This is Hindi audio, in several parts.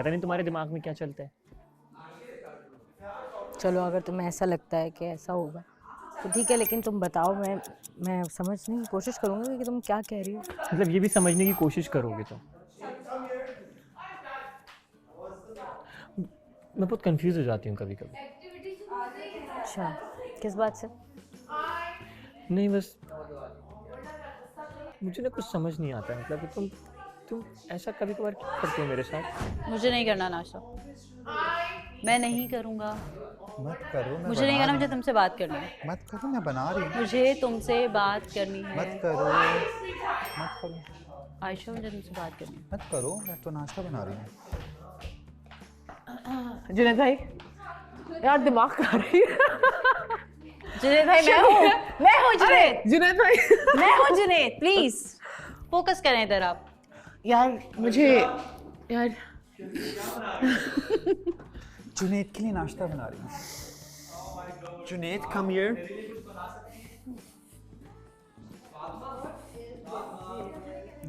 पता नहीं तुम्हारे दिमाग में क्या चलता है। चलो अगर तुम्हें ऐसा लगता है कि ऐसा होगा तो ठीक है, लेकिन तुम बताओ, मैं समझने की कोशिश करूँगी कि तुम क्या कह रही हो। मतलब ये भी समझने की कोशिश करोगे तो मैं बहुत कंफ्यूज हो जाती हूँ कभी कभी। अच्छा, किस बात से? नहीं बस मुझे ना कुछ समझ नहीं आता, मतलब कि तुम ऐसा कभी कभार क्यों करते हो मेरे साथ? मुझे नहीं करना नाश्ता, मैं नहीं करूँगा। मत करो, मैं मुझे नहीं करना, मुझे तुमसे बात करनी है। मत करो, मैं बना रही हूँ। मुझे तुमसे बात करनी है। मत करो, मत करो, आयशा, मुझे तुमसे बात करनी है। मत करो, मैं तो नाश्ता बना रही हूँ। जुनैद भाई, यार दिमाग खा रही है। जुनैद भाई, मैं हूँ जुनैद। जुनैद भाई, मैं हूँ जुनैद, प्लीज फोकस करें इधर आप। यार मुझे यार जुनैद के लिए नाश्ता बना रही हूँ। Junaid, come here.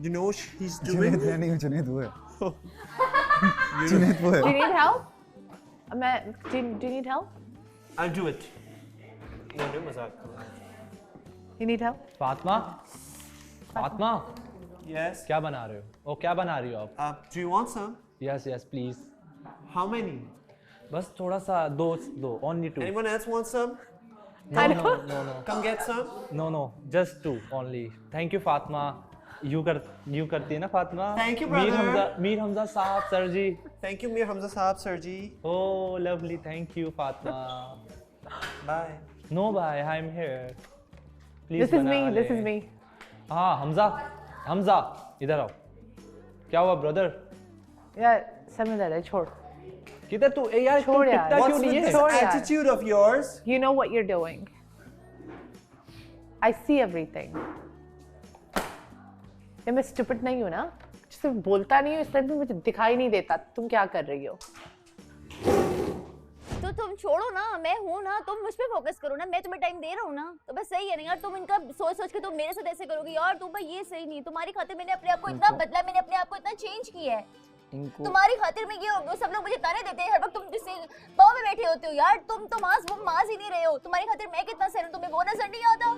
You know what he's doing? Junaid मैं नहीं हूँ, जुनैद वो है। जुनैद वो है। do you need help? do you need help? I'll do it. नहीं मजाक कर रहा You need help? Fatima, Fatima Yes. क्या बना रहे हो? ओ क्या बना रही हो आप? Do you want some? Yes yes please. How many? बस थोड़ा सा दो only two. Anyone else want some? No no no no Come get some. No no just two only. Thank you Fatima. You करती है ना फातिमा? Thank you, मीर हमजा साहब sir ji. Thank you, Mir Hamza Saab, sir ji. Oh, lovely. Thank you, Fatma. Bye. No, bye. I'm here. Please This is me. बना This ले। is me. हाँ, हमजा, इधर आओ। क्या हुआ, ब्रदर? यार समझ आ रहा है, छोड़। किधर तू? ए यार, तू छोड़ यार। टिकता What's क्यों नहीं with है? this Sorry, yaar. attitude of yours? You know what you're doing. I see everything. ये मैं stupid नहीं हूँ ना, सिर्फ बोलता नहीं हूँ इसलिए भी मुझे दिखाई नहीं देता तुम क्या कर रही हो। तो तुम छोड़ो ना, मैं हूँ ना, तुम मुझ पे फोकस करो ना, मैं तुम्हें टाइम दे रहा हूँ ना, तो बस सही है ना यार। तुम इनका सोच सोच के तुम मेरे साथ ऐसे करोगे यार, तुम भाई ये सही नहीं। तुम्हारी खातिर मैंने अपने आप को इतना बदला, मैंने अपने आप को इतना चेंज किया है। तुम्हारी खातिर में ये हो गया, सब लोग मुझे ताने देते हैं हर वक्त, तुम किसी पाँव में बैठे होते हो यार। तुम तो मास ही नहीं रहे हो। तुम्हारी खातिर मैं कितना सह रहा हूं, तुम्हें वो नजर नहीं आता?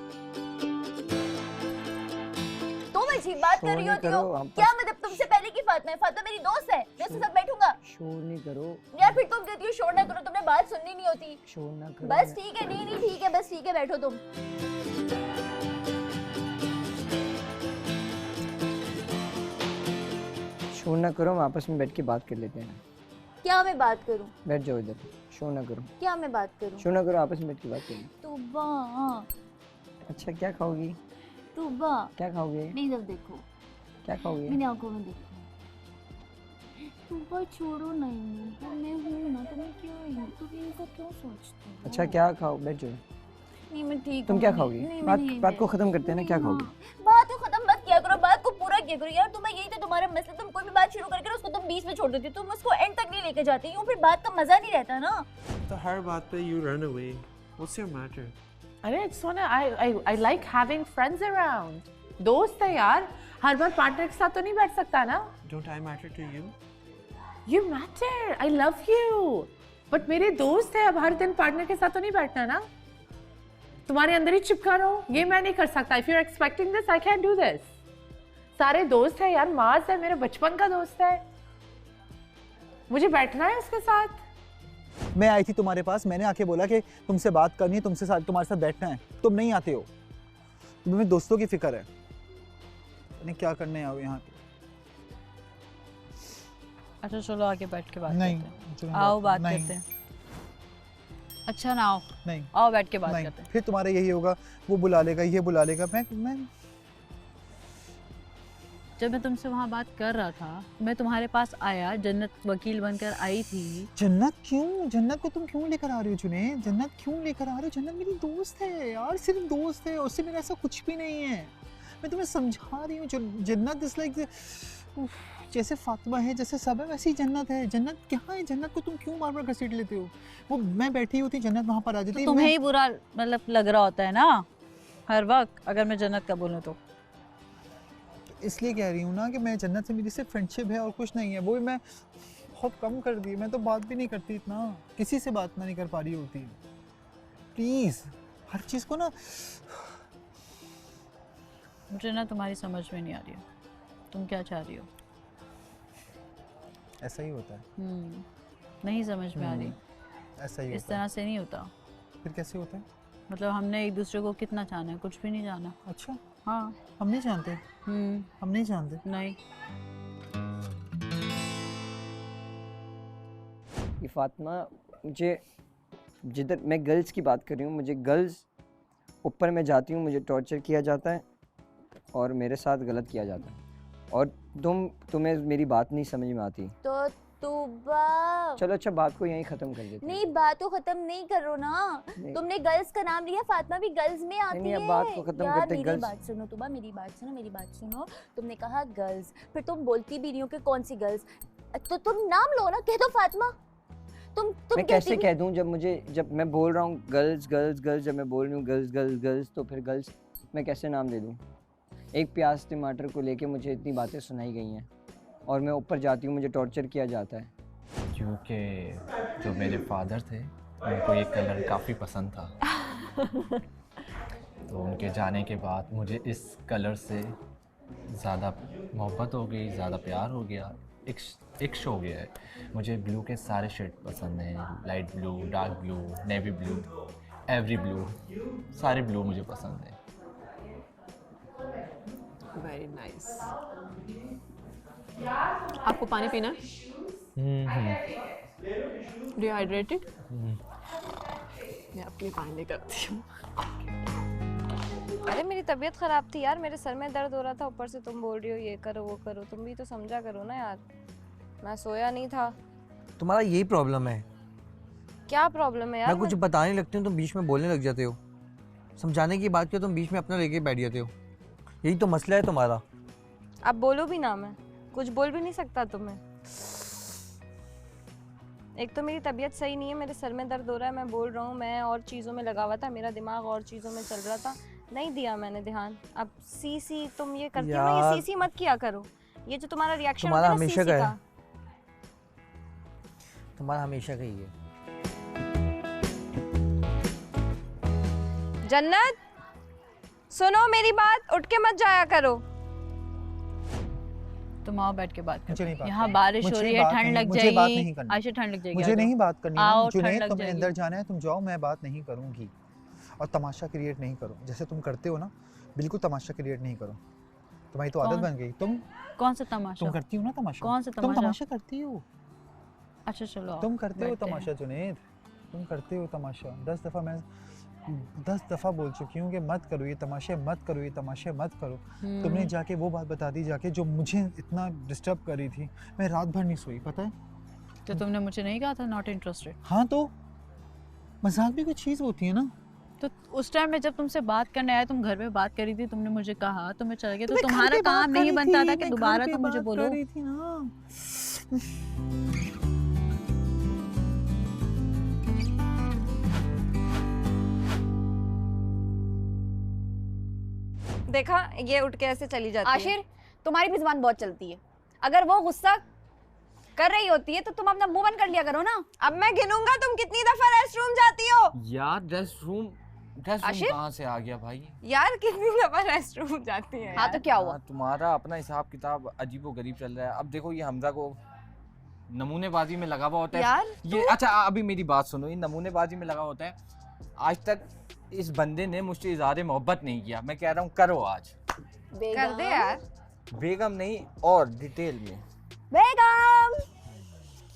तुम अजीब बात कर रही होती हो। क्या मतलब तुमसे पहले की फातिमा है? फातिमा मेरी दोस्त है, मैं उसके साथ बैठूंगा। शोर नहीं करो यार फिर तुम कहती हो शोर ना करो, तुमने बात सुननी नहीं होती। शोर ना करो। बस ठीक है, नहीं ठीक है, बस ठीक है, बैठो तुम। शोर ना करो, हम आपस में बैठ के बात कर लेते हैं। क्या मैं बात करूं? बैठ जाओ इधर, शोर ना करो। क्या मैं बात करूं? शोर ना करो, आपस में बैठ के बात कर लें। तुबा, अच्छा क्या खाओगी? तुबा क्या खाओगे? नहीं, जब देखो क्या खाओगे? मेरी आंखों में देखो। तुबा छोड़ो नहीं, तो मैं हूँ ना, तुम्हें क्यों, तुम इनका क्यों सोचते हो? अच्छा क्या खाओ? बैठ जाओ। नहीं मैं ठीक तुम हूँ, क्या नहीं, खाओगी? नहीं, मैं नहीं, बात को मैं- खत्म करते हैं ना, क्या खाओगी? बात को खत्म मत किया करो, बात को पूरा किया करो यार। तुम्हें यही तो तुम्हारा मसला, तुम कोई भी बात शुरू करके उसको तुम बीच में छोड़ देती हो, तुम उसको एंड तक नहीं लेके जाती हो, फिर बात का मजा नहीं रहता ना। तो हर बात पे you run away. What's your matter? अरे I just wanna I like having friends around. दोस्त है यार, हर बार पार्टनर के साथ तो नहीं बैठ सकता ना। Don't I matter to you? You matter. I love you. But मेरे दोस्त है, अब हर दिन पार्टनर के साथ तो नहीं बैठना ना। तुम्हारे अंदर ही चिपका रहो, ये मैं नहीं कर सकता। If you're expecting this, I can't do this. सारे दोस्त है यार, माज है, मेरे बचपन का दोस्त है, मुझे बैठना है उसके साथ। मैं आई थी तुम्हारे पास, मैंने आके बोला कि तुमसे बात करनी है, तुम्हारे साथ बैठना है, तुम नहीं आते हो। तुम्हें मेरे दोस्तों की फिक्र है, नहीं क्या करने आओ यहाँ पे। अच्छा चलो आके बैठ के बात नहीं, करते हैं। आओ बात नहीं, करते हैं। अच्छा ना आओ, नहीं आओ बैठ के बात नहीं, करते हैं। फिर तुम्हारा यही होगा, वो बुला लेगा, ये बुला लेगा। मैं जब मैं तुमसे वहाँ बात कर रहा था, मैं तुम्हारे पास आया, जन्नत वकील बनकर आई थी। जन्नत क्यों? जन्नत को तुम क्यों लेकर आ रही हो जुनैद? जन्नत क्यों लेकर आ रहे हो? जन्नत मेरी दोस्त है यार, सिर्फ दोस्त है, उससे मेरा ऐसा कुछ भी नहीं है। मैं तुम्हें समझा रही हूँ, जन्नत इज लाइक जैसे फातिमा है, जैसे सब है, वैसी जन्नत है। जन्नत क्या है? जन्नत को तुम क्यों बार बार घसीट लेते हो? वो मैं बैठी होती, जन्नत वहाँ पर आ जाती। तो तुम्हें ही बुरा मतलब लग रहा होता है ना हर वक्त, अगर मैं जन्नत का बोलूँ तो। इसलिए कह रही हूँ ना कि मैं जन्नत से मेरी सिर्फ फ्रेंडशिप है और कुछ नहीं है। वो भी मैं बहुत कम कर दी, मैं तो बात भी नहीं करती इतना, किसी से बात नहीं कर पा रही होती। प्लीज हर चीज को ना, मुझे ना तुम्हारी समझ में नहीं आ रही है, तुम क्या चाह रही हो? ऐसा ही होता है। नहीं समझ में आ रही, ऐसा ही इस होता है। तरह से नहीं होता। फिर कैसे होता है? मतलब हमने एक दूसरे को कितना जाना है, कुछ भी नहीं जाना। अच्छा, हाँ। हम नहीं जानते, हम नहीं जानते। नहीं। ये फातिमा, मुझे जिधर मैं गर्ल्स की बात कर रही हूँ, मुझे गर्ल्स ऊपर मैं जाती हूँ, मुझे टॉर्चर किया जाता है और मेरे साथ गलत किया जाता है, और तुम्हें मेरी बात नहीं समझ में आती। तो तूबा, चलो अच्छा, बात को यहीं ख़त्म कर देते हैं। नहीं बात को खत्म नहीं करो ना, तुमने गर्ल्स का नाम लिया, फातिमा भी गर्ल्स में आती नहीं, है। अब बात को खत्म यार करते। मेरी गर्ल्स, बात सुनो तूबा, मेरी बात सुनो। तुमने कहा गर्ल्स, फिर तुम बोलती भी नहीं हो कि कौन सी गर्ल्स, तो तुम नाम लो ना, कह दो फातिमा। तुम मैं कैसे कह दूं जब मैं बोल रहा हूँ गर्ल्स गर्ल्स गर्ल्स, जब मैं बोल रही हूँ गर्ल्स गर्ल्स गर्ल्स, तो फिर गर्ल्स मैं कैसे नाम दे दूं? एक प्याज टमाटर को लेके मुझे इतनी बातें सुनाई गई हैं और मैं ऊपर जाती हूँ, मुझे टॉर्चर किया जाता है। क्योंकि जो मेरे फादर थे उनको ये कलर काफ़ी पसंद था, तो उनके जाने के बाद मुझे इस कलर से ज़्यादा मोहब्बत हो गई, ज़्यादा प्यार हो गया, इश्क हो गया है। मुझे ब्लू के सारे शेड पसंद हैं, light blue, dark blue, navy blue, every blue, सारे ब्लू मुझे पसंद हैं। Very nice. आपको पानी पीना है? डिहाइड्रेटेड? मैं अपनी पानी लेकर आती हूँ। अरे मेरी तबीयत खराब थी यार, मेरे सर में दर्द हो रहा था, ऊपर से तुम बोल रही हो ये करो वो करो, तुम भी तो समझा करो ना यार, मैं सोया नहीं था। तुम्हारा यही प्रॉब्लम है। क्या प्रॉब्लम है यार? मैं कुछ बताने लगती हूँ तुम बीच में बोलने लग जाते हो, समझाने की बात की तुम बीच में अपना लेके बैठ जाते हो, यही तो मसला है तुम्हारा। अब बोलो भी ना, मैं कुछ बोल भी नहीं सकता तुम्हें। एक तो मेरी तबीयत सही नहीं है, मेरे सर में दर्द हो रहा है, मैं बोल रहा हूँ, मैं और चीज़ों में लगा हुआ था, मेरा दिमाग और चीज़ों में चल रहा था, नहीं दिया मैंने ध्यान। अब सी तुम ये करती हो ना, ये सी मत किया करो, ये जो तुम्हारा रिएक्शन तुम्हारा होता है ना हमेशा सी का का, है, तुम्हारा हमेशा का ही है। जन्नत सुनो मेरी बात, उठ के मत जाया करो। तुम आओ बैठ के बात मुझे नहीं करो। बात यहाँ करनी। बारिश हो मुझे रही है, बात ठंड नहीं- लग मुझे बात नहीं जाएगी। करनी। आयशा ठंड लग जाएगी। मुझे आ जाओ। नहीं बात करनी आओ, है। जुनैद, ठंड लग तुम्हें जाएगी। अंदर जाना है, तुम जाओ, मैं बात नहीं करूंगी। और तमाशा क्रिएट नहीं करो, जैसे तुम करते हो ना, बिल्कुल तमाशा क्रिएट नहीं करो, तुम्हारी तो आदत कौन? बन गई। तुम कौन सा तमाशा? करती हो ना तमाशा। कौन सा तुम तमाशा? तमाशा करती हो, अच्छा चलो आओ, तुम करते हो बैठते हैं। तमाशा जुनैद, तुम करते हो तमाशा। 10 दफ़ा बोल चुकी हूँ कि मत करो ये तमाशे, मत करो ये तमाशे, मत करो। तुमने जाके वो बात बता दी जाके जो मुझे इतना डिस्टर्ब कर रही थी, मैं रात भर नहीं सोई, पता है। तो तुमने मुझे नहीं कहा था नॉट इंटरेस्टेड? हाँ तो मजाक भी कोई चीज़ होती है ना। तो उस टाइम में जब तुमसे बात करने आया, तुम घर में बात करी थी, तुमने मुझे कहा तो मैं चल गया, तो मैं घर तुम्हारा पे बात काम नहीं करी बनता थी, था कि मैं दोबारा घर पे तुम मुझे बात बोलो। करी थी ना। देखा, ये उठ के ऐसे चली जाती है। आशिर, तुम्हारी भी जुबान बहुत चलती है, अगर वो गुस्सा कर रही होती है तो तुम अपना मुंह बंद कर लिया करो ना। अब मैं गिनूंगा तुम कितनी दफा रेस्ट रूम जाती हो। यार रेस्ट रूम आशिर? कहाँ से आ गया भाई? यार कितनी दफा रेस्ट रूम जाती है। हाँ तो क्या हुआ? तुम्हारा अपना हिसाब किताब अजीबो गरीब चल रहा है। अब देखो ये हमजा को नमूनेबाजी में लगा हुआ होता है यार ये। अच्छा अभी मेरी बात सुनो, ये नमूनेबाजी में लगा होता है। आज तक इस बंदे ने मुझसे इज़हार मोहब्बत नहीं किया, मैं कह रहा हूँ करो आज। कर दे यार। बेगम नहीं और डिटेल में बेगम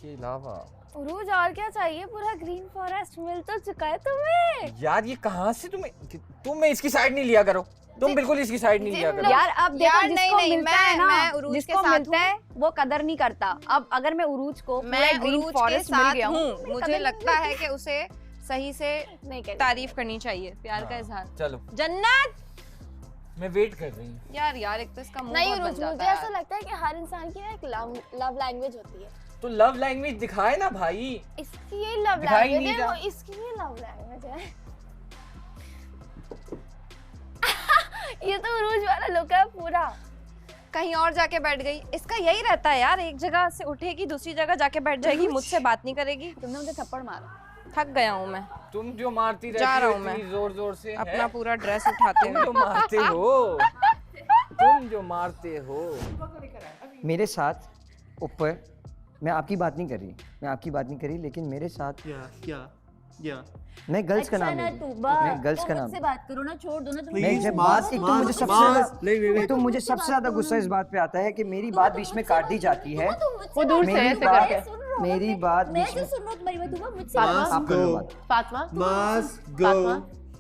के अलावा। उरूज, और क्या चाहिए? पूरा ग्रीन फॉरेस्ट मिल तो चुका है तुम्हें। यार ये कहाँ से तुम इसकी साइड नहीं लिया करो, तुम बिल्कुल इसकी साइड नहीं लिया करो। यार अब देखो, यार, जिसको नहीं, मिलता मैं- है ना, मैं उरूज के जिसको साथ मिलता है वो कदर नहीं करता। अब अगर मैं उरूज को पूरा ग्रीन फॉरेस्ट मिल गया हूँ, मुझे लगता है कि उसे सही से नहीं कहती। तारीफ करनी चाहिए, प्यार का इजहार। चलो जन्नत मैं वेट कर रही हूँ। यार एक तो इसका मुंह नहीं बहुत बन उरूज, जाता मुझे है ऐसा यार। लगता है कि हर इंसान की ना एक लव लैंग्वेज होती है। तो लव लैंग्वेज दिखाए ना भाई। इसकी ये लव दिखाई लैंग्वेज नहीं है, जा- वो इसकी ये लव लैंग्वेज है। ये तो उरूज वाला लुक है पूरा। कहीं और जाके बैठ गई। इसका यही रहता है यार, एक जगह से उठेगी दूसरी जगह जाके बैठ जाएगी, मुझसे बात नहीं करेगी। तुमने मुझे थप्पड़ मारा। थक गया हूँ मैं, तुम जो मारती जा रहती रहा हो हूँ मैं इतनी जोर जोर से अपना है? पूरा ड्रेस उठाते तुम हुए। जो मारते हो, तुम जो मारते हो। मेरे साथ ऊपर, मैं आपकी बात नहीं कर रही, मैं आपकी बात नहीं कर रही, लेकिन मेरे साथ या मैं गर्ल्स का अच्छा नाम ना ले रही हूँ। तूबा, मैं गर्ल्स का नाम मुझसे बात करो ना, छोड़ दो ना तुम। मैं जब बात, एक तो मुझे सबसे ज्यादा, एक तो मुझे सबसे ज्यादा गुस्सा इस बात पे आता है कि मेरी बात बीच में काट दी जाती है। वो दूर से ऐसे करके। मेरी बात मैं बीच जो में, सुन रहा हूँ तुम्हारी बात, तूबा मुझसे आप करो बात। फातिमा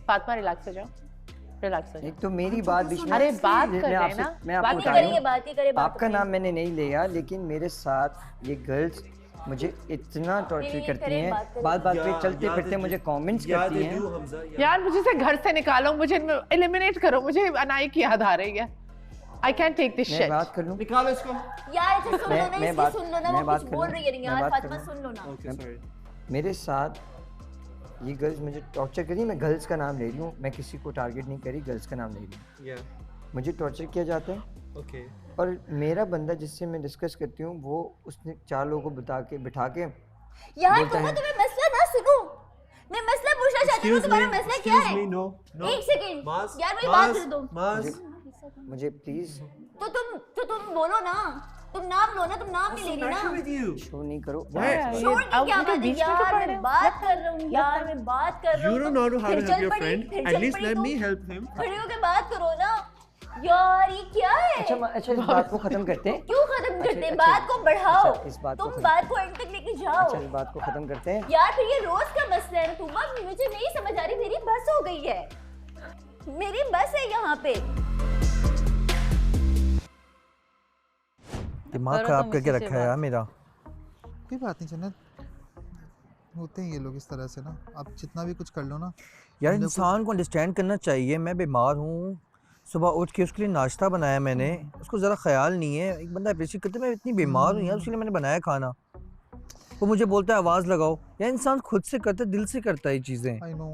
फातिमा रिलैक्स हो जाओ, रिलैक्स हो जाओ। एक तो मेरी बात बीच में, अरे बात कर मैं रहे हैं आपसे, ना, मैं बात आपको ही बता रही करिए, हूँ, बात ही करिए, बात आपका नाम मैंने नहीं लिया, लेकिन मेरे साथ ये गर्ल्स मुझे इतना टॉर्चर करती हैं, बात बात पे चलते फिरते मुझे कमेंट्स करती हैं। यार मुझे से घर से निकालो, मुझे एलिमिनेट करो, मुझे अनाई की याद आ रही है। आई कैन टेक दिस मैं शिट। बात कर लूं? निकालो इसको। यार इसे सुन लो ना, मैं इसकी बात- सुन लो ना, मैं वो बात कुछ कर बोल लूं? रही है नहीं मैं यार, बात कर फातिमा लूं? सुन लो ना। Okay sorry. मेरे साथ ये गर्ल्स मुझे टॉर्चर करी, मैं गर्ल्स का नाम ले रही हूँ, मैं किसी को टारगेट नहीं करी, गर्ल्स का नाम ले रही हूँ। या मुझे टॉर्चर किया जाता है, ओके। और मेरा बंदा जिससे मैं डिस्कस करती हूँ वो उसने 4 लोगों को बिठा के यार बोलता तुम है, तुम्हें मसला ना सुनो, मैं मसला पूछना चाहती हूँ, तुम्हारा मसला क्या है? No no. एक सेकंड यार, मेरी बात कर दो। मुझे प्लीज तो तुम बोलो ना, तुम नाम लो ना, तुम नाम नहीं ले रही ना। शो नहीं करो। छोड़ की क्या बात है यार, मैं बात कर रहा हूँ यार, मैं बात कर रहा हूँ। You don't know how to फिर help चल your पड़ी, friend. फिर At चल least पड़ी let तुम। me help him. खड़े होके बात करो ना यार, ये क्या है? अच्छा इस बात को खत्म करते हैं। क्यों खत्म करते हैं? अच्छा, बात को बढ़ाओ, अच्छा, इस बात को तुम खत्म- बात को एंड तक लेके जाओ। अच्छा इस बात को खत्म करते हैं। यार फिर ये रोज का मसला है, तुम अब मुझे नहीं समझ आ रही, मेरी बस हो गई है, मेरी बस है यहाँ पे। दिमाग खराब करके रखा है यार मेरा। कोई बात नहीं जन्नत, होते हैं ये लोग इस तरह से ना, आप जितना भी कुछ कर लो ना। यार बंदे को- इंसान को अंडरस्टैंड करना चाहिए, मैं बीमार हूँ, सुबह उठ के उसके लिए नाश्ता बनाया मैंने, उसको ज़रा ख्याल नहीं है। एक बंदा अप्रिशिएट करता है, मैं इतनी बीमार हूँ यार, उसके लिए मैंने बनाया खाना, वो मुझे बोलता है आवाज़ लगाओ। यार इंसान खुद से करता है, दिल से करता है ये चीज़ें। I know,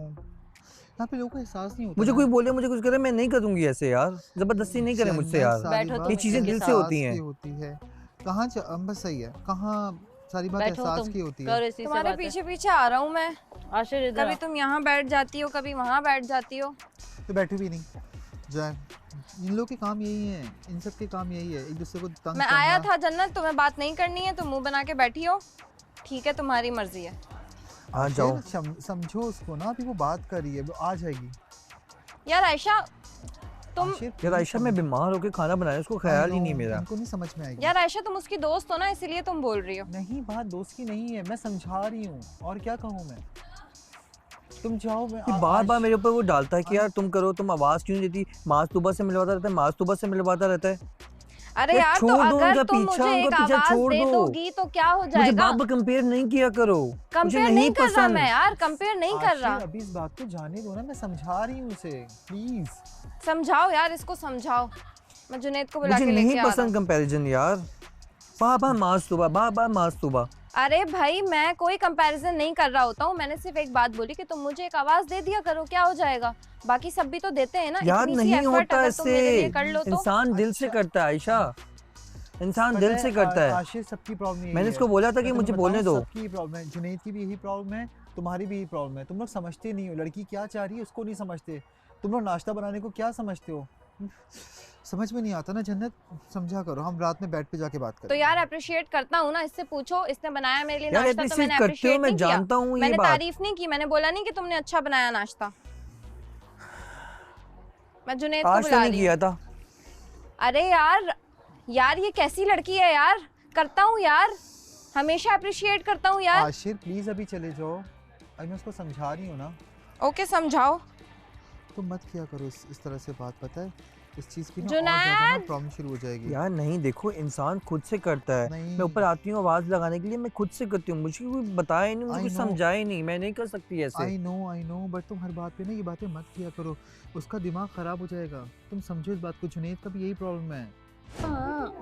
यहाँ पे लोगों को एहसास नहीं होता मुझे ना। कोई बोले, मुझे कुछ करे, मैं नहीं करूँगी ऐसे यार, ज़बरदस्ती नहीं करे मुझसे यार। सारी बैठो बात तुम ये चीज़ें इनके दिल से साथ। होती एहसास हैं। की होती है। कहाँ बस सही है, कहाँ सारी बात बैठो एहसास तुम, की होती करो है। इसी से तुम्हारे बातें। पीछे पीछे आ रहा हूँ मैं, आशिर इधर कभी आओ। तुम यहाँ बैठ जाती हो, कभी वहाँ बैठ जाती हो। तो बैठी भी नहीं जाए, इन लोग के काम यही है, इन सब के काम यही है, एक दूसरे को तंग मैं करना। आया था जन्नत, तुम्हें बात नहीं करनी है, तुम मुंह बना के बैठी हो, ठीक है तुम्हारी मर्जी है। हाँ जाओ। समझो उसको ना, अभी वो बात कर रही है, वो आ जाएगी। यार आयशा तुम, यार आयशा मैं बीमार होकर खाना बनाया, उसको ख्याल ही नहीं मेरा। उनको नहीं समझ में आएगी। यार आयशा तुम उसकी दोस्त हो ना, इसीलिए तुम बोल रही हो। नहीं बात दोस्त की नहीं है, मैं समझा रही हूँ, और क्या कहूँ मैं। तुम जाओ, मैं ये बार बार मेरे ऊपर वो डालता है कि यार तुम करो, तुम आवाज़ क्यों नहीं देती, मास्तूबा से मिलवाता रहता है, मास्तूबा से मिलवाता रहता है। अरे यार यार तो छोड़ दो अगर उनका तुम पीछा, मुझे एक उनका पीछा आवाज छोड़ दे दो। दोगी तो क्या हो मुझे जाएगा? बार बार कंपेयर नहीं किया करो, मुझे कंपेयर नहीं नहीं कर रहा पसंद। मैं यार, कंपेयर नहीं कर रहा। अभी इस बात को जाने दो ना, मैं समझा रही हूँ उसे, प्लीज। समझाओ यार, इसको समझाओ। मैं जुनैद को बुला मुझे के लेके नहीं आ रहा पसंद हूँ। कंपैरिजन यार, बार बार मास्तूबा, बार बार मास्तूबा। अरे भाई मैं कोई कंपैरिजन नहीं कर रहा होता हूँ, मैंने सिर्फ एक बात बोली कि तुम मुझे एक आवाज दे दिया करो, क्या हो जाएगा? बाकी सब भी तो देते हैं ना। यार इतनी सी नहीं effort होता अगर तुम मेरे लिए इससे, कर लो तो। इंसान दिल से करता है आयशा, इंसान दिल से करता है। आशिर सबकी प्रॉब्लम यही मैंने है। इसको बोला था कि मैं मुझे तुम्हें बोलने बताऊं, दो। सबकी प्रॉब्लम है, जुनैद की भी यही प्रॉब्लम है, तुम्हारी भी यही प्रॉब्लम है। तुम लोग समझते नहीं हो, लड़की क्या चाह रही है उसको नहीं समझते। तुम लोग नाश्ता बनाने को क्या समझते हो, समझ में नहीं आता ना जन्नत। समझा करो, हम रात में बेड पे जाके बात करें। तो यार अप्रिशिएट करता हूँ ना, इससे पूछो, इसने बनाया मेरे लिए यार नाश्ता तो appreciate मैंने करते हो, अप्रिशिएट मैं नहीं किया। जानता हूँ ये मैंने बात। तारीफ नहीं की, मैंने बोला नहीं कि तुमने अच्छा बनाया नाश्ता। मैं जुनैद को आज तो बुला नहीं रही किया हूँ। था। अरे यार ये कैसी लड़की है यार, करता हूँ यार, हमेशा अप्रिशिएट करता हूँ यार। आशिर प्लीज अभी चले जाओ, अभी मैं उसको समझा रही हूँ ना। ओके समझाओ। तुम मत किया करो इस तरह से बात, पता है इस चीज की ना और जुनैद! ज्यादा ना प्रॉब्लम शुरू हो जाएगी। यार नहीं, देखो इंसान खुद से करता है। नहीं। मैं ऊपर आती हूँ आवाज़ लगाने के लिए, मैं खुद से करती हूँ, मुझे कोई बताया ही नहीं, मुझे I कुछ know. समझाया ही नहीं, मैं नहीं कर सकती ऐसे। आई नो बट तुम हर बात पे ना ये बातें मत किया करो, उसका दिमाग खराब हो जाएगा। तुम समझो इस बात को, जुनैद का भी यही प्रॉब्लम है। हाँ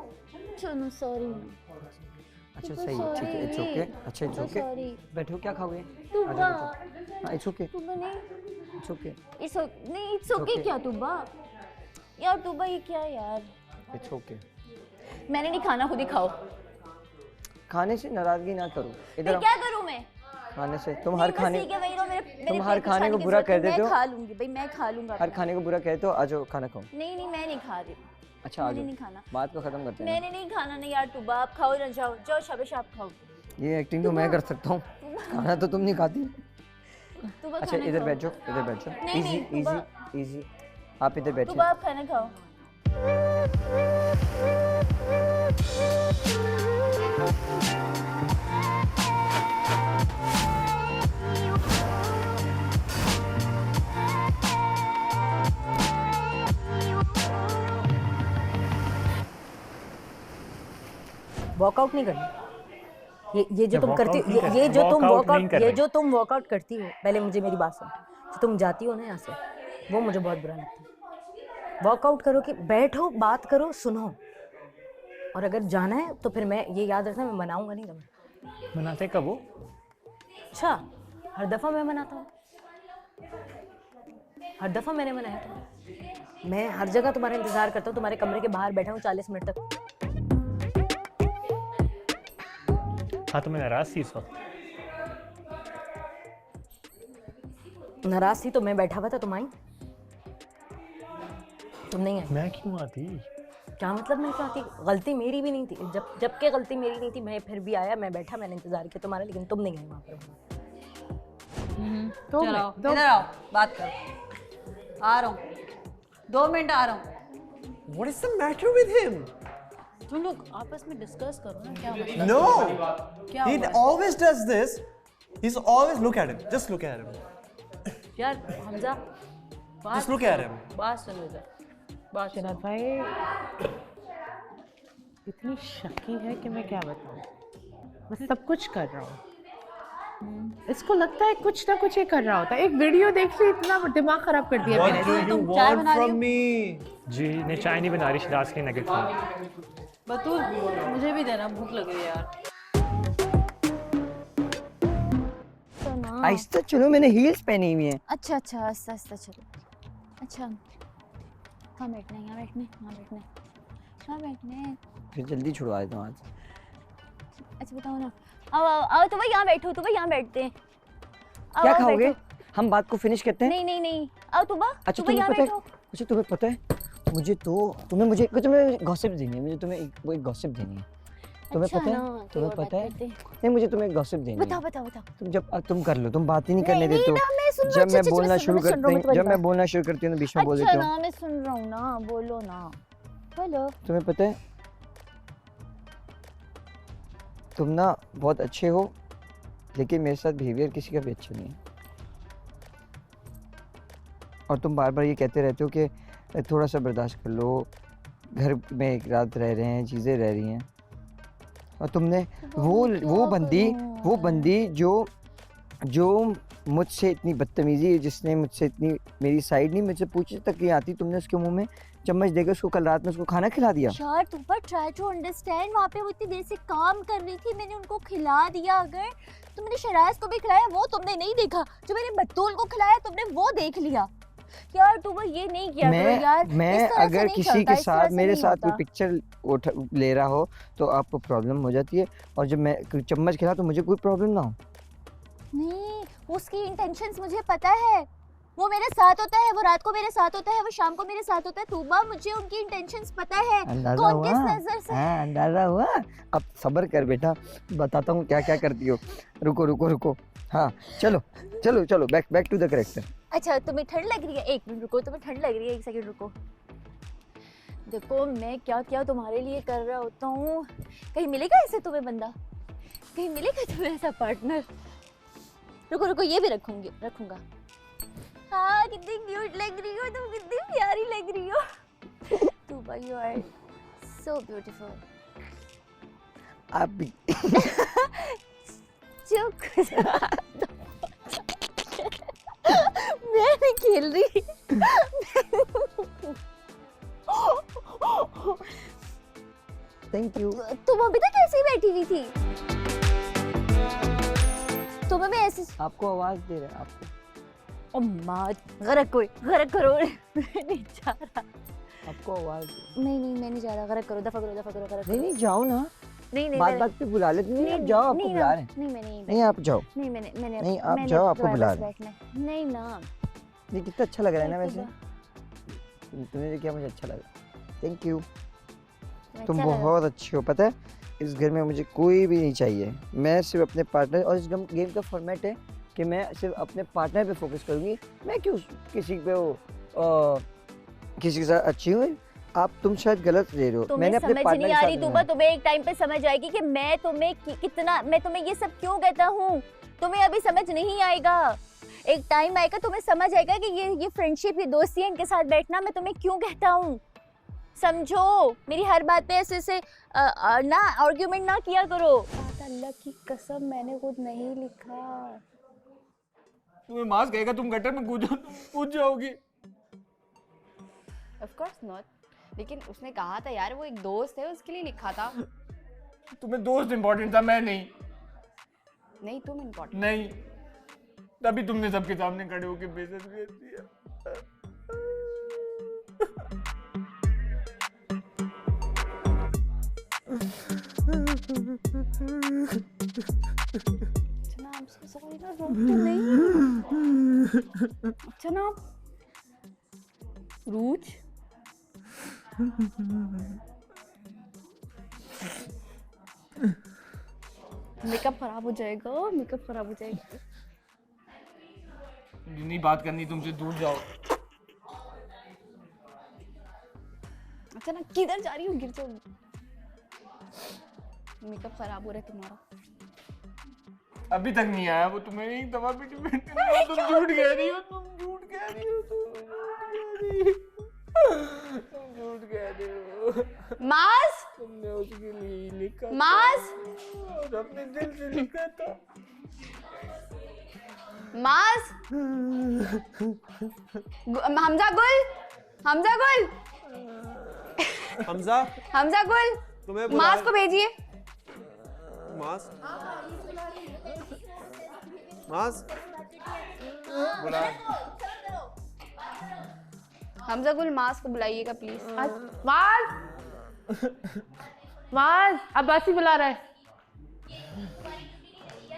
चलो सॉरी। अच्छा सही है, ठीक है, इट्स ओके। अच्छा इट्स ओके, सॉरी बैठो, क्या खाओगे? तुम आ जाओ, बैठो। हाँ इट्स ओके, नहीं इट्स ओके, नहीं इट्स ओके क्या तुबा? यार तुबा ये क्या यार? It's okay. मैंने नहीं खाना, खुद ही खाओ। खाने से नाराजगी ना करो, इधर फिर आओ। क्या करूं मैं? खाने से तुम हर खाने ठीक है, वही रहो, मेरे तुम हर खाने को बुरा कह देते हो। मैं खा लूंगी भाई, मैं खा लूंगा। हर खाने को बुरा कहते हो, आ जाओ खाना खाओ। नहीं नहीं, मैं नहीं खा रही। अच्छा आ मैंने जाओ, नहीं खाना। बात को खत्म करते हैं मैंने नहीं खाना नहीं यार, तुबा आप खाओ ना, जाओ जाओ, शाबाश आप खाओ। ना। ये एक्टिंग तो मैं कर सकता हूँ, खाना तो तुम नहीं खाती। तुबा अच्छा खाना इधर खाओ। बैठ जाओ, इधर बैठ जाओ। नहीं, इजी नहीं, इजी इजी, आप इधर बैठिए। तुबा आप खाना खाओ। वर्कआउट नहीं करना। ये जो तुम करती हो, ये जो तुम वर्कआउट करती हो, पहले मुझे मेरी बात सुन। जो तुम जाती हो ना यहाँ से, वो मुझे बहुत बुरा लगता है। वर्कआउट करो कि बैठो, बात करो, सुनो, और अगर जाना है तो फिर मैं ये याद रखना, मैं मनाऊंगा नहीं तुम्हें। मनाते कब हो? अच्छा, हर दफ़ा मैं मनाता हूँ? हर दफ़ा मैंने मनाया तुम्हें? मैं हर जगह तुम्हारा इंतज़ार करता हूँ, तुम्हारे कमरे के बाहर बैठा हूँ 40 मिनट तक। हाँ तो मैं नाराज थी इस वक्त। नाराज थी तो मैं बैठा हुआ था, तुम आई? तुम नहीं आई। मैं क्यों आती? क्या मतलब मैं क्या आती? गलती मेरी भी नहीं थी, जबकि गलती मेरी नहीं थी, मैं फिर भी आया, मैं बैठा, मैंने इंतजार किया तुम्हारा, लेकिन तुम नहीं आई वहाँ पर। चलो इधर आओ, बात करो। आ रहा हूँ, 2 मिनट आ रहा हूँ। What is the matter with him? तुम लोग आपस में डिस्कस करो ना, क्या मतलब? No, क्या he हुआ? always does this. He's always look at him. Just look at him. यार Hamza, Just look at him. बात सुनो इधर, बात सुनो। शराब भाई इतनी शकी है कि मैं क्या बताऊं। मैं सब कुछ कर रहा हूँ, इसको लगता है कुछ ना कुछ ये कर रहा होता है। एक वीडियो देख ली, इतना दिमाग खराब कर दिया What मैंने। do you तुम चाय want बना रही from me? जी नहीं, चाय नहीं बना रही, शिराज के नगेट खाओ। बतूल मुझे भी देना, भूख लगी है यार। आहिस्ता चलो, मैंने हील्स पहनी हुई है। अच्छा अच्छा, आस्ता आस्ता चलो। अच्छा, कहाँ बैठना है? यहाँ बैठने, यहाँ बैठने, यहाँ बैठने। फिर जल्दी छुड़वा देता हूँ आज। अच्छा बताओ ना, आओ आओ आओ, तो भाई यहाँ बैठो, तो भाई यहाँ बैठते हैं। आओ, क्या आओ, खाओगे? बैठो। हम बात को फिनिश करते हैं। नहीं नहीं नहीं, आओ तुबा, अच्छा तुबा यहाँ तुम्हें पता बैठो। है, अच्छा तुम्हें पता है, मुझे तुम्हें गॉसिप देनी है, मुझे तुम्हें एक गॉसिप देनी है। तुम्हें अच्छा पता है, ना, तुम्हें और बात पता है, करते हैं। नहीं मुझे तुम्हें गॉसिप देनी है। बताओ बताओ बताओ। तुम कर लो, तुम बात ही नहीं करने देते हो। ना, मैं सुन रहा हूँ। जब अच्छा, मैं अच्छा, बोलना मैं शुरू सुन रहा हूँ, करती हूँ, जब मैं बात। बोलना शुरू करती हूँ तो बीच में बोल देती अच्छा हूँ। ना, मैं सुन रहा हूँ ना, बोलो ना, बोलो। तुम्हें पता है, तुम ना बहुत अच्छे हो, लेकिन मेरे साथ बिहेवियर किसी का भी अच्छा नहीं है। और तुम बार बार ये कहते रहते हो कि थोड़ा सा बर्दाश्त कर लो, घर में एक रात रह रहे हैं, चीज़ें रह रही हैं। और तुमने वो बंदी जो मुझसे इतनी बदतमीजी, जिसने मुझसे इतनी मेरी साइड नहीं मुझसे पूछे तक नहीं आती, तुमने उसके मुंह में चम्मच देकर उसको कल रात में उसको खाना खिला दिया। यार तुम पर ट्राई टू अंडरस्टैंड, वहाँ पे वो इतनी देर से काम कर रही थी, मैंने उनको खिला दिया। अगर तुमने शराज को भी खिलाया, वो तुमने नहीं देखा। जो मैंने बत्तूल को खिलाया, तुमने वो देख लिया। यार तुम ये नहीं किया करो यार। मैं अगर किसी के साथ मेरे साथ कोई पिक्चर ले रहा हो तो आपको प्रॉब्लम हो जाती है, और जब मैं चम्मच खिला तो मुझे कोई प्रॉब्लम ना हो। नहीं, उसकी इंटेंशंस मुझे पता है। वो मेरे साथ होता है, वो रात को मेरे साथ होता है, वो शाम को मेरे साथ होता है। तूबा, मुझे उनकी इंटेंशंस पता है। अंदाजा कौन हुआ? किस नजर से। हाँ, अंदाजा हुआ। अब सब्र कर बेटा, बताता हूँ क्या क्या करती हो। रुको। हाँ चलो बैक टू द कैरेक्टर। अच्छा, तुम्हें ठंड लग रही है? एक मिनट रुको, तुम्हें ठंड लग रही है, एक सेकंड रुको। देखो मैं क्या क्या तुम्हारे लिए कर रहा होता हूँ। कहीं मिलेगा ऐसे तुम्हें बंदा? कहीं मिलेगा तुम्हें ऐसा पार्टनर? रुको, ये भी रखूंगा। हाँ, कितनी क्यूट लग रही हो तुम, कितनी प्यारी लग रही हो। Tuba, you are so beautiful. आप भी चुप। मैं नहीं खेल रही। Thank you. तुम अभी तक ऐसे ही बैठी हुई थी? तुम्हें भी ऐसे आपको आवाज दे रहा है आपको। गरक करो। नहीं जा रहा। आपको आवाज नहीं मैं नहीं जा रहा, गलत करो, दफा करो, गलत नहीं नहीं जाओ ना, नहीं बात बात पे बुला लेते नहीं, आप जाओ, आपको बुला रहे हैं। नहीं मैं नहीं, नहीं आप जाओ, नहीं मैंने नहीं आप जाओ, आपको बुला रहे हैं। नहीं ना, ये कितना अच्छा लग रहा है ना वैसे, तुमने जो किया मुझे अच्छा लगा, थैंक यू। तुम बहुत अच्छी हो, पता है इस घर में मुझे कोई भी नहीं चाहिए, मैं सिर्फ अपने पार्टनर, और इस गेम का फॉर्मेट है कि मैं सिर्फ अपने पार्टनर पे फोकस करूँगी, मैं क्यों किसी पे किसी के साथ अच्छी हूँ। आप तुम शायद गलत ले रहे हो, मैंने अपने समझ पार्टनर नहीं के आ साथ रही तुबा, तुम्हें एक टाइम पे समझ आएगी कि मैं तुम्हें कितना, मैं तुम्हें ये सब क्यों कहता हूँ, तुम्हें अभी समझ नहीं आएगा, एक टाइम आएगा तुम्हें समझ आएगा कि ये फ्रेंडशिप, ये दोस्ती है, इनके साथ बैठना मैं तुम्हें क्यों कहता हूँ। समझो, मेरी हर बात पे ऐसे ना आर्ग्यूमेंट ना किया करो। अल्लाह की कसम मैंने खुद नहीं लिखा। तुम्हें मास कहेगा तुम गटर में कूद जाओगी। ऑफ कोर्स नॉट, लेकिन उसने कहा था यार वो एक दोस्त है, उसके लिए लिखा था। तुम्हें दोस्त इम्पोर्टेंट था, मैं नहीं। नहीं तुम इम्पोर्टेंट नहीं, तभी तुमने सबके सामने खड़े होकर बेइज्जती कर दिया। सॉरी ना, रोक तो नहीं। अच्छा ना रूज, मेकअप खराब हो जाएगा, मेकअप खराब हो जाएगा। नहीं बात करनी तुमसे, दूर जाओ। अच्छा ना किधर जा रही हो, गिर जाओगी। मेकअप खराब हो रहा है तुम्हारा। अभी तक नहीं आया वो, तुम्हें एक दफा भी तुम झूठ कह रही हो, तुम झूठ कह रही हो, तुम झूठ कह रही हो। मास, तुमने उसके लिए लिखा मास, और अपने दिल से लिखा था। मास, हमजा गुल, हमजा गुल, हमजा गुल, मास को भेजिए। मास बुला, हमजा गुल मास को बुलाइएगा प्लीज। मास, मास अब्बासी बुला रहा है।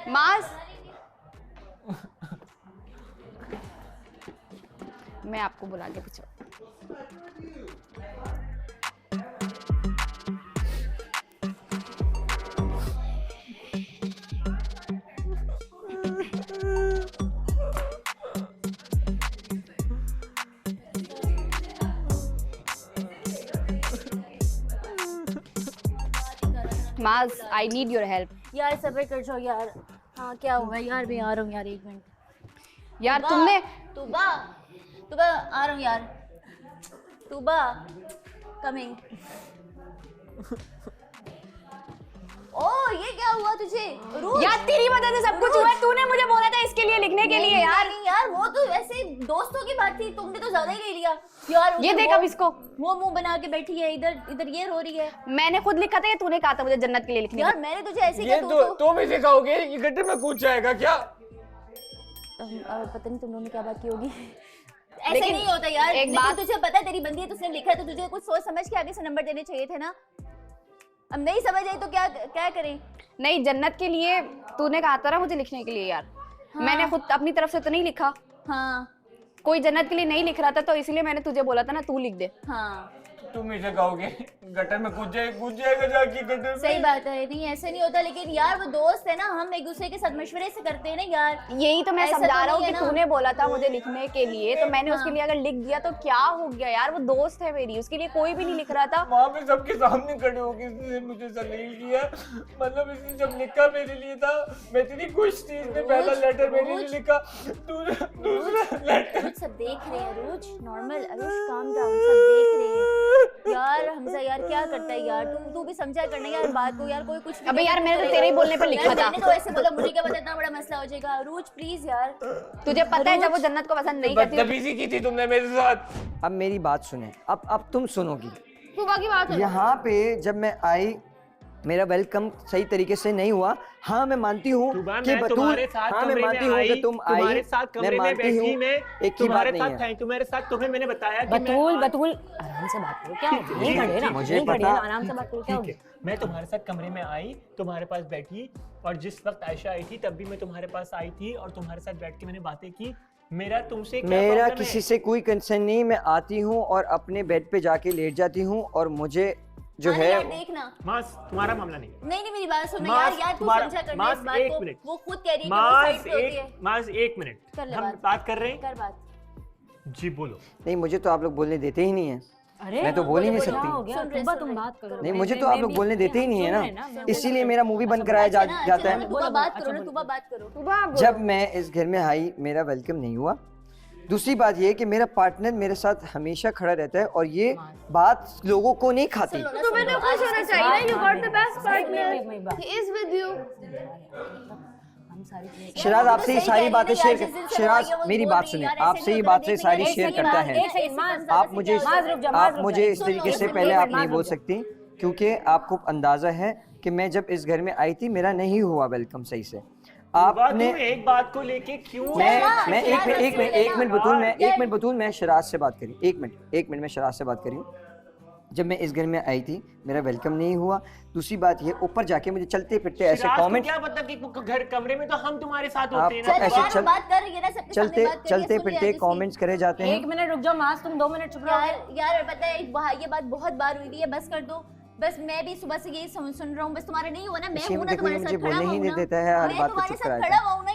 मास, मैं आपको बुला के पीछे। मास, आई नीड योर हेल्प। यार सब्र कर जाओ यार। हाँ क्या हुआ यार, मैं आ रहा हूँ यार, एक मिनट यार। तुमने तुबा आ रहा हूँ यार, तुबा कमिंग। ओ ये क्या हुआ तुझे? यार तेरी वजह से सब कुछ हुआ है, तूने मुझे बोला था इसके लिए लिखने के लिए। यार नहीं यार, वो तो वैसे दोस्तों की बात थी, तुमने तो ज्यादा ही ले लिया यार। ये देख अब इसको, वो मुंह बना के बैठी है, इधर ये रो रही है। मैंने खुद लिखा था या तूने कहा था मुझे जन्नत के लिए लिखने? यार मैंने तुझे ऐसे किया, तो भी सिखाओगे? ये गड्ढे में कूद जाएगा क्या? पता नहीं तुम लोगों ने क्या बात की होगी। ऐसे नहीं होता यार। एक बात तुझे पता है, तेरी बंदी है, तुझने लिखा है तो तुझे कुछ सोच समझ के आगे से नंबर देने चाहिए थे ना। अब नहीं समझ आई तो क्या करें? नहीं, जन्नत के लिए तूने कहा था ना मुझे लिखने के लिए यार। हाँ। मैंने खुद अपनी तरफ से तो नहीं लिखा। हाँ। कोई जन्नत के लिए नहीं लिख रहा था तो इसलिए मैंने तुझे बोला था ना तू लिख दे। हाँ। तुम इसे कहोगे गटर में कूद जाएगा जाके गटर में। सही बात है, नहीं ऐसे नहीं होता, लेकिन यार वो दोस्त है ना, हम एक दूसरे के साथ मशवरे से करते हैं ना यार। यही तो मैं समझा रहा हूँ कि तूने बोला था मुझे लिखने के लिए, तो मैंने उसके लिए अगर लिख दिया तो क्या हो गया यार। वो दोस्त है मेरी, उसके लिए कोई भी नहीं लिख रहा था। वहाँ पे सबके सामने खड़े होके इसने मुझे जलील किया। मतलब इसने जब लिखा मेरे लिए था, मैं इतनी खुश थी, इसने पहला लेटर मेरे लिए लिखा, दूसरा लेटर। सब देख रहे हैं अरुज, नॉर्मल अरुज, काम डाउन, सब देख रहे हैं यार। हमजा यार क्या करता है यार, तू भी समझा करना यार बात को यार। कोई कुछ अबे यार मैंने तो तेरे ही बोलने पर लिखा था। मैंने तो ऐसे बोला, मुझे क्या पता इतना बड़ा मसला हो जाएगा। अरुज प्लीज यार, तुझे पता है जब वो जन्नत को पसंद नहीं करती। बदतमीजी की थी तुमने मेरे साथ। अब मेरी बात सुने, अब तुम सुनोगी। सुबह की बात है। यहाँ पे जब मैं आई मेरा वेलकम सही तरीके से नहीं हुआ। हाँ मैं मानती हूँ कि बतूल, हाँ मैं मानती हूँ कि तुम आई, मैं मानती हूँ, एक ही बात नहीं है। तुम्हारे साथ तुम्हें मैंने बताया कि बतूल आराम से बात करो, क्या नहीं खड़े ना, मुझे नहीं खड़े पता। ना, आराम से बात करो, क्या हो गया? मैं तुम्हारे साथ कमरे में आई, तुम्हारे पास बैठी, और जिस वक्त आयशा आई थी तब भी मैं तुम्हारे पास आई थी और तुम्हारे साथ बैठ के मैंने बातें की। मेरा तुमसे क्या मेरा प्रॉब्लम किसी है? से कोई कंसर्न नहीं, मैं आती हूँ और अपने बेड पे जाके लेट जाती हूँ और मुझे जो अरे है यार देखना, मास तुम्हारा मामला नहीं। नहीं मेरी बात सुनो मास, यार तू तुम्हारा- समझा कर मास, इस बात एक को। मिनट। वो खुद कह रही है कि वो साइड पे होती है। मास एक मिनट, कर ले हम बात। बात कर रहे हैं। कर बात। जी बोलो। नहीं, मुझे तो आप लोग बोलने देते ही नहीं है। अरे मैं तो बोल ही नहीं क्या हो सकती। गया? तुब्बा तुम बात करो। नहीं, मुझे तो आप लोग बोलने देते ही नहीं है ना, इसीलिए मेरा मूवी बंद कराया जाता है। तू बात करो ना, तू बात करो। जब मैं इस घर में आई मेरा वेलकम नहीं हुआ। दूसरी बात ये कि मेरा पार्टनर मेरे साथ हमेशा खड़ा रहता है और ये बात लोगों को नहीं खाती। तो मैंने खुश होना चाहिए ना, you got the best partner, he is with you। Siraj आपसे ये सारी बातें शेयर कर, शिराज मेरी बात सुने, आपसे ये बातें सारी शेयर करता है। आप मुझे इस तरीके से पहले आप नहीं बोल सकती, क्योंकि आपको अंदाजा है कि मैं जब इस घर में आई थी मेरा नहीं हुआ वेलकम सही से। आपने एक बात को लेके क्यों? मैं एक मिनट बतूल, मैं शिराज से बात करी, एक मिनट मैं शिराज से बात करी। जब मैं इस घर में आई थी मेरा वेलकम नहीं हुआ। दूसरी बात ये, ऊपर जाके मुझे चलते फिरते ऐसे कमेंट, क्या पता कि घर कमरे में तो हम तुम्हारे साथ होते आपको हैं ना। ऐसे चलते फिरते कमेंट्स करे जाते हैं। एक मिनट रुक जाओ मास, तुम 2 मिनट चुप रहो। यार पता है ये बात बहुत बार हुई है, बस कर दो। बस मैं भी सुबह से यही सुन रहा हूँ, बस तुम्हारे नहीं हुआ ना, मैं हूँ ना तुम्हारे साथ खड़ा हूँ ना, देता है हर बात पे चुप कराया।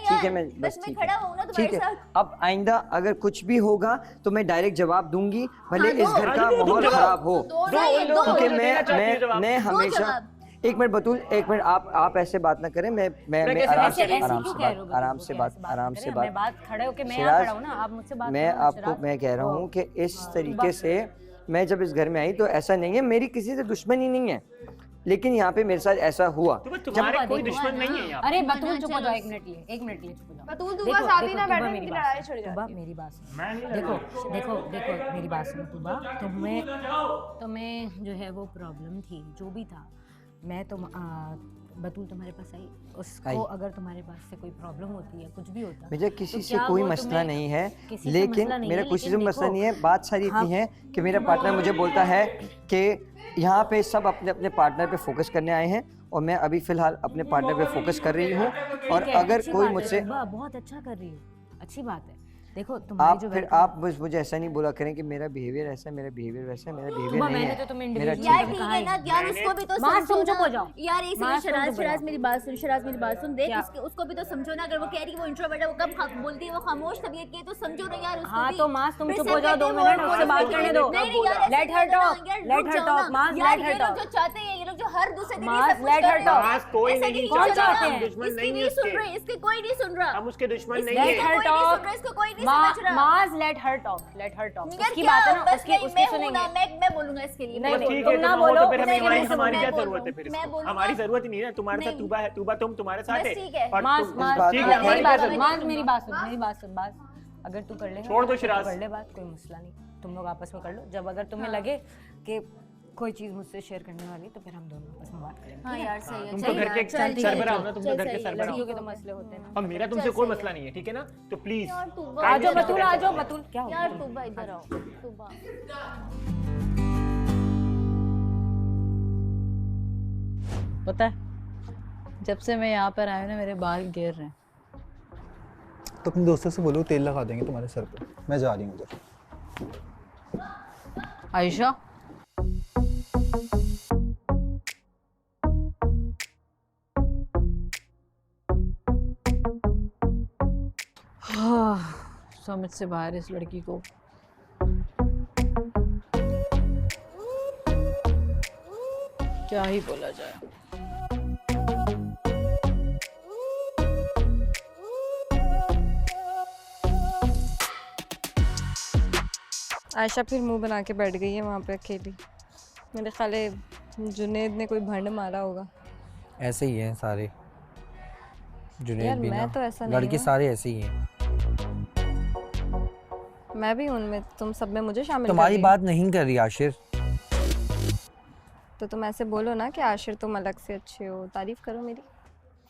ठीक है, मैं बस मैं खड़ा हूँ ना तुम्हारे साथ। अब आइंदा अगर कुछ भी होगा तो मैं डायरेक्ट जवाब दूंगी, भले इस घर का माहौल खराब हो, क्योंकि मैं हमेशा। एक मिनट बतूल, एक मिनट आप ऐसे बात ना करें। मैं आराम से बात खड़े होके मैं यहाँ खड़ा हूँ ना, आप मुझसे बात। मैं कह रहा हूँ कि इस तरीके से मैं जब इस घर में आई तो ऐसा नहीं है, मेरी किसी से दुश्मनी नहीं है, लेकिन यहाँ पे मेरे साथ ऐसा हुआ। तुम्हारे कोई दुश्मन नहीं है यहाँ। अरे बतूल चुप हो जाओ, एक मिनट लिए चुप हो जाओ। बतूल तू बस आती ना बैठने की लड़ाई छिड़ जाती है। मेरी बात सुनो, देखो मेरी बात सुनो तुबा, तुम्हें जो है वो प्रॉब्लम थी, जो भी था, मैं बतूल तुम्हारे पास आई, उसको अगर तुम्हारे पास से कोई प्रॉब्लम होती है, कुछ भी होता है, मुझे किसी से कोई मसला नहीं है, लेकिन मेरा किसी से मसला नहीं है। बात सारी इतनी है कि मेरा पार्टनर मुझे बोलता है कि यहाँ पे सब अपने अपने पार्टनर पे फोकस करने आए हैं और मैं अभी फिलहाल अपने पार्टनर पे फोकस कर रही हूँ। और अगर कोई मुझसे, बहुत अच्छा कर रही हो, अच्छी बात है। देखो आप फिर आप बस मुझे ऐसा नहीं बोला करें कि मेरा बिहेवियर ऐसा है, मेरा बिहेवियर वैसा है, मेरा बिहेवियर नहीं है। तो यार ठीक है ना यार, उसको भी तो समझो ना यार। एक सेकंड शिराज मेरी बात सुन, देख उसको भी तो समझो ना। अगर वो कह रही है वो इंट्रोवर्ट है, वो कब बोलती है वो खामोश तबीयत की है, तो समझो ना यार उसको। हाँ तो मास तुम चुप हो जाओ, 2 मिनट उससे बात करने दो। लेट हर टॉक मास, लेट हर टॉक। जो चाहते हैं ये लोग, जो हर दूसरे दिन मास, लेट हर टॉक। कोई नहीं कौन चाहते हैं? इसकी नहीं सुन रहे, इसके कोई नहीं सुन रहा, हम उसके दुश्मन नहीं लेट हर टॉक, इसको कोई नहीं समझ रहा। मास लेट हर टॉक। उसकी बात है ना, उसकी सुनेंगे। मैं बोलूंगा इसके लिए। नहीं तुम ना बोलो, हमारी क्या जरूरत है? फिर हमारी जरूरत ही नहीं है, तुम्हारे साथ तूबा है, तूबा तुम तुम्हारे साथ है। मास मेरी बात सुन। अगर तू कर ले, छोड़ दो शिराज, कर ले बात, कोई मसला नहीं, तुम लोग आपस में कर लो। जब अगर तुम्हें लगे कि कोई चीज मुझसे शेयर करने वाली तो फिर हम दोनों आपस में बात करेंगे। हाँ यार सही है, तुम तो घर के सरबराह हो ना, तुम तो घर के सरबराह हो। लड़कियों के तो मसले होते हैं ना। अब मेरा तुमसे कोई मसला नहीं है, ठीक है ना? तो प्लीज आ जाओ बतूल, क्या हो यार तूबा इधर आओ, तूबा। पता है जब से मैं यहाँ पर आई हूँ ना, मेरे बाल गिर रहे हैं। तो अपने दोस्तों से बोलो तेल लगा देंगे तुम्हारे सर पे। मैं जा रही हूँ उधर। आयशा समझ से बाहर इस लड़की को। क्या ही बोला जाए। आयशा फिर मुंह बना के बैठ गई है वहाँ पे अकेली। मेरे ख्याल है जुनेद ने कोई भंड मारा होगा। ऐसे ही हैं सारे, जुनेद भी मैं ना, तो ऐसा नहीं लड़के हूँ। सारे ऐसे ही हैं। मैं भी उनमें, तुम सब में मुझे शामिल तुम्हारी कर बात नहीं कर रही आशिर, तो तुम ऐसे बोलो ना कि आशिर तुम अलग से अच्छे हो, तारीफ करो मेरी।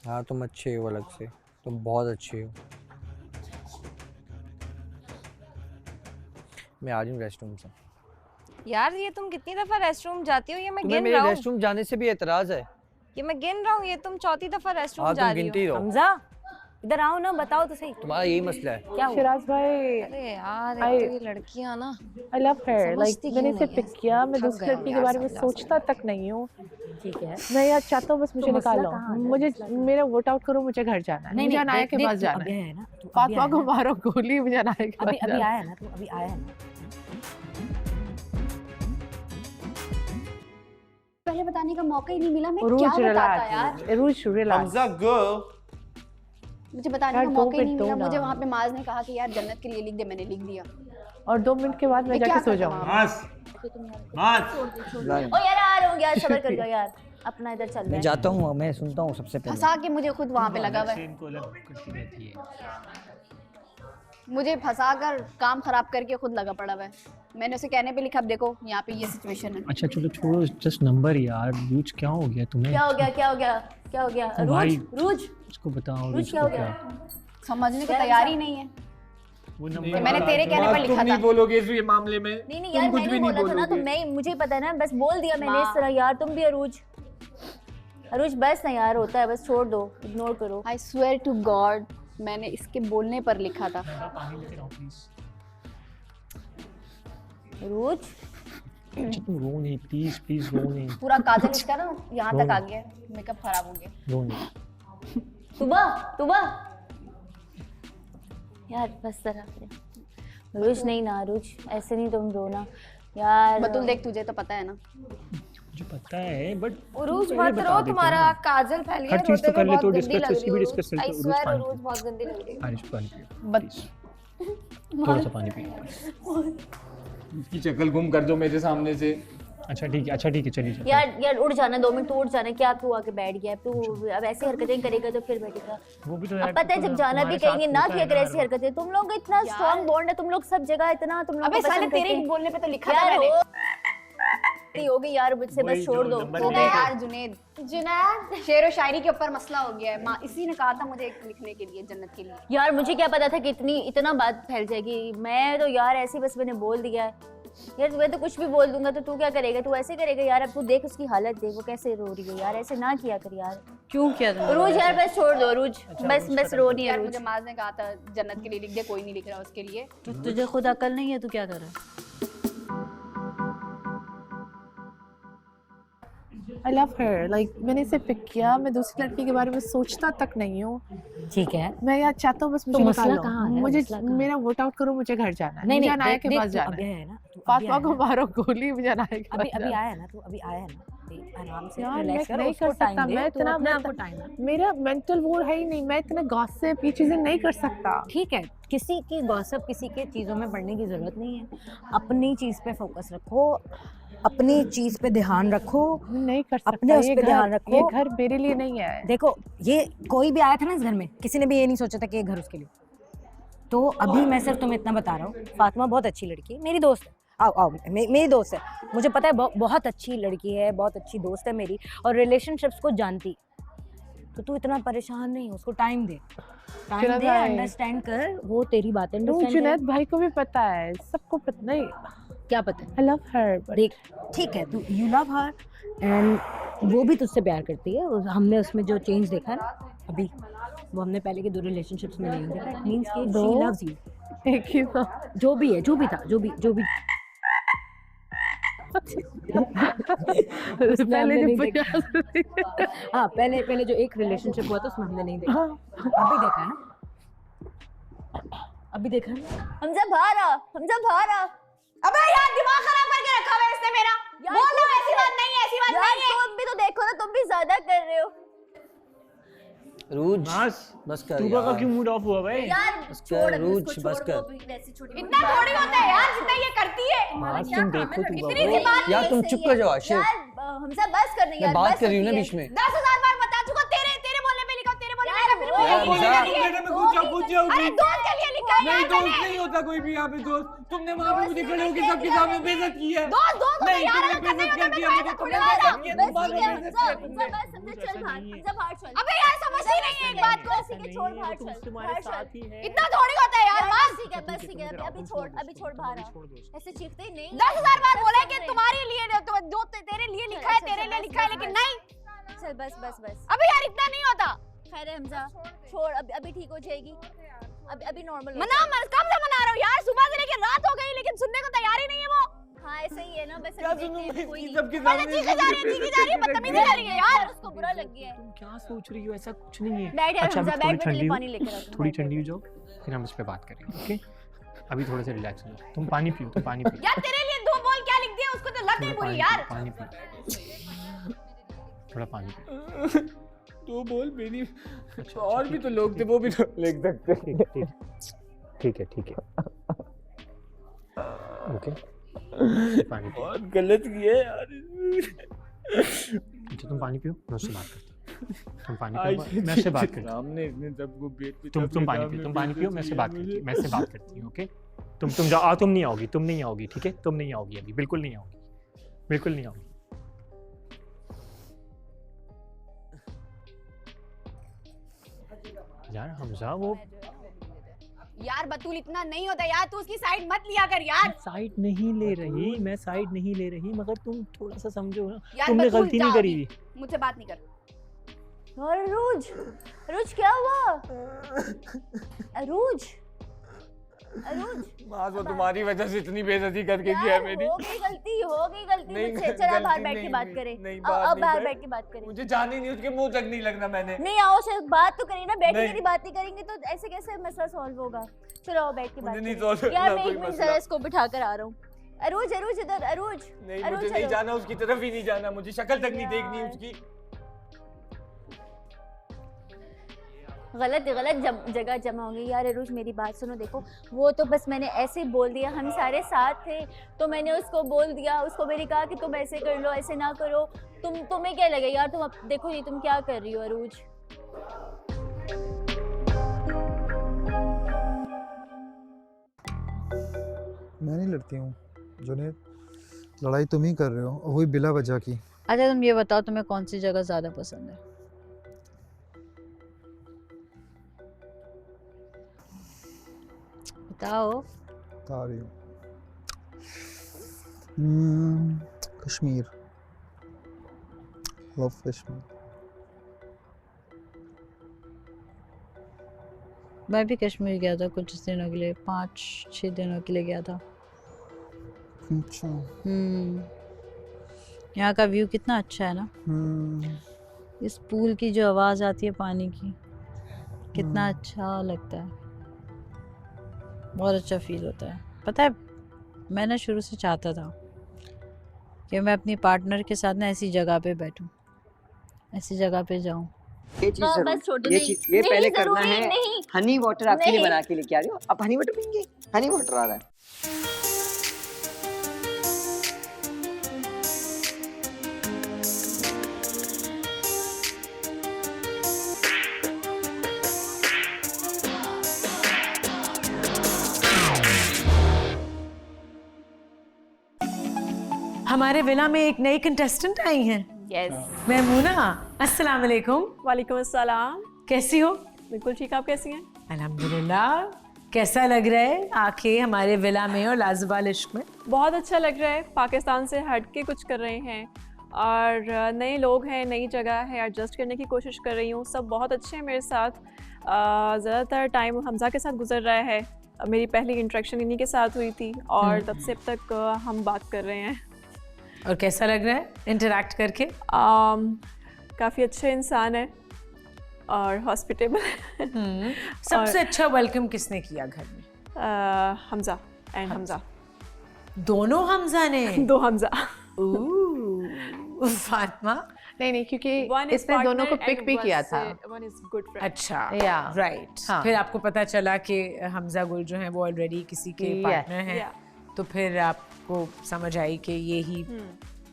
हाँ तुम अच्छे हो अलग से, तुम बहुत अच्छे हो। मैं आ रही हूँ रेस्टरूम से। यार ये तुम कितनी दफा रेस्टरूम जाती हो, ये मैं तुम्हें गिन मेरे रहा हूँ। रेस्टरूम जाने से भी एतराज है? ये मैं गिन रहा हूँ, ये तुम चौथी दफा रेस्टरूम हाँ जा तुम रही गिनती हो। रहो। हमजा इधर आओ ना, बताओ तो सही तुम्हारा यही मसला है। क्या हुआ? शिराज भाई, अरे यार एक तो ये लड़कियां ना, I love her. Like समझती मैंने क्यों इसे नहीं पिक है? किया, मैं थक दूसरी गए लड़की के यार बारे में समझा सोचता तक नहीं हूँ। ठीक है। मैं यार चाहता हूँ बस मुझे मसला निकालो, कहाँ है? मुझे मसला कहाँ मेरा वोट आउट करो, मुझे घर जाना है। नहीं मुझे नहीं, अनाया देख के देख पास तू जाना अभी है। आया ना, तू अभी फातिमा आया को ना। मारो गोली, मुझे अनाया के अभी पास अभी जाना है। आया ना, तू अभी आया ना। पहले बताने का मौका ही नहीं मिला, मैं रूज क्या बताता रिलैक्स, यार। रूज रिलैक्स। Hamza, girl. मुझे बताने यार, का 2 मौका ही नहीं मिनट मिला। दो मुझे ना। वहाँ पे माज ने कहा कि यार जन्नत के लिए लिख दे, मैंने लिख दिया। और 2 मिनट के बाद मैं मैं क्या जाके सो करता जाऊंगा। Mas. Mas. ओ यार आ रहा हूँ यार, सब्र करियो यार, अपना इधर चल रहा मैं है। जाता हूँ, मैं सुनता हूँ सबसे पहले। फंसा के मुझे खुद वहाँ पे लगा हुआ है, मुझे फंसा कर काम खराब करके खुद लगा पड़ा हुआ है। मैंने उसे कहने पे लिखा, अब देखो यहाँ पे ये सिचुएशन है। अच्छा चलो छोड़ो, जस्ट नंबर यार। रूज क्या हो गया तुम्हें? क्या हो गया, क्या हो गया, क्या हो गया? भाई, रूज रूज उसको बताओ। रूज क्या हो गया? समझने को तैयार ही नहीं है। वो ये नंबर मैंने तेरे कहने पर लिखा तुम था। नहीं बोलोगे इस ये मामले में। नहीं नहीं तुम यार, कुछ भी मैंने नहीं बोला था ना, तो बोलोगे। मैं मुझे पता है ना, बस बोल दिया मैंने इस तरह। यार तुम भी अरूज, अरूज बस ना यार, होता है बस, छोड़ दो, इग्नोर करो। आई स्वेयर टू गॉड मैंने इसके बोलने पर लिखा था। अरूज अच्छा तुम रो नहीं, प्लीज प्लीज रो नहीं, पूरा काजल इसका ना यहाँ तक रो आ गया, मेकअप खराब हो गया। रो नहीं। तुबा तुबा यार बस तरह अरूज नहीं ना, अरूज ऐसे नहीं, तुम रोना यार। बतुल देख, तुझे तो पता है ना। मुझे पता है बट उरूज मत रो, तुम्हारा काजल फैल गया, हर चीज तो रोते कर हुए ले तो बहुत गंदी डिस्कस, लग इसकी रही भी हो डिस्कस उरूज। करते I हैं। swear पानी उरूज बहुत गंदी लग रही है। बारिश पानी पियो, बत थोड़ा सा पानी पियो। इसकी शक्ल गुम कर दो मेरे सामने से। अच्छा ठीक है, अच्छा ठीक है, चलिए चलिए। यार यार उड़ जाना, 2 मिनट तो उड़ जाना। क्या तू आके बैठ गया तू? अब ऐसी हरकतें करेगा तो फिर बैठेगा। वो भी तो अब यार पता है जब जाना भी कहेंगे ना किया करे ऐसी हरकतें। तुम लोग इतना स्ट्रांग बॉन्ड है, तुम लोग सब जगह इतना तुम लोग अबे साले तेरे बोलने पे तो लिखा था यार मैंने। हो गई यार, मुझसे बस छोड़ दो। हो गया यार जुनैद, जुनैद शेर व शायरी के ऊपर मसला हो गया है। माँ इसी ने कहा था मुझे एक लिखने के लिए, जन्नत के लिए। यार मुझे क्या पता था कि इतना बात फैल जाएगी। मैं तो यार ऐसे बस मैंने बोल दिया है यार। मैं तो कुछ भी बोल दूंगा तो तू क्या करेगा? तू ऐसे करेगा यार? अब तू देख उसकी हालत, देख वो कैसे रो रही है यार। ऐसे ना किया कर यार। क्यों किया तुमने? रोज यार बस छोड़ दो रोज, बस रो नहीं है यार रोज। मुझे माज ने कहा था जन्नत के लिए लिख दे, कोई नहीं लिख रहा उसके लिए। तो तुझे खुद अकल नहीं है, तू क्या कर रहा है? I love her. Like मैंने इसे पिक किया, मैं दूसरी लड़की के बारे में सोचता तक नहीं हूँ। ठीक है। मैं यार चाहता हूँ बस तो मुझे मसला निकालो, कहाँ है? मुझे मसला कहाँ है? मेरा वोट आउट करो, मुझे घर जाना है। नहीं मुझे नहीं, अनाया के देख पास तू जाना अभी है। आया ना, तू अभी फातिमा आया को ना। मारो गोली, मुझे अनाया के पास अभी जाना है। आया ना, तू अभी आया ना, देख, आराम से यार रिलैक्स मैं कर, नहीं कर उसको टाइम सकता, दे, मैं तू इतना अपने आप को टाइम दे। मेरा मेंटल वो है ही नहीं, मैं इतना गॉसिप ये चीजें नहीं कर सकता। ठीक है, किसी की गॉसिप, किसी के चीज़ों में पढ़ने की ज़रूरत नहीं है। अपनी चीज़ पे फोकस रखो, अपनी चीज़ पे ध्यान रखो, नहीं कर सकता। अपने उस ये पे ध्यान घर, रखो। ये घर मेरे लिए नहीं है। देखो, ये कोई भी आया था ना इस घर में, किसी ने भी ये नहीं सोचा था कि ये घर उसके लिए। तो अभी मैं सिर्फ तुम्हें इतना बता रहा हूँ, फातिमा बहुत अच्छी लड़की है, मेरी दोस्त है। आओ आओ, मेरी दोस्त है, मुझे पता है बहुत अच्छी लड़की है, बहुत अच्छी दोस्त है मेरी, और रिलेशनशिप्स को जानती। तो तू इतना परेशान नहीं, उसको टाइम दे, जुनैद भाई। अंडरस्टैंड कर, वो तेरी बातें तो अंडरस्टैंड जुनैद भाई को भी पता है, सबको पता नहीं। क्या पता है? I love her, देख ठीक है, तू यू लव हर एंड वो भी तुझसे प्यार करती है। हमने उसमें जो चेंज देखा ना अभी, वो हमने पहले के 2 रिलेशनशिप्स में नहीं देखा। इट मींस कि दो? She loves you. एक ही तो। जो भी है, जो भी था, जो भी पहले नहीं जो देखा। हाँ, पहले जो एक रिलेशनशिप हुआ था उसमें हमने नहीं देखा। अभी देखा है ना, अभी देखा है ना। हमजा बाहर आ, हमजा बाहर आ। अबे यार दिमाग खराब करके रखा हुआ है इसने मेरा। बोल दो ऐसी बात नहीं है, ऐसी बात नहीं है। तुम भी तो देखो ना, तुम भी ज्यादा कर रहे हो रूज बस कर तुबा का यार। क्यों मूड ऑफ हुआ भाई? यार। बस छोड़ कर अभी रूज, उसको, बस छोड़ कर। वो भी वैसी छोटी इतना थोड़ी होता है यार जितना ये करती है। आज तुम देखो तुबा इतनी सी बात को। यार तुम चुप कर जाओ आशिर। यार हमजा बस करने मैं यार, बात बस कर रही हूँ ना होती है। बीच में। 10,000 बार बता चुका, तेरे बोलने पे लिखा, तेरे बोलने पे लिखा, फिर लेटर में कूद जाओगी। अरे दोस्त के लिए लिखा है नहीं, यार दोस्त मैंने। नहीं होता कोई भी यहाँ पे दोस्त। तुमने वहाँ पे मुझे खड़े होकर सबके सामने बेइज्जत की है। दोस्त नहीं, यार तुमने अगर नहीं बेइज्जत होता कर दिया मैं मुझे, तो तुमने थोड़ा बेइज्जत किया, बस बाद ठीक में है बेइज्जत किया तुमने। बस समझे, चल बाहर चल। अबे यार समझती नहीं है एक बात को, ऐसे के छोड़ बाहर चल, बाहर चल। इतना थोड़ी होता है यार, बस ठीक है अभी छोड़ बाहर आ। ऐसे चीखते ही नहीं। 10,000 बार बोला है कि तुम्हारे लिए जो तेरे लिए लिखा है तेरे लिए लिखा है, लेकिन नहीं। चल बस अबे यार इतना नहीं होता। खैर है हमजा, छोड़, अभी ठीक हो जाएगी, अभी नॉर्मल हो मना मत, कब से मना रहा हूँ यार, सुबह से लेकर रात हो गई लेकिन सुनने को तैयार ही नहीं है वो। हाँ ऐसे ही है ना, बस क्या अभी सुनूं देखते हैं, मैं कोई इसकी नहीं। सबके अरे सामने? चीखे जा रही है, बदतमीजी कर रही है यार, उसको बुरा लग गया है। तुम क्या सोच रही हो, ऐसा कुछ नहीं है। बैठ यार अच्छा हमजा, अभी थोड़ी बैठ, मैं ठंडी पानी लेकर आती हूँ। थोड़ी ठंडी हो जाओ, फिर हम इस पे बात करेंगे, ओके? अभी थोड़े से रिलैक्स हो जाओ। तुम पानी पियो, तुम पानी पियो। यार तेरे लिए 2 बोल क्या लिख दिया, उसको तो लग गई पूरी यार। पानी पियो, थोड़ा पानी पियो। 2 बोल मेरी, और भी तो लोग थे, वो भी तो लिख सकते हैं। ठीक है ओके, पानी पियो। बहुत गलत किया है यार। अच्छा तुम पानी पियो, मैं उससे बात करती हूँ। तुम पानी पियो, मैं उससे बात करती हूँ। सामने इसने सबको बेट पे तुम पानी पियो, मैं उससे बात करती हूँ, मैं उससे बात करती हूँ, ओके? तुम जाओ, तुम नहीं आओगी, ठीक है? तुम नहीं आओगी अभी, बिल्कुल नहीं आओगी। यार हमजा वो यार बतूल इतना नहीं होता यार, तू उसकी साइड मत लिया कर यार। साइड नहीं ले रही, मैं साइड नहीं ले रही, मगर तुम थोड़ा सा समझो ना, यार तुमने बतूल गलती नहीं जाओ करी। अभी, मुझसे बात नहीं कर। और अरूज क्या हुआ? अरूज माँ तो तुम्हारी वजह से इतनी बेइज्जती करके किया है मेरी। हो गई गलती नहीं, मुझसे। चल अब बाहर गलती बैठ के नहीं बात हुई। करें, नहीं, अब बाहर बैठ के बात करें। मुझे जाने नहीं, उसके मुंह तक नहीं लगना मैंने। नहीं आओ, शायद बात तो करें ना, बैठ के नहीं। मेरी बात नहीं करेंगे तो ऐसे कैसे मसला सॉल्व होगा? चलो आओ बैठ के बात मुझे नहीं करें। solve यार करना मैं कोई 1 मिनट मसला। जरा इसको बिठा कर आ रहा हूँ। अरूज इधर, अरूज नहीं, अरूज मुझे नहीं चलो। जाना, उसकी तरफ ही नहीं जाना, मुझे शक्ल तक नहीं देखनी उसकी। गलत जगह जमा हो गई यार। अरूज मेरी बात सुनो, देखो वो तो बस मैंने ऐसे ही बोल दिया, हम सारे साथ थे तो मैंने उसको बोल दिया, उसको मैंने कहा कि तुम ऐसे कर लो, ऐसे ना करो। तुम्हें क्या लगे यार, तुम अब देखो नहीं तुम क्या कर रही हो अरूज। मैं नहीं लड़ती हूँ जुनैद, लड़ाई तुम ही कर रहे हो, वही बिला वजह की। अच्छा तुम ये बताओ तुम्हें कौन सी जगह ज़्यादा पसंद है? बताओ। बता रही हूँ, कश्मीर, लव कश्मीर। मैं भी कश्मीर गया था कुछ दिनों के लिए, 5-6 दिनों के लिए गया था। अच्छा। यहाँ का व्यू कितना अच्छा है ना। इस पूल की जो आवाज़ आती है पानी की, कितना अच्छा लगता है, बहुत अच्छा फील होता है। पता है मैं ना शुरू से चाहता था कि मैं अपनी पार्टनर के साथ ना ऐसी जगह पे बैठूं, ऐसी जगह पे जाऊं। ये चीज जरूर, ये पहले करना है। हनी वाटर आपके लिए बना के लेके आ रही हूँ। आप हनी वाटर पीएंगे? हनी वाटर आ रहा है। हमारे विला में एक नई कंटेस्टेंट आई हैं। यस महमूना, अस्सलाम वालेकुम। वालेकुम अस्सलाम। कैसी हो? बिल्कुल ठीक, आप कैसी हैं? अल्हम्दुलिल्लाह। कैसा लग रहा है आके हमारे विला में और लाजवाल इश्क में? बहुत अच्छा लग रहा है, पाकिस्तान से हट के कुछ कर रहे हैं और नए लोग हैं, नई जगह है, एडजस्ट करने की कोशिश कर रही हूँ। सब बहुत अच्छे हैं मेरे साथ। ज़्यादातर टाइम हमजा के साथ गुजर रहा है। मेरी पहली इंटरेक्शन इन्हीं के साथ हुई थी और तब से अब तक हम बात कर रहे हैं। और कैसा लग रहा है इंटरैक्ट करके? काफ़ी अच्छे इंसान है और हॉस्पिटेबल है। सबसे अच्छा वेलकम किसने किया घर में? हमजा एंड हमजा। दोनों हमजा ने? 2 हमजा। फातिमा? नहीं क्योंकि इसने दोनों को पिक भी किया था। अच्छा, राइट। फिर आपको पता चला कि हमजा गुल जो है वो ऑलरेडी किसी के पार्टनर हैं, तो फिर आपको समझ आई कि ये ही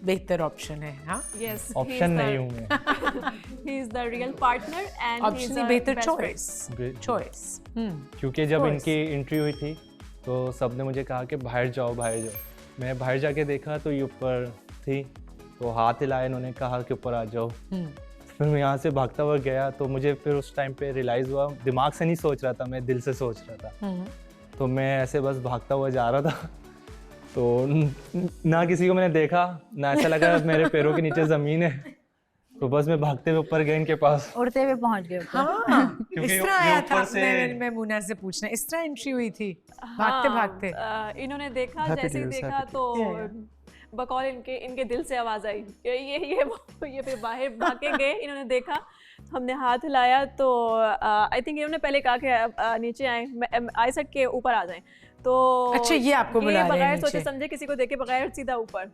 बेहतर ऑप्शन है। हाँ Yes, ऑप्शन नहीं हूँ मैं। he is the real partner and he is option the बेहतर best friend. चॉइस। क्योंकि जब इनकी इंटरव्यू हुई थी तो सबने मुझे कहा कि बाहर जाओ बाहर जाओ। मैं बाहर जाके देखा तो ये ऊपर थी, तो हाथ हिलाया, इन्होंने कहा कि ऊपर आ जाओ। फिर मैं यहाँ से भागता हुआ गया तो मुझे फिर उस टाइम पे रियलाइज़ हुआ, दिमाग से नहीं सोच रहा था, मैं दिल से सोच रहा था। तो मैं ऐसे बस भागता हुआ जा रहा था, तो ना किसी को मैंने देखा, ना ऐसा लगा मेरे पैरों के नीचे ज़मीन है, तो बस मैं भागते हुए ऊपर गया इनके पास। उड़ते हुए पहुंच गए। हाँ, क्योंकि इस तरह ये आया ऊपर था से- मैं मूना से पूछना, इस तरह एंट्री हुई थी भागते भागते। इन्होंने देखा, Happy जैसे ही tears, देखा happy तो बकौल इनके दिल से आवाज़ आई ये वो, ये फिर बाहर भाग के गए। इन्होंने देखा, हमने हाथ हिलाया तो आई थिंक इन्होंने पहले कहा कि नीचे आए, आई सेड के ऊपर आ जाएं। तो अच्छा, ये आपको बुला रहे हैं बगैर नीचे। सोचे समझे, किसी को देखे बगैर सीधा ऊपर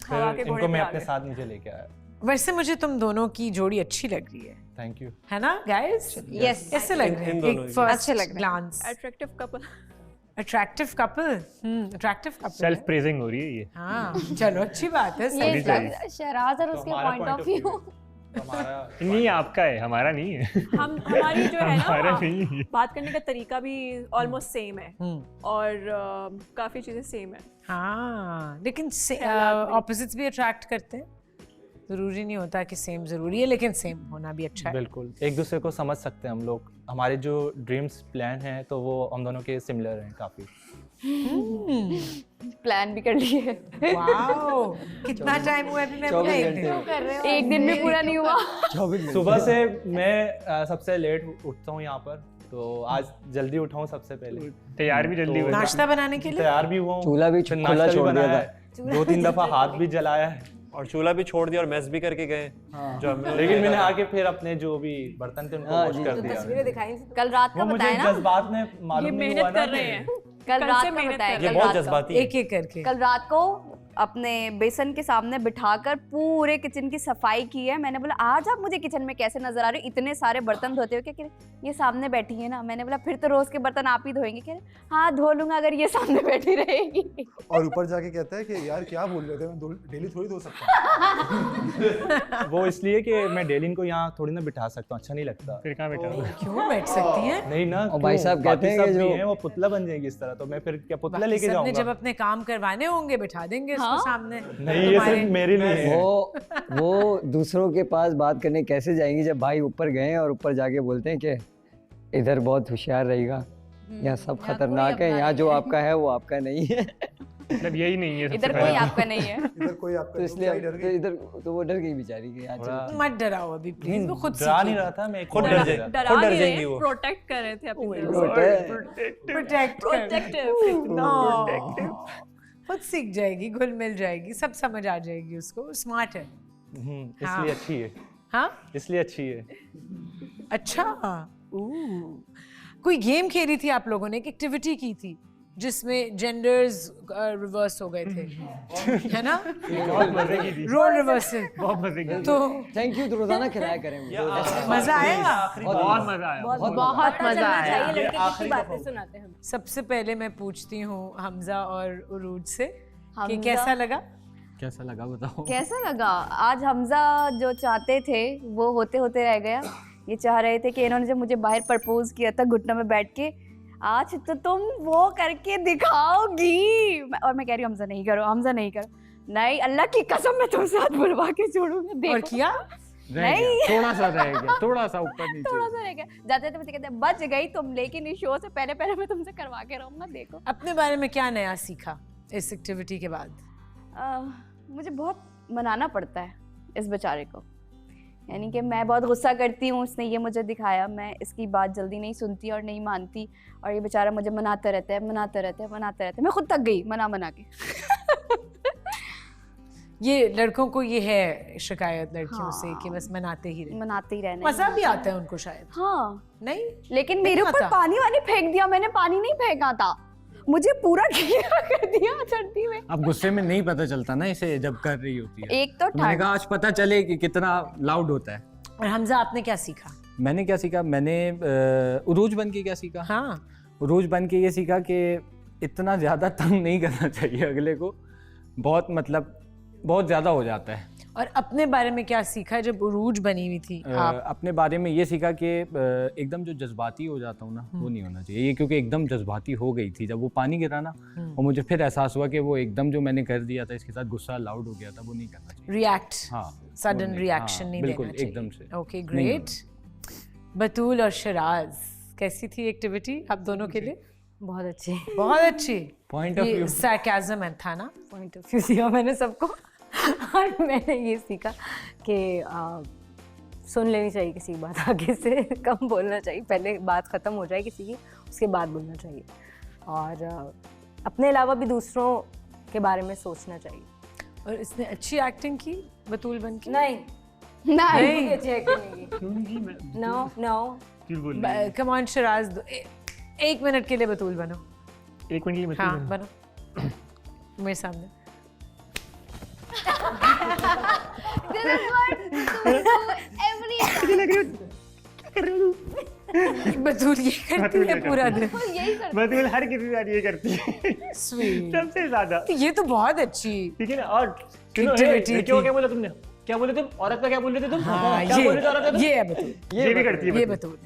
हवा के फिर घोड़े इनको मैं पे आ अपने गए। साथ नीचे लेके आया। वैसे मुझे तुम दोनों की जोड़ी अच्छी लग रही है, थैंक यू। है ना गाइस? Yes. कैसे लग रहे हैं? इन दोनों एक की। फर्स्ट अच्छे लग रहे हैं। Glance attractive couple. Attractive couple. Attractive couple. Self praising हो रही है ये। हाँ चलो अच्छी बात है। ये सभी चाहिए। शहराज और उसके हमारा point of point of view. हमारा नहीं आपका है, हमारा नहीं है। हमारी जो है हमारा ना नहीं है। बात करने का तरीका भी ऑलमोस्ट सेम है और काफ़ी चीज़ें सेम है। हाँ लेकिन ख्यालात भी। ऑपोजिट्स भी अट्रैक्ट करते हैं, जरूरी नहीं होता कि सेम जरूरी है, लेकिन सेम होना भी अच्छा है। बिल्कुल एक दूसरे को समझ सकते हैं हम लोग। हमारे जो ड्रीम्स प्लान हैं तो वो हम दोनों के सिमिलर हैं काफ़ी। प्लान भी कर लिए। वाओ कितना टाइम हुआ अभी? मैं बोला एक दिन। एक दिन भी पूरा नहीं हुआ। सुबह से मैं सबसे लेट उठता हूँ यहाँ पर, तो आज जल्दी उठा हूँ सबसे पहले। तैयार भी जल्दी हुआ। नाश्ता बनाने के लिए तैयार भी हुआ हूँ, चूल्हा भी फिर खुला नाश्ता भी छोड़ दिया बनाया था। है, 2-3 दफ़ा हाथ भी जलाया है। और चूल्हा भी छोड़ दिया और मैस भी करके गए। जो हम लोग लेकिन मैंने आके फिर अपने जो भी बर्तन थे उनको हाँ, वॉश जी, कर जी। दिया। तस्वीरें दिखाई कल रात का वो मुझे बताया ना, जज्बात में ये मालूम नहीं हुआ मेहनत ना कर रहे हैं। कल कल रात से का मेहनत बताया, कर ये कल बहुत रात का। जज्बाती है। एक एक करके। कल रात को अपने बेसन के सामने बिठाकर पूरे किचन की सफाई की है। मैंने बोला आज आप मुझे किचन में कैसे नजर आ रहे हो, इतने सारे बर्तन धोते हो क्या? कह रहे ये सामने बैठी है ना। मैंने बोला फिर तो रोज के बर्तन आप ही धोएंगे? कह रहे हाँ धो लूंगा अगर ये सामने बैठी रहेगी। और ऊपर जाके कहता है कि यार क्या बोल रहे थे, मैं डेली थोड़ी धो सकता वो इसलिए कि मैं डेली इनको यहाँ थोड़ी ना बिठा सकता हूँ, अच्छा नहीं लगता। फिर कहाँ बैठा हुआ? क्यों बैठ सकती हैं? नहीं ना, और भाई क्यों? साहब कहते बाकी हैं सब कि भी जो- हैं, वो पुतला बन जाएगी इस तरह, तो मैं फिर क्या पुतला बाकी लेके सबने जाऊंगा? जब अपने काम करवाने होंगे बिठा देंगे इसको हाँ? सामने। नहीं ये तुम्हारे- सिर्फ मेरे लिए है। वो दूसरों के पास बात करने कैसे जाएंगी जब भाई ऊपर गए और ऊपर जाके बोलते हैं कि इधर बहुत होशियार रहेगा, यहाँ सब खतरनाक है, यहाँ जो आपका है वो आपका नहीं है। मतलब यही नहीं है सबसे इधर पहले। कोई आपका नहीं है। इधर कोई आपका तो इसलिए तो इधर तो वो डर गई बेचारी कि यहाँ चलो। मत डराओ अभी प्लीज, वो खुद डरा नहीं सीखेगी। रहा था मैं, खुद डर जाएगी। डरा खुद डर नहीं जाएंगी रहे, वो। प्रोटेक्ट कर रहे थे अपनी तरफ से। Protect protective. खुद सीख जाएगी, घुल मिल जाएगी, सब समझ आ जाएगी उसको, स्मार्ट है। इसलिए हाँ। अच्छी है, हाँ इसलिए अच्छी है। अच्छा। कोई गेम खेली थी आप लोगों ने, एक एक्टिविटी की थी जिसमें जेंडर्स रिवर्स हो गए थे, है ना? बहुत मजे की थी। Role reversal. बहुत मजे की। तो थैंक यू, तो रोजाना खिलाया करें मुझे। मजा आया? बहुत मजा आया। बहुत मजा आया। लड़के की बातें सुनाते हैं। सबसे पहले मैं पूछती हूँ हमजा और उरूज से कि हमजा? कैसा लगा? कैसा लगा बताओ? कैसा लगा? आज हमजा जो चाहते थे वो होते होते रह गया। ये चाह रहे थे कि इन्होंने जब मुझे बाहर प्रपोज किया था घुटनों में बैठ के, आज तो तुम वो करके दिखाओगी। और मैं कह रही हूँ हमजा नहीं करो, हमजा नहीं करो। नहीं अल्लाह की कसम मैं तुमसे हाथ बुलवा के छोड़ूंगा। और देखो किया? नहीं थोड़ा सा रह गया, थोड़ा सा ऊपर नीचे। थोड़ा सा रह गया। जाते थे मुझे कहते बच गई तुम, लेकिन इस शो से पहले पहले मैं तुमसे करवा के रहूंगा। देखो अपने बारे में क्या नया सीखा इस एक्टिविटी के बाद? मुझे बहुत मनाना पड़ता है इस बेचारे को, यानी कि मैं बहुत गुस्सा करती हूँ। उसने ये मुझे दिखाया, मैं इसकी बात जल्दी नहीं सुनती और नहीं मानती, और ये बेचारा मुझे मनाता रहता है, मनाता रहता है, मनाता रहता है। मैं खुद थक गई मना के। ये लड़कों को ये है शिकायत लड़कियों से कि बस मनाते ही रहे, मनाते ही रहना। मजा भी आता है उनको शायद। हाँ नहीं लेकिन मेरे ऊपर आता। पानी वानी फेंक दिया, मैंने पानी नहीं फेंका था, मुझे पूरा गीला कर दिया सर्दी में। अब गुस्से में नहीं पता चलता ना इसे जब कर रही होती है। एक तो मैंने कहा आज पता चले कि कितना लाउड होता है। और हमजा आपने क्या सीखा? मैंने क्या सीखा? मैंने उरूज बन के क्या सीखा? हाँ उरूज बन के ये सीखा कि इतना ज़्यादा तंग नहीं करना चाहिए अगले को। बहुत मतलब बहुत ज़्यादा हो जाता है। और अपने बारे में क्या सीखा जब उरूज बनी हुई थी आप? अपने बारे में ये सीखा कि एकदम जो जज्बाती हो जाता हूँ ना वो नहीं होना चाहिए। ये क्योंकि एकदम जज्बाती हो गई थी जब वो पानी गिरा ना, और मुझे फिर एहसास हुआ कि वो एकदम जो मैंने कर दिया था इसके साथ गुस्सा लाउड हो गया था, वो नहीं करना चाहिए। रिएक्ट, हाँ, सडन रिएक्शन नहीं बिल्कुल देना चाहिए। एकदम से। Okay great. बतूल और शराज, कैसी थी एक्टिविटी आप दोनों के लिए? बहुत अच्छी, बहुत अच्छी। पॉइंट ऑफ व्यू सरकाज़म था ना? पॉइंट ऑफ व्यू दिया मैंने सबको और मैंने ये सीखा कि सुन लेनी चाहिए किसी की बात, आगे से कम बोलना चाहिए, पहले बात ख़त्म हो जाए किसी की उसके बाद बोलना चाहिए, और अपने अलावा भी दूसरों के बारे में सोचना चाहिए। और इसने अच्छी एक्टिंग की बतूल बन के? नहीं नहीं अच्छी एक्टिंग नहीं की। No no come on Sharaz, 1 minute के लिए बतूल बनो। 1 मिनट के लिए बतूल हाँ बनो मेरे सामने। बतूल ये करती है पूरा दिन। बतूल हर किसी के साथ ये करती है सबसे ज्यादा। ये तो बहुत अच्छी, ठीक है ना। और क्या बोला तुमने? क्या बोले तुम? औरत का क्या बोल रहे थे तुम? क्या बोले थे औरत का? ये है बतूल, ये भी करती है, ये बतूल,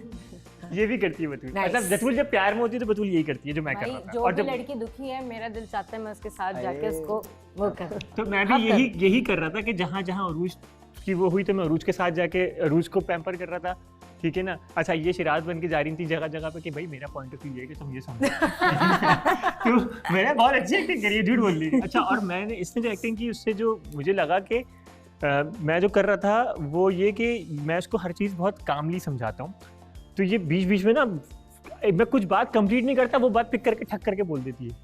ये भी करती है बतूल। मतलब बतूल जब प्यार में होती है तो बतूल यही करती है जो मैं कर रहा था। जो भी लड़की दुखी है मेरा दिल चाहता है मैं उसके साथ जाके उसको वो कर। तो मैं भी यही कर रहा था कि जहाँ जहाँ अरूज की वो हुई तो मैं अरूज के साथ जाके अरूज को पैम्पर कर रहा था, ठीक है ना। अच्छा ये शिराज बन के जा रही थी जगह जगह पे कि भाई मेरा पॉइंट ऑफ व्यू ये कि तुम ये समझो। तो मैंने बहुत अच्छी एक्टिंग करी है, झूठ बोल ली। अच्छा और मैंने इसने जो एक्टिंग की उससे जो मुझे लगा कि मैं जो कर रहा था वो ये कि मैं उसको हर चीज़ बहुत कामली समझाता हूँ, तो ये बीच बीच में ना मैं कुछ बात कंप्लीट नहीं करता, वो बात पिक करके ठक करके बोल देती है।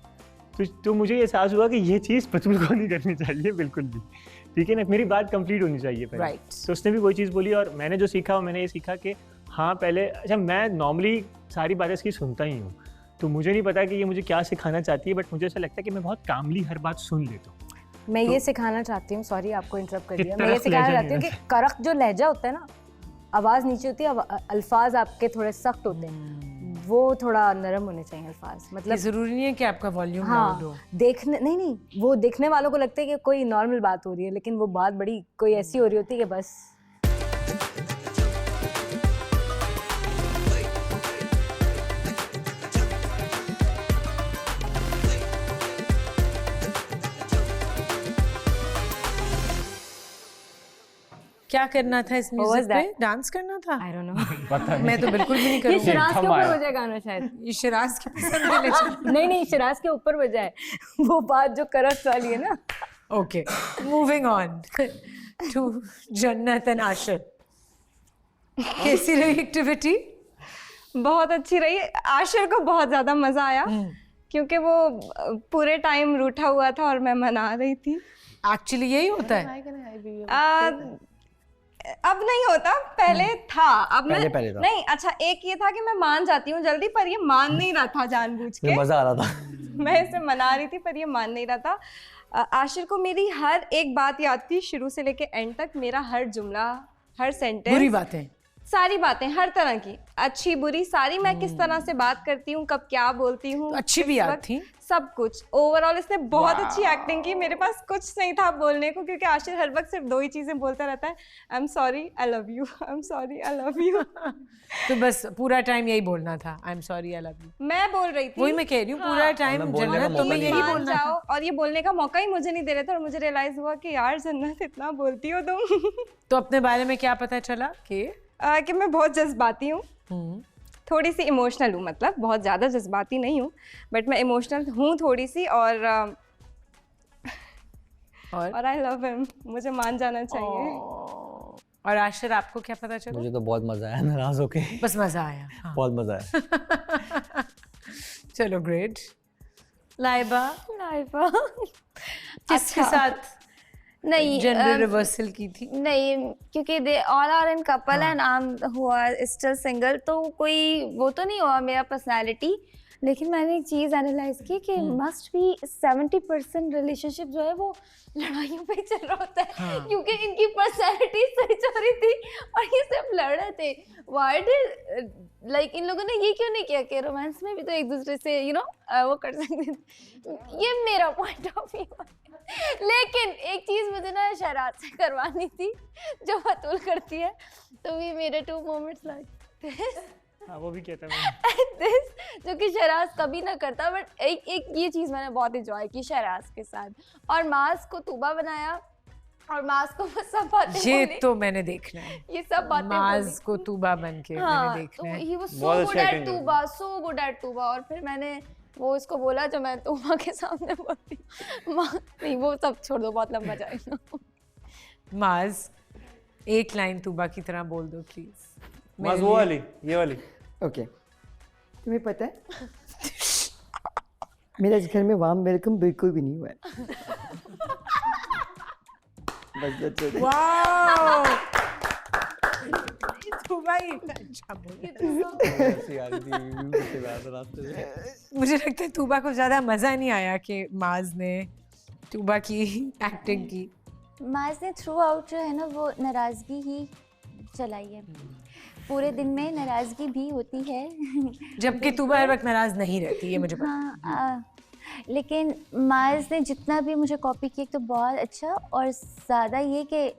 तो मुझे ये एहसास हुआ कि ये चीज़ बतूल को नहीं करनी चाहिए बिल्कुल भी, ठीक है ना। मेरी बात कंप्लीट होनी चाहिए पहले। Right. तो उसने भी वही चीज़ बोली और मैंने जो सीखा मैंने ये सीखा कि हाँ पहले, अच्छा मैं नॉर्मली सारी बातें इसकी सुनता ही हूँ, तो मुझे नहीं पता कि ये मुझे क्या सिखाना चाहती है, बट मुझे ऐसा लगता है कि मैं बहुत कामली हर बात सुन लेता हूँ। मैं ये सिखाना चाहती हूँ, सॉरी आपको इंटरप्ट कर दिया, मैं ये सिखाना चाहती हूँ कि करक जो लहजा होता है ना, आवाज़ नीचे होती है, अल्फाज आपके थोड़े सख्त होते हैं, वो थोड़ा नरम होने चाहिए अल्फाज। मतलब ज़रूरी नहीं है कि आपका वॉल्यूम लाउड हो। देखने नहीं वो देखने वालों को लगता है कि कोई नॉर्मल बात हो रही है, लेकिन वो बात बड़ी कोई ऐसी हो रही होती है कि बस। क्या करना था इस म्यूजिक पे? डांस करना था? I don't know. मैं तो बिल्कुल भी नहीं करूँगी। ये शराज के ऊपर बजा गाना शायद। ये शराज के पसंद नहीं शराज के ऊपर बजा है वो बात जो करत वाली है ना। ओके मूविंग ऑन टू जन्नत एंड आशिर। कैसी रही एक्टिविटी? बहुत अच्छी रही। आशिर को बहुत ज़्यादा मज़ा आया क्योंकि वो पूरे टाइम रूठा हुआ था और मैं मना रही थी। एक्चुअली यही होता है। अब नहीं होता, पहले था। अब पहले था। नहीं, अच्छा एक ये था कि मैं मान जाती हूँ जल्दी, पर ये मान नहीं रहा था जानबूझ के। मजा आ रहा था। मैं इसे मना रही थी पर ये मान नहीं रहा था। आशिर को मेरी हर एक बात याद थी शुरू से लेके एंड तक, मेरा हर जुमला, हर सेंटेंस, बुरी बातें, सारी बातें, हर तरह की, अच्छी बुरी सारी, मैं किस तरह से बात करती हूँ, कब क्या बोलती हूँ, अच्छी भी याद थी, सब कुछ। ओवरऑल इसने बहुत अच्छी एक्टिंग की। मेरे पास कुछ नहीं था बोलने को क्योंकि आशिर हर वक्त सिर्फ 2 ही चीजें बोलता रहता है, I am sorry, I love you, I am sorry, I love you. तो बस पूरा टाइम यही बोलना था, I am sorry, I love you. मैं बोल रही थी, वही मैं कह रही हूँ, पूरा टाइम जन्नत तुम्हें यही बोलना था। और ये बोलने का मौका ही मुझे नहीं दे रहे थे और मुझे रियलाइज हुआ कि यार जन्नत इतना बोलती हो तुम। तो अपने बारे में क्या पता चला कि मैं बहुत जज्बाती हूँ, थोड़ी सी इमोशनल हूँ, मतलब बहुत ज़्यादा जज्बाती नहीं हूँ बट मैं इमोशनल हूँ थोड़ी सी, और आई लव हिम, मुझे मान जाना चाहिए। और आशिर आपको क्या पता चला? मुझे तो बहुत मजा आया, नाराज होके बस मजा आया। हाँ। बहुत मजा आया। चलो ग्रेट। लाइबा किसके साथ नहीं जेंडर रिवर्सल की थी? नहीं, क्योंकि they all are in couple and I am हुआ स्टिल सिंगल, तो कोई वो तो नहीं हुआ मेरा पर्सनालिटी, लेकिन मैंने एक चीज़ एनालाइज की कि मस्ट बी 70% रिलेशनशिप जो है वो लड़ाइयों पे ही चल रहा होता है हाँ। क्योंकि इनकी पर्सनैलिटी स्विच हो रही थी और ये सब लड़ रहे थे। व्हाई डिड लाइक इन लोगों ने ये क्यों नहीं किया कि रोमांस में भी तो एक दूसरे से यू नो वो कर सकते थे। ये मेरा पॉइंट ऑफ व्यू है। लेकिन एक चीज़ मुझे ना शरारत से करवानी थी जो बतूल करती है, तो वी मेरे 2 मोमेंट्स लाइक दिस हाँ वो भी कहता है दिस जो कि शराज कभी ना करता, बट एक ये चीज़ मैंने बहुत इंजॉय की शराज के साथ। और मास को तूबा बनाया और मास को वो सब बातें ये बोली। तो मैंने देखना है, ये सब बातें माज को तूबा बन के हाँ, मैंने देखना है। He was so good at Tuba, so good at Tuba. और फिर मैंने वो इसको बोला जो मैं तूबा के सामने बोलती नहीं, वो सब छोड़ दो, बहुत लंबा जाएगा। माज एक लाइन तूबा की तरह बोल दो प्लीज। माज वो वाली, ये वाली। ओके, तुम्हें पता है मेरा इस घर में वार्म वेलकम बिल्कुल भी नहीं हुआ है। बस that's it। वाओ तूबा ही इतना अच्छा मुझे लगता है तूबा को ज़्यादा मज़ा नहीं आया कि माज ने तूबा की एक्टिंग की। माज ने थ्रू आउट जो है ना वो नाराज़गी ही चलाई है। पूरे दिन में नाराज़गी भी होती है जबकि तूबा हर वक्त नाराज़ नहीं रहती है, मुझे पता। हाँ, लेकिन माज ने जितना भी मुझे कॉपी किया तो बहुत अच्छा। और ज़्यादा ये कि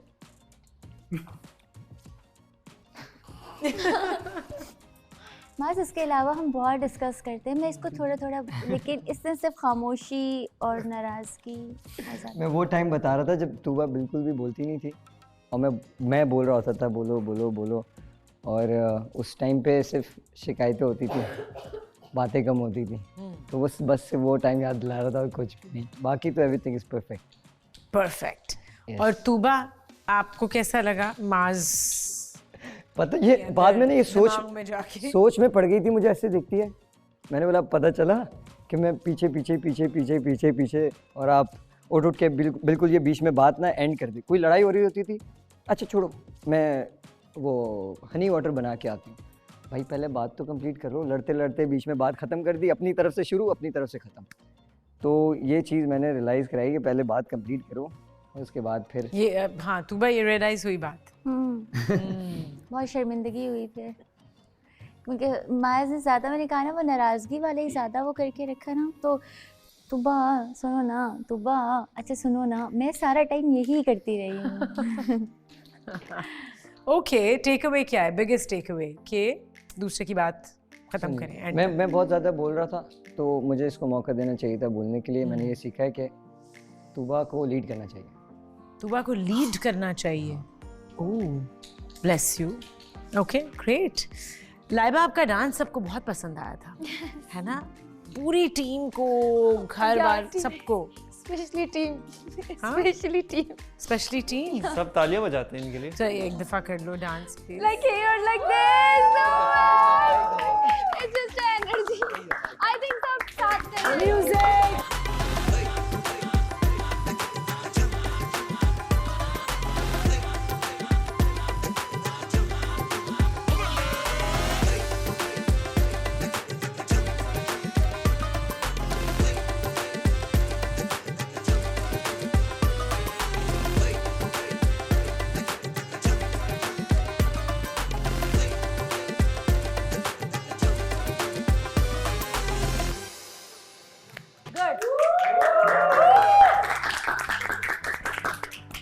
माज इसके अलावा हम बहुत डिस्कस करते हैं, मैं इसको थोड़ा थोड़ा, लेकिन इसने सिर्फ खामोशी और नाराज़गी। मैं वो टाइम बता रहा था जब तूबा बिल्कुल भी बोलती नहीं थी और मैं बोल रहा होता था बोलो बोलो बोलो, और उस टाइम पे सिर्फ शिकायतें होती थी, बातें कम होती थी। तो बस वो टाइम याद दिला रहा था और कुछ भी नहीं, बाकी तो एवरीथिंग इज परफेक्ट। और तूबा आपको कैसा लगा माज? पता ये बाद में ना ये सोच में पड़ गई थी, मुझे ऐसे दिखती है। मैंने बोला पता चला कि मैं पीछे पीछे पीछे पीछे पीछे पीछे और आप उठ के बिल्कुल ये बीच में बात ना एंड कर दी। कोई लड़ाई हो रही होती थी, अच्छा छोड़ो मैं वो हनी वाटर बना के आती हूँ। भाई पहले बात तो कंप्लीट करो, लड़ते लड़ते बीच में बात ख़त्म कर दी, अपनी तरफ से शुरू अपनी तरफ से ख़त्म। तो ये चीज़ मैंने रियलाइज़ कराई कि पहले बात कंप्लीट करो और उसके बाद फिर ये हाँ तूबा ये रियलाइज़ हुई बात। बहुत शर्मिंदगी हुई फिर, क्योंकि माज ने ज़्यादा, मैंने कहा ना वो नाराज़गी वाले ही ज़्यादा वो करके रखा ना। तो तूबा सुनो ना, तूबा अच्छा सुनो ना, मैं सारा टाइम यही करती रही हूँ। ओके, टेक अवे क्या है? बिगेस्ट टेक अवे कि दूसरे की बात खत्म करें। मैं बहुत ज़्यादा बोल रहा था तो मुझे इसको मौका देना चाहिए था बोलने के लिए। मैंने ये सीखा है कि तूबा को लीड करना चाहिए। तूबा को लीड करना चाहिए। Oh bless you. Okay great. Laiba आपका डांस सबको बहुत पसंद आया था है ना? पूरी टीम को, घर बार सबको, स्पेशली टीम, स्पेशली टीम सब तालियां बजाते हैं इनके लिए। तो एक दफा कर लो dance please. Like here, like this. No, it's just energy. I think सब साथ करें। Music.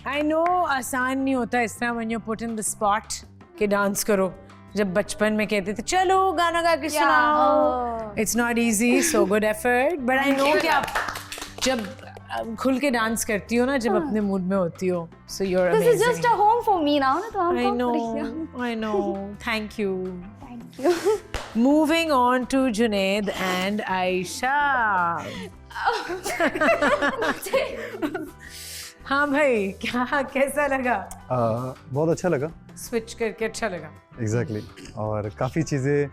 आई नो आसान नहीं होता इस तरह when you're put in the spot कि डांस करो। जब बचपन में कहते थे चलो गाना गा के सुनाओ, it's not easy, so good effort, but I know कि आप जब खुल के डांस करती हो ना, जब अपने मूड में होती हो, so you're amazing. This is just a home for me now, ना तो हम I know. Thank you. Thank you. Moving on to Junaid and Aisha. हाँ भाई, क्या कैसा लगा? बहुत अच्छा लगा। स्विच करके अच्छा लगा। एग्जैक्टली और काफ़ी चीज़ें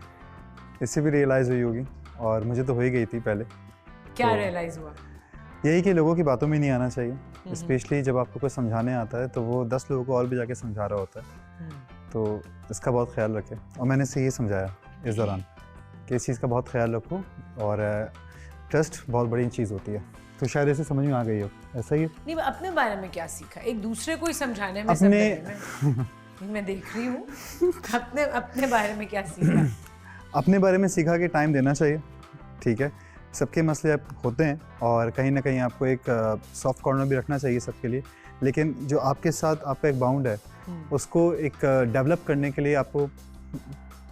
इससे भी रियलाइज़ हुई होगी और मुझे तो हो ही गई थी पहले। क्या रियलाइज़ हुआ? यही कि लोगों की बातों में नहीं आना चाहिए, स्पेशली जब आपको कोई समझाने आता है तो वो 10 लोगों को और भी जाके समझा रहा होता है, तो इसका बहुत ख्याल रखें। और मैंने इसे ये समझाया इस दौरान कि इस चीज़ का बहुत ख्याल रखो, और ट्रस्ट बहुत बड़ी चीज़ होती है। तो शायद ऐसे समझ में आ गई हो, ऐसा ही है। नहीं, अपने बारे में क्या सीखा? एक दूसरे को ही समझाने में मैं देख रही हूँ। अपने बारे में क्या सीखा? अपने बारे में सीखा कि टाइम देना चाहिए, ठीक है। सबके मसले होते हैं और कहीं ना कहीं आपको एक सॉफ्ट कॉर्नर भी रखना चाहिए सबके लिए, लेकिन जो आपके साथ आपका एक बाउंड है उसको एक डेवलप करने के लिए आपको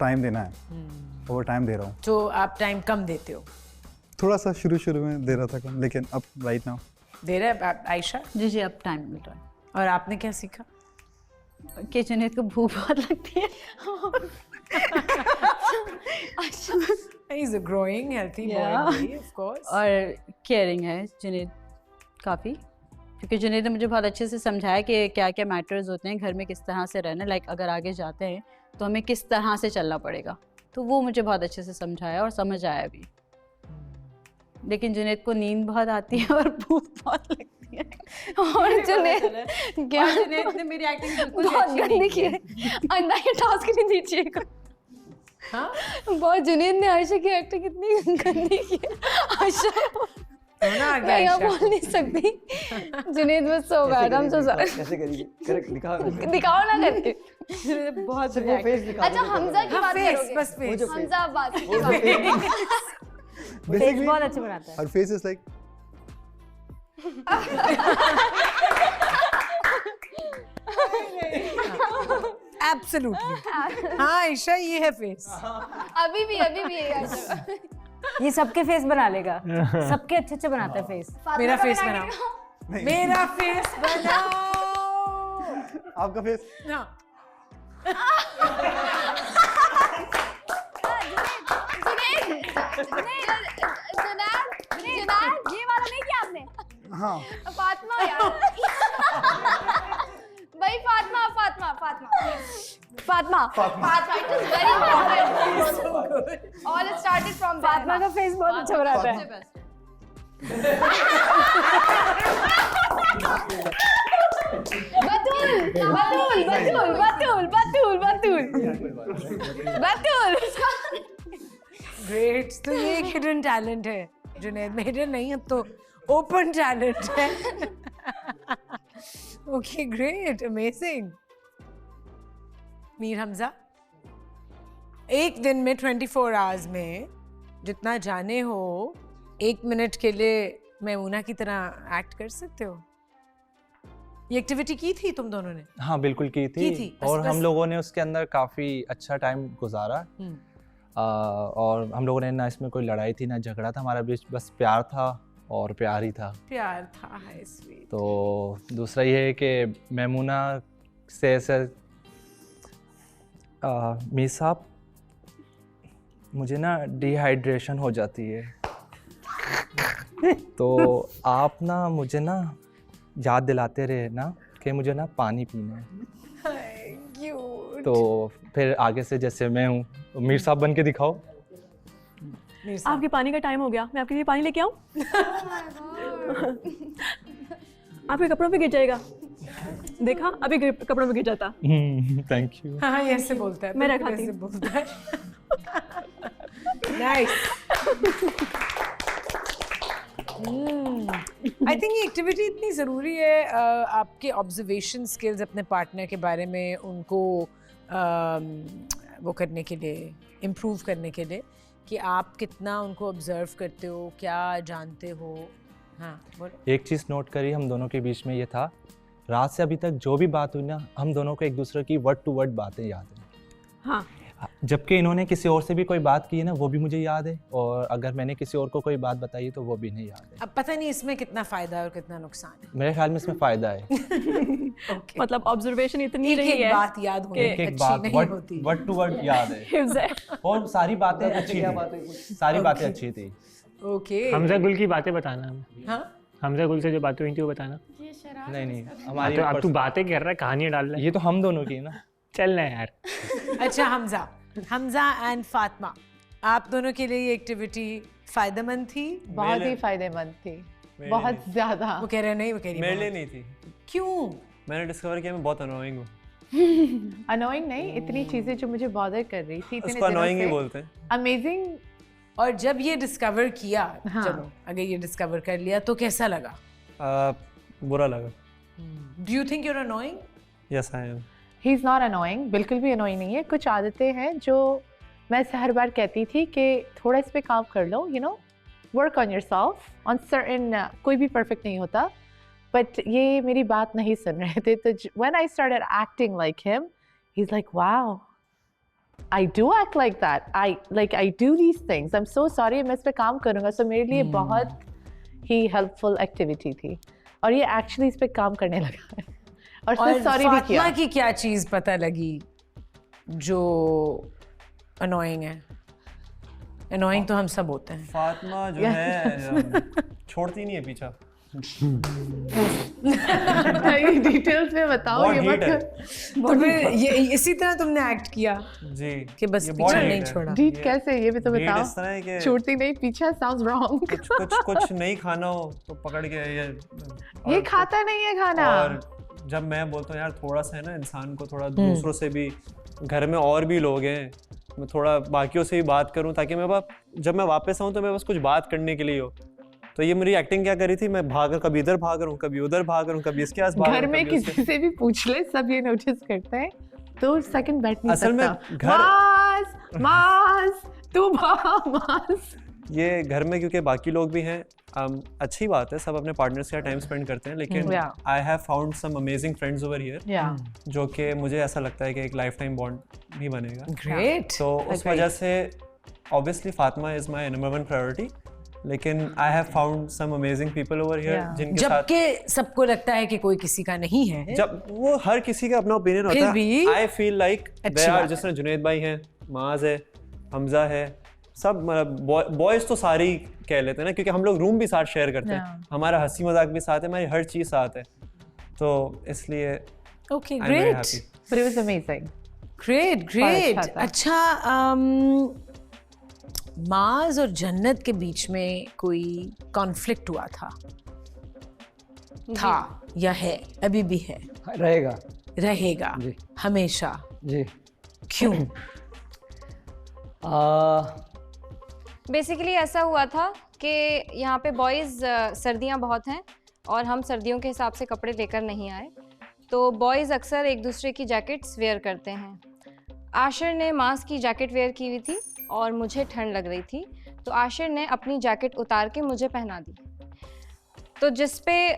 टाइम देना है, और वो टाइम दे रहा हूँ। तो आप टाइम कम देते हो? थोड़ा सा शुरू में दे रहा था कम, लेकिन अब राइट नाउ दे रहा है आयशा? जी अब टाइम मिल रहा है। और आपने क्या सीखा? कि जुनैद को भूख बहुत लगती है। He's a growing, healthy boy, of course. और केयरिंग है जुनैद काफ़ी, क्योंकि जुनैद ने मुझे बहुत अच्छे से समझाया कि क्या क्या मैटर्स होते हैं घर में, किस तरह से रहना, लाइक अगर आगे जाते हैं तो हमें किस तरह से चलना पड़ेगा। तो वो मुझे बहुत अच्छे से समझाया और समझ आया भी। लेकिन जुनैद को नींद बहुत आती है और भूख बहुत लगती है। और जुनैद ने मेरी एक्टिंग बिल्कुल बहुत गंदी की है। अंडा के टास्क नहीं दीजिएगा। हाँ? बहुत जुनैद ने आयशा की एक्टिंग इतनी गंदी की है। आयशा मैं यहाँ बोल नहीं सकती। जुनैद बस सो गया, हम सो कैसे करिए? दिखाओ ना करके। बहुत अच्छा हमजा की बात करोगे? बस फेस। हमजा बात फेस बहुत अच्छे बनाता है। Her face is like Absolutely. हाँ आयशा, ये है फेस। अभी भी है आयशा। ये सबके फेस बना लेगा, सबके अच्छे बनाता है फेस। मेरा फेस बनाओ, मेरा फेस बनाओ। आपका फेस ना। जुनैद ये वाला नहीं किया आपने? हाँ। फातिमा यार। भाई Fatima. It is very important. All it started from there. Fatima का फेस बहुत अच्छा बनाता है। बतूल। ग्रेट। तो ये एक हिडन टैलेंट है जुनैद में। हिडन नहीं है तो ओपन टैलेंट है। Okay great, amazing. Mir Hamza, एक दिन में 24 आवर्स में जितना जाने हो, 1 मिनट के लिए मैमूना की तरह एक्ट कर सकते हो? ये एक्टिविटी की थी तुम दोनों ने? हाँ बिल्कुल की थी। और हम लोगों ने उसके अंदर काफ़ी अच्छा टाइम गुजारा। और हम लोगों ने ना इसमें कोई लड़ाई थी ना झगड़ा था, हमारा बीच बस प्यार था और प्यार ही था। प्यार था, है स्वीट। तो दूसरा ये है कि मैमूना से ऐसे मीर साहब मुझे ना डिहाइड्रेशन हो जाती है, तो आप ना मुझे ना याद दिलाते रहे ना कि मुझे ना पानी पीना है। तो फिर आगे से जैसे मैं हूँ, मीर साहब बन के दिखाओ। आपके पानी का टाइम हो गया, मैं आपके लिए पानी लेके आऊँ? आपके कपड़ों पे गिर जाएगा। देखा, अभी कपड़ों पे गिर जाता। Thank you. हाँ ऐसे बोलता है, मैं रखाती ऐसे बोलता है। नाइस। आई थिंक ये एक्टिविटी इतनी ज़रूरी है, आपके ऑब्जर्वेशन स्किल्स अपने पार्टनर के बारे में उनको वो करने के लिए, इम्प्रूव करने के लिए, कि आप कितना उनको ऑब्जर्व करते हो, क्या जानते हो। हाँ बोलो। एक चीज़ नोट करी हम दोनों के बीच में ये था, रात से अभी तक जो भी बात हुई ना, हम दोनों को एक दूसरे की वर्ड टू वर्ड बातें याद हैं। हाँ। जबकि इन्होंने किसी और से भी कोई बात की है ना, वो भी मुझे याद है, और अगर मैंने किसी और को कोई बात बताई है तो वो भी नहीं याद है। अब पता नहीं इसमें कितना फ़ायदा है और कितना नुकसान है। मेरे ख्याल में इसमें फ़ायदा है। मतलब ऑब्जर्वेशन इतनी रही है, एक बात याद होनी अच्छी नहीं होती, वर्ड टू वर्ड याद है। और सारी बातें अच्छी थी, सारी बातें अच्छी थी। ओके। हमजा गुल की बातें बताना। हाँ? हमजा गुल से जो बातें हुई थी वो बताना। नहीं हमारी, तो अब तू बातें कर रहा है, कहानियाँ डाल रहा है। ये तो हम दोनों की ना। चलना यार। अच्छा हमजा एंड फातिमा, आप दोनों के लिए ये एक्टिविटी फ़ायदेमंद थी? बहुत ही फ़ायदेमंद थी, बहुत ज़्यादा। वो कह रहे नहीं, वो कह रही मेरे लिए नहीं थी। क्यों? मैंने डिस्कवर किया मैं बहुत अनोइंग हूँ। अनोइंग नहीं, इतनी चीजें जो मुझे बॉदर कर रही थी इतने उसको अनोइंग ही बोलते हैं। अमेजिंग। और जब ये डिस्कवर किया, हाँ। चलो अगर ये डिस्कवर कर लिया तो कैसा लगा? बुरा लगा। Do you think you're annoying? Yes I am. He is not annoying, बिल्कुल भी अनोइंग नहीं है। कुछ आदतें हैं जो मैं हर बार कहती थी कि थोड़ा इस पे काम कर लो, you know, work on yourself on certain. कोई भी परफेक्ट नहीं होता, बट ये मेरी बात नहीं सुन रहे थे। तो when I started acting like him, he is like wow, I do act like that, I do these things, I am so sorry, मैं इस पे काम करूँगा। सो मेरे लिए बहुत ही हेल्पफुल एक्टिविटी थी और ये एक्चुअली इस पे काम करने लगा है। और सॉरी भी किया। फातिमा की क्या चीज़ पता लगी जो अनोइंग है? अनोइंग तो हम सब होते हैं। फातिमा जो है छोड़ती नहीं है पीछा। डिटेल्स में बताओ ये मत। तो फिर ये इसी तरह तुमने एक्ट किया जी कि बस पीछा नहीं छोड़ा। डीट कैसे, ये भी तो बताओ। इस तरह है कि छोड़ती नहीं पीछा, साउंड्स रॉन्ग। कुछ नहीं खाना हो तो पकड़ के ये खाता नहीं है खाना। और जब मैं बोलता हूँ यार थोड़ा सा है ना, इंसान को थोड़ा दूसरों से भी, घर में और भी लोग हैं, मैं थोड़ा बाकियों से भी बात करूँ ताकि मैं जब मैं वापस आऊँ तो मैं बस कुछ बात करने के लिए हो। तो ये मेरी एक्टिंग क्या करी थी, मैं भाग कभी इधर भाग रहा हूँ, कभी उधर भाग रहा हूँ, कभी इसके आस भाग रहा हूँ। घर में किसी से भी पूछ ले, सब ये नोटिस करते हैं। तो सेकंड बैठ नहीं असल सकता। में घर मास तू मास ये घर में क्योंकि बाकी लोग भी हैं, अच्छी बात है, सब अपने पार्टनर्स के साथ टाइम स्पेंड करते हैं, लेकिन I have found some amazing friends over here, जो कि मुझे ऐसा लगता है कि एक लाइफ टाइम बॉन्ड भी बनेगा। ग्रेट। तो उस वजह से obviously Fatima is my number 1 priority, लेकिन I have found some amazing people over here जिनके साथ जबकि सबको लगता है कि कोई किसी का नहीं है, जब वो हर किसी का अपना ओपिनियन होता है। I feel like they are, जिसमें जुनैद भाई हैं, माज है, हमजा है, सब मतलब बॉयज तो सारे ही कह लेते हैं ना, क्योंकि हम लोग रूम भी साथ शेयर करते हैं, हमारा हंसी मजाक भी साथ है, हमारी हर चीज़ साथ है, तो इसलिए okay great, but it was amazing. Great. अच्छा, माज और जन्नत के बीच में कोई कॉन्फ्लिक्ट हुआ था या है, अभी भी है? रहेगा जी हमेशा जी। क्यों? बेसिकली ऐसा हुआ था कि यहाँ पे बॉयज़, सर्दियाँ बहुत हैं और हम सर्दियों के हिसाब से कपड़े लेकर नहीं आए, तो बॉयज़ अक्सर एक दूसरे की जैकेट्स वेयर करते हैं। आशिर ने मास की जैकेट वेयर की हुई थी और मुझे ठंड लग रही थी, तो आशिर ने अपनी जैकेट उतार के मुझे पहना दी। तो जिस पे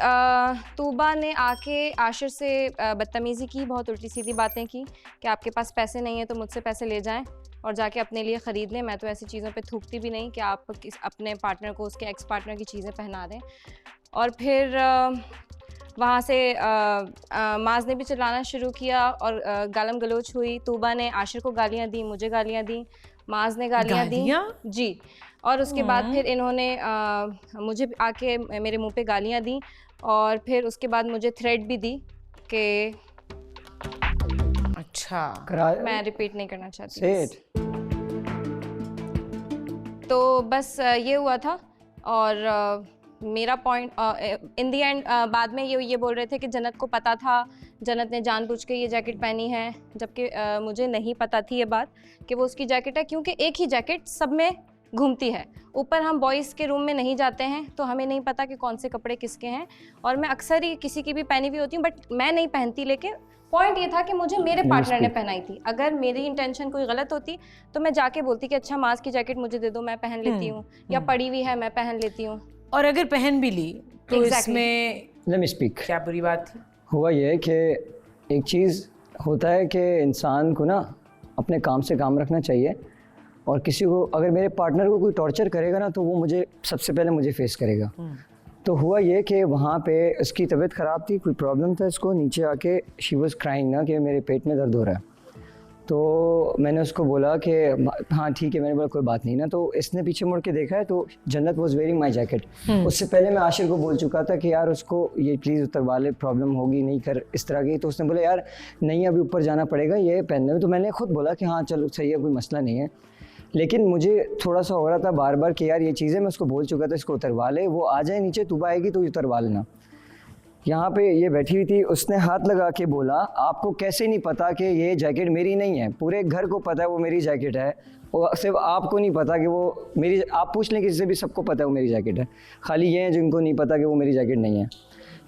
तूबा ने आके आशिर से बदतमीज़ी की, बहुत उल्टी सीधी बातें की कि आपके पास पैसे नहीं है तो मुझसे पैसे ले जाएं और जाके अपने लिए ख़रीद लें। मैं तो ऐसी चीज़ों पे थूकती भी नहीं कि आप अपने पार्टनर को उसके एक्स पार्टनर की चीज़ें पहना दें। और फिर वहाँ से माज ने भी चिल्लाना शुरू किया और गालम गलोच हुई। तूबा ने आशिर को गालियाँ दी, मुझे गालियाँ दी, माज ने गालियाँ दी जी। और उसके बाद फिर इन्होंने मुझे आके मेरे मुंह पे गालियाँ दी और फिर उसके बाद मुझे थ्रेट भी दी कि अच्छा मैं रिपीट नहीं करना चाहती। तो बस ये हुआ था और मेरा पॉइंट इन दी एंड बाद में ये बोल रहे थे कि जन्नत को पता था, जन्नत ने जानबूझ के ये जैकेट पहनी है, जबकि मुझे नहीं पता थी ये बात कि वो उसकी जैकेट है, क्योंकि एक ही जैकेट सब में घूमती है। ऊपर हम बॉयज़ के रूम में नहीं जाते हैं तो हमें नहीं पता कि कौन से कपड़े किसके हैं, और मैं अक्सर ही किसी की भी पहनी हुई होती हूँ, बट मैं नहीं पहनती। लेकिन पॉइंट ये था कि मुझे मेरे पार्टनर ने पहनाई थी। अगर मेरी इंटेंशन कोई गलत होती तो मैं जाके बोलती कि अच्छा मास की जैकेट मुझे दे दो, मैं पहन लेती हूँ, या पड़ी हुई है मैं पहन लेती हूँ। और अगर पहन भी ली तो इसमें लेट मी स्पीक, क्या बुरी बात थी? हुआ ये कि एक चीज़ होता है कि इंसान को ना अपने काम से काम रखना चाहिए, और किसी को अगर मेरे पार्टनर को कोई टॉर्चर करेगा ना तो वो मुझे सबसे पहले मुझे फेस करेगा। तो हुआ ये कि वहाँ पे उसकी तबीयत ख़राब थी, कोई प्रॉब्लम था इसको, नीचे आके शी वाज क्राइंग ना कि मेरे पेट में दर्द हो रहा है। तो मैंने उसको बोला कि हाँ ठीक है, मैंने बोला कोई बात नहीं ना। तो इसने पीछे मुड़ के देखा है तो जन्नत वाज वेयरिंग माय जैकेट। उससे पहले मैं आशिर को बोल चुका था कि यार उसको ये प्लीज़ उतरवा ले, प्रॉब्लम होगी, नहीं कर इस तरह की। तो उसने बोला यार नहीं अभी ऊपर जाना पड़ेगा ये पहनने में। तो मैंने खुद बोला कि हाँ चलो सही है, कोई मसला नहीं है। लेकिन मुझे थोड़ा सा हो रहा था बार बार कि यार ये चीज़ें मैं उसको बोल चुका था इसको उतरवा ले, वो आ जाए नीचे, तूबा आएगी तो उतरवा लेना। यहाँ पे ये बैठी हुई थी, उसने हाथ लगा के बोला आपको कैसे नहीं पता कि ये जैकेट मेरी नहीं है, पूरे घर को पता है वो मेरी जैकेट है, और सिर्फ आपको नहीं पता कि वो मेरी, आप पूछ लें किसी से भी, सबको पता है वो मेरी जैकेट है, खाली ये हैं जिनको नहीं पता कि वो मेरी जैकेट नहीं है।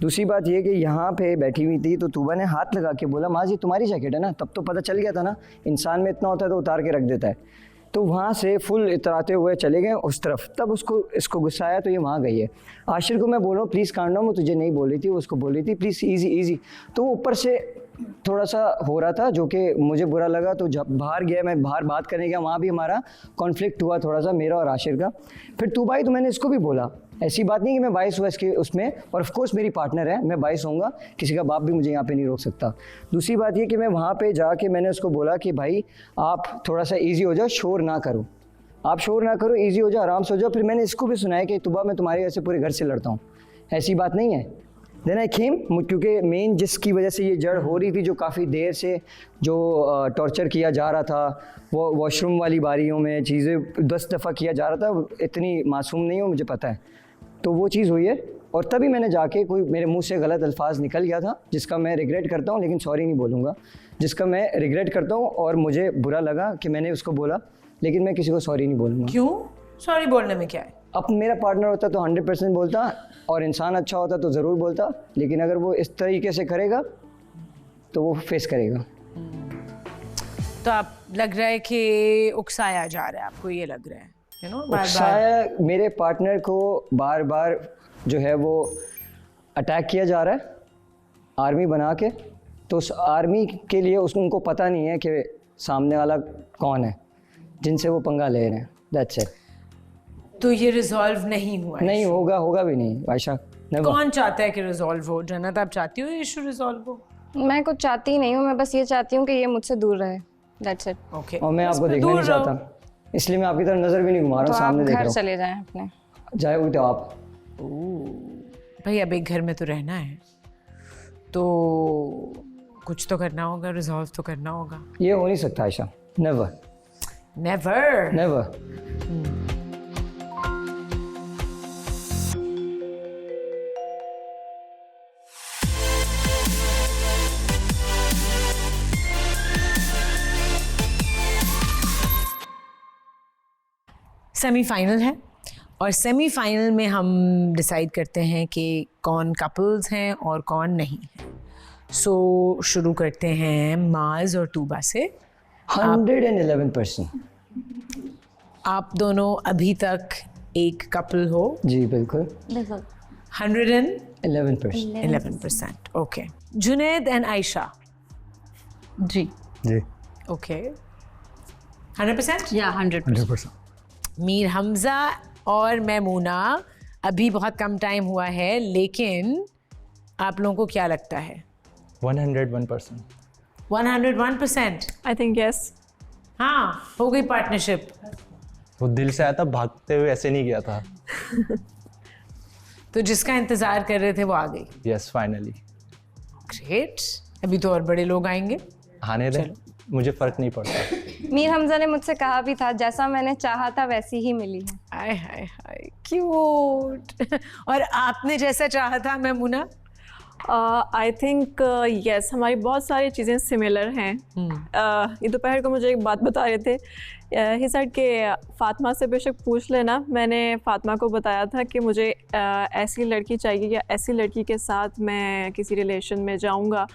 दूसरी बात ये कि यहाँ पे बैठी हुई थी तो तूबा ने हाथ लगा के बोला माँ जी तुम्हारी जैकेट है ना, तब तो पता चल गया था ना, इंसान में इतना होता है तो उतार के रख देता है। तो वहाँ से फुल इतराते हुए चले गए उस तरफ, तब इसको गुस्सा आया तो ये वहाँ गई है। आशिर को मैं बोल रहा हूँ प्लीज़ कांड डाउन, वो तुझे नहीं बोल रही थी, वो उसको बोल रही थी प्लीज़ ईजी, तो ऊपर से थोड़ा सा हो रहा था जो कि मुझे बुरा लगा। तो जब बाहर गया, मैं बाहर बात करने गया, वहाँ भी हमारा कॉन्फ्लिक्ट हुआ थोड़ा सा, मेरा और आशिर का। फिर तू भाई तो मैंने इसको भी बोला, ऐसी बात नहीं कि मैं बाइस हुआ इसके उसमें, और ऑफ कोर्स मेरी पार्टनर है, मैं बाइस होऊंगा, किसी का बाप भी मुझे यहाँ पे नहीं रोक सकता। दूसरी बात ये कि मैं वहाँ पे जाके मैंने उसको बोला कि भाई आप थोड़ा सा ईजी हो जाओ, शोर ना करो, आप शोर ना करो, ईजी हो जाओ, आराम से हो जाओ। फिर मैंने इसको भी सुनाया कि तुबा मैं तुम्हारी वजह से पूरे घर से लड़ता हूँ, ऐसी बात नहीं है। देन आई खेम, क्योंकि मेन जिसकी वजह से ये जड़ हो रही थी, जो काफ़ी देर से जो टॉर्चर किया जा रहा था, वो वॉशरूम वाली बारियों में चीज़ें 10 दफ़ा किया जा रहा था, इतनी मासूम नहीं हो मुझे पता है, तो वो चीज़ हुई है। और तभी मैंने जाके कोई मेरे मुंह से गलत अल्फाज निकल गया था जिसका मैं रिग्रेट करता हूँ, लेकिन सॉरी नहीं बोलूँगा, जिसका मैं रिग्रेट करता हूँ और मुझे बुरा लगा कि मैंने उसको बोला, लेकिन मैं किसी को सॉरी नहीं बोलूँगा। क्यों सॉरी बोलने में क्या है? अब मेरा पार्टनर होता तो 100% बोलता, और इंसान अच्छा होता तो ज़रूर बोलता, लेकिन अगर वो इस तरीके से करेगा तो वो फेस करेगा। तो आप लग रहा है कि उकसाया जा रहा है, आपको ये लग रहा है, यू नो, उकसाया मेरे पार्टनर को बार बार जो है वो अटैक किया जा रहा है आर्मी बना के, तो उस आर्मी के लिए उनको पता नहीं है कि सामने वाला कौन है जिनसे वो पंगा ले रहे हैं, दैट्स इट। तो ये रिजॉल्व नहीं हुआ? नहीं होगा, होगा भी नहीं आयशा। कौन चाहता है कि रिजॉल्व हो? जन्नत आप चाहती हो ये इशू रिजॉल्व हो? मैं कुछ चाहती नहीं हूँ, मैं बस ये चाहती हूँ कि ये मुझसे दूर रहे, दैट्स इट। ओके। और मैं आपको देखना नहीं चाहता, इसलिए मैं आपकी तरफ नजर भी नहीं घुमा रहा हूँ, सामने देख रहा हूँ। घर चले जाएं अपने। जाओगे तो आप? भाई अब एक घर में तो रहना है, तो कुछ तो करना होगा, रिजॉल्व तो करना होगा। ये हो नहीं सकता Ayesha, never never never. Semifinal है, और सेमीफाइनल में हम डिसाइड करते हैं कि कौन कपल्स हैं और कौन नहीं है। सो शुरू करते हैं माज और तूबा से। 111%। आप दोनों अभी तक एक कपल हो? जी बिल्कुल। 111%। ओके। जुनैद एंड आयशा? जी जी। ओके। 100%? या 100%। मीर हमजा और मैमूना, अभी बहुत कम टाइम हुआ है, लेकिन आप लोगों को क्या लगता है? 101%। 101%? I think yes. हाँ, हो गई पार्टनरशिप। वो दिल से आया था, भागते हुए ऐसे नहीं गया था। तो जिसका इंतजार कर रहे थे वो आ गई? Yes, finally. ग्रेट। अभी तो और बड़े लोग आएंगे। आने दे, मुझे फर्क नहीं पड़ता। मीर हमजा ने मुझसे कहा भी था, जैसा मैंने चाहा था वैसी ही मिली है। हाय हाय हाय, क्यूट। और आपने जैसा चाहा था मैमूना? आई थिंक यस, हमारी बहुत सारी चीज़ें सिमिलर हैं। ये दोपहर को मुझे एक बात बता रहे थे, ही सेड कि फ़ातिमा से बेशक पूछ लेना, मैंने फ़ातिमा को बताया था कि मुझे ऐसी लड़की चाहिए या ऐसी लड़की के साथ मैं किसी रिलेशन में जाऊंगा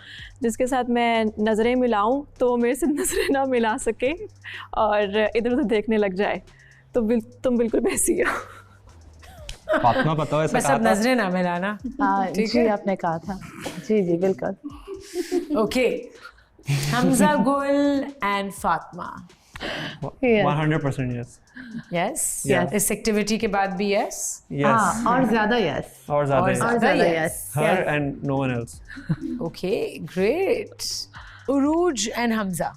जिसके साथ मैं नज़रें मिलाऊं तो मेरे से नज़रें ना मिला सके और इधर उधर देखने लग जाए। तो तुम बिल्कुल वैसी हो। फातिमा बताओ, ऐसा बस कहा अब था? नजरें ना मिलाना। हाँ ठीक जी, है? आपने कहा था। जी जी बिल्कुल। Okay. Hamza Gul and Fatima? 100% yes. Yes. इस एक्टिविटी के बाद भी यस? यस। और ज्यादा यस। और ज्यादा yes. Her and no one else. Okay, great. Urooj and Hamza?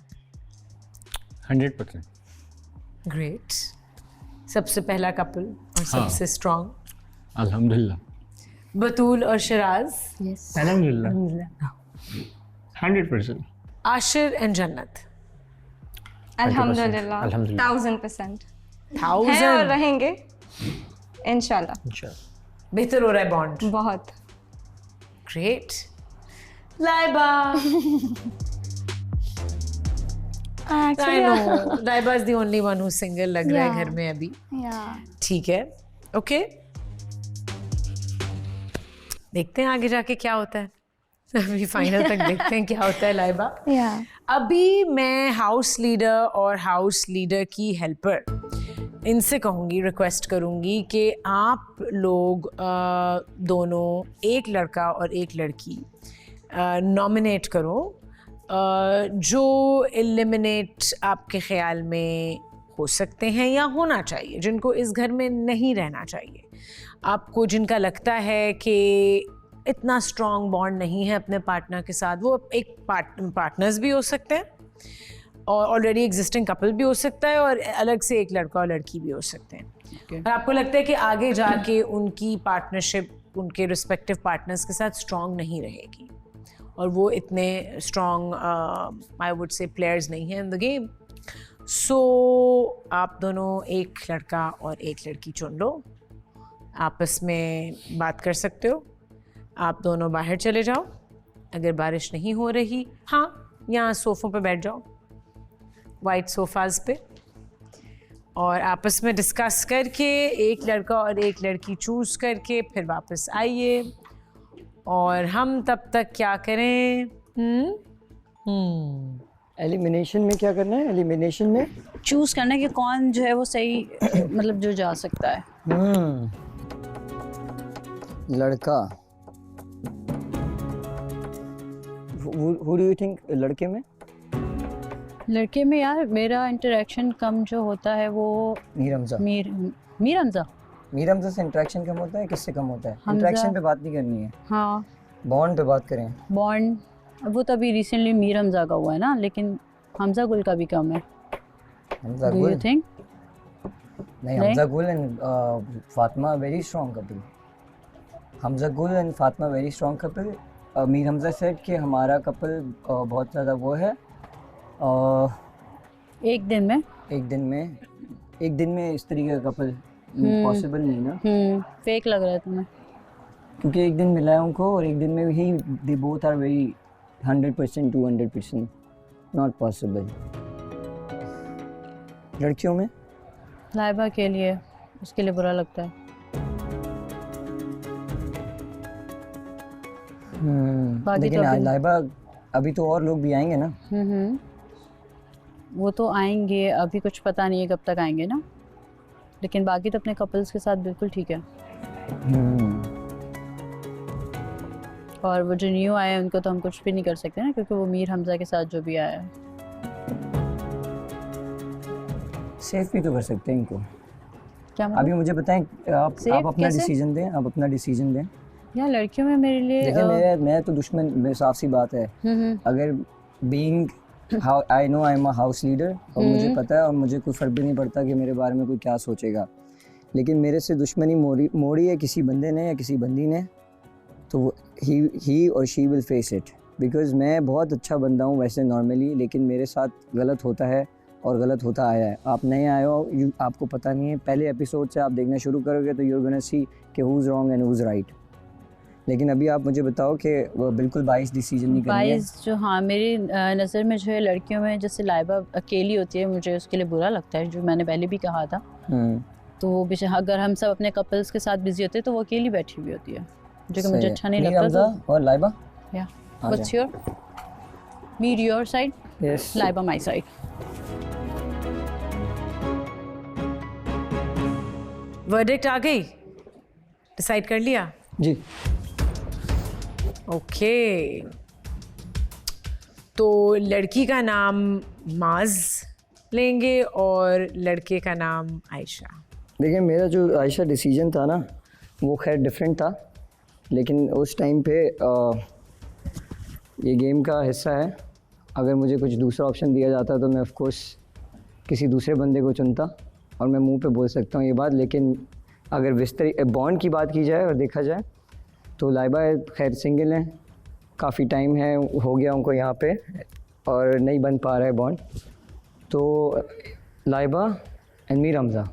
100%। Great. सबसे पहला कपल और सबसे स्ट्रॉन्ग? अल्हम्दुलिल्लाह। बतूल और शिराज? यस। अल्हम्दुलिल्लाह। 100%। आशिर एंड जन्नत? अल्हम्दुलिल्लाह, 1000%। हैं और रहेंगे इंशाल्लाह। बेहतर हो रहा है बॉन्ड? बहुत। Great. Laiba. I know. Laiba is the only one who's single लग रहा है घर में अभी. ठीक है. Okay. देखते हैं आगे जाके क्या होता है. अभी फाइनल तक देखते हैं क्या होता है लाइबा. अभी मैं हाउस लीडर और हाउस लीडर की हेल्पर इनसे कहूँगी, रिक्वेस्ट करूँगी कि आप लोग दोनों, एक लड़का और एक लड़की नॉमिनेट करो जो एलिमिनेट आपके ख्याल में हो सकते हैं या होना चाहिए, जिनको इस घर में नहीं रहना चाहिए. आपको जिनका लगता है कि इतना स्ट्रॉन्ग बॉन्ड नहीं है अपने पार्टनर के साथ, वो एक पार्टनर्स भी हो सकते हैं और ऑलरेडी एग्जिस्टिंग कपल भी हो सकता है और अलग से एक लड़का और लड़की भी हो सकते हैं. और आपको लगता है कि आगे जाके उनकी पार्टनरशिप उनके रिस्पेक्टिव पार्टनर्स के साथ स्ट्रॉन्ग नहीं रहेगी और वो इतने strong I would say players नहीं हैं इन द गेम. सो आप दोनों एक लड़का और एक लड़की चुन लो, आपस में बात कर सकते हो. आप दोनों बाहर चले जाओ, अगर बारिश नहीं हो रही, हाँ यहाँ सोफ़ों पे बैठ जाओ, वाइट सोफ़ाज़ पे, और आपस में डिस्कस करके एक लड़का और एक लड़की चूज़ करके फिर वापस आइए. और हम तब तक क्या करें? एलिमिनेशन में क्या करना है? एलिमिनेशन में चूज़ करना है कि कौन जो है वो सही मतलब जो जा सकता है. लड़का. Who do you think? लड़के में यार मेरा इंटरेक्शन कम जो होता है वो मीर हमजा. मीर हमजा से इंटरेक्शन कम होता है. किससे कम होता है? इंटरेक्शन पे बात नहीं करनी है. हाँ, बॉन्ड पे बात करें. बॉन्ड वो तो अभी रिसेंटली मीर हमजा का हुआ है ना, लेकिन हमजा गुल का भी कम है. हमजा गुल? Do you think? नहीं, Hamza Gul and Fatima very strong couple. Hamza Gul and Fatima very strong couple. Mir Hamza said कि हमारा कपल बहुत ज़्यादा वो है. एक दिन में इस तरीके का कपल पॉसिबल नहीं ना. फेक लग रहा है तुम्हें, क्योंकि एक दिन मिला है उनको और एक दिन में ही they both are very 100% 200% not possible. लड़कियों में लाइबा के लिए, उसके लिए बुरा लगता है. लेकिन तो लाइबा अभी तो और लोग भी आएंगे ना. वो तो आएंगे, अभी कुछ पता नहीं है कब तक आएंगे ना, लेकिन बाकी तो अपने कपल्स के साथ बिल्कुल ठीक है. और वो जो न्यू आए हैं उनको तो हम कुछ भी नहीं कर सकते ना, क्योंकि वो मीर हमजा के साथ जो भी आया है. सेफ भी तो कर सकते हैं इनको. क्या अभी मुझे बताएं, आप अपना डिसीजन दें. आप अपना डिसीजन दें. यार लड़कियों में मेरे लिए देखिए मैं तो दुश्मन, मेरे साफ सी बात है. अगर being I know I am a house leader और मुझे पता है और मुझे कोई फर्क भी नहीं पड़ता कि मेरे बारे में कोई क्या सोचेगा, लेकिन मेरे से दुश्मनी मोड़ी है किसी बंदे ने या किसी बंदी ने, तो ही और she will face it. Because मैं बहुत अच्छा बंदा हूँ वैसे नॉर्मली, लेकिन मेरे साथ गलत होता है और गलत होता आया है. आप नए आए हो, आपको पता नहीं है. पहले एपिसोड से आप देखना शुरू करोगे तो यू आर गोना सी कि who is wrong and who is right. लेकिन अभी आप मुझे बताओ कि वो बिल्कुल बाइस डिसीजन नहीं करनी है. बाइस जो, हाँ मेरी नज़र में जो है लड़कियों में जैसे लाइबा अकेली होती है, मुझे उसके लिए बुरा लगता है, जो मैंने पहले भी कहा था. तो वो अगर हम सब अपने कपल्स के साथ बिजी होते हैं तो वो अकेली बैठी हुई होती है, जो कि मुझे अच्छा नहीं लगता. और Laiba, what's your Mir your side? Yes, Laiba my side. Verdict आ गई? डिसाइड कर लिया? जी. ओके, तो लड़की का नाम माज लेंगे और लड़के का नाम आयशा. देखिए मेरा जो आयशा डिसीजन था ना वो खैर डिफरेंट था, लेकिन उस टाइम पे ये गेम का हिस्सा है. अगर मुझे कुछ दूसरा ऑप्शन दिया जाता तो मैं ऑफ कोर्स किसी दूसरे बंदे को चुनता और मैं मुंह पे बोल सकता हूँ ये बात. लेकिन अगर विस्तरी बॉन्ड की बात की जाए और देखा जाए तो लाइबा खैर सिंगल हैं, काफ़ी टाइम है हो गया उनको यहाँ पे और नहीं बन पा रहा है बॉन्ड. तो Laiba and Mir Hamza.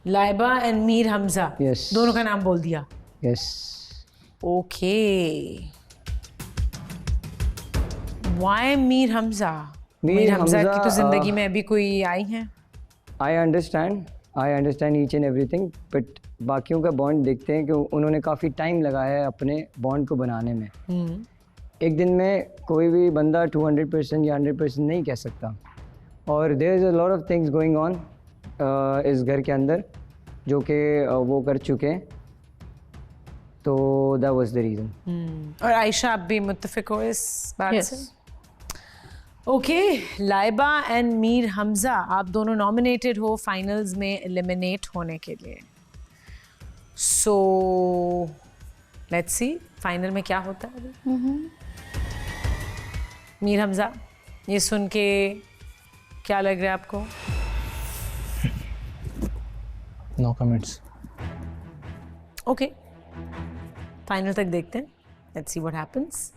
Laiba and Mir Hamza, yes. दोनों का नाम बोल दिया. Yes. Okay, why Mir Hamza? Mir Hamza की तो जिंदगी में अभी कोई आई है? I understand each and everything, but बाकियों का बॉन्ड देखते हैं कि उन्होंने काफ़ी टाइम लगाया है अपने बॉन्ड को बनाने में। एक दिन में कोई भी बंदा 200% या 100% नहीं कह सकता, और there is a lot of things going on इस घर के अंदर जो कि वो कर चुके हैं, तो दैट वाज द रीज़न। और आयशा, आप भी मुत्तफिक हो इस बात से? ओके, लाइबा एंड मीर हमजा, आप दोनों नॉमिनेटेड हो फाइनल्स में एलिमिनेट होने के लिए। सो लेट्स सी फाइनल में क्या होता है अभी। मीर हमजा, ये सुन के क्या लग रहा है आपको? No comments. ओके, फाइनल तक देखते हैं, लेट्स सी व्हाट हैपेंस।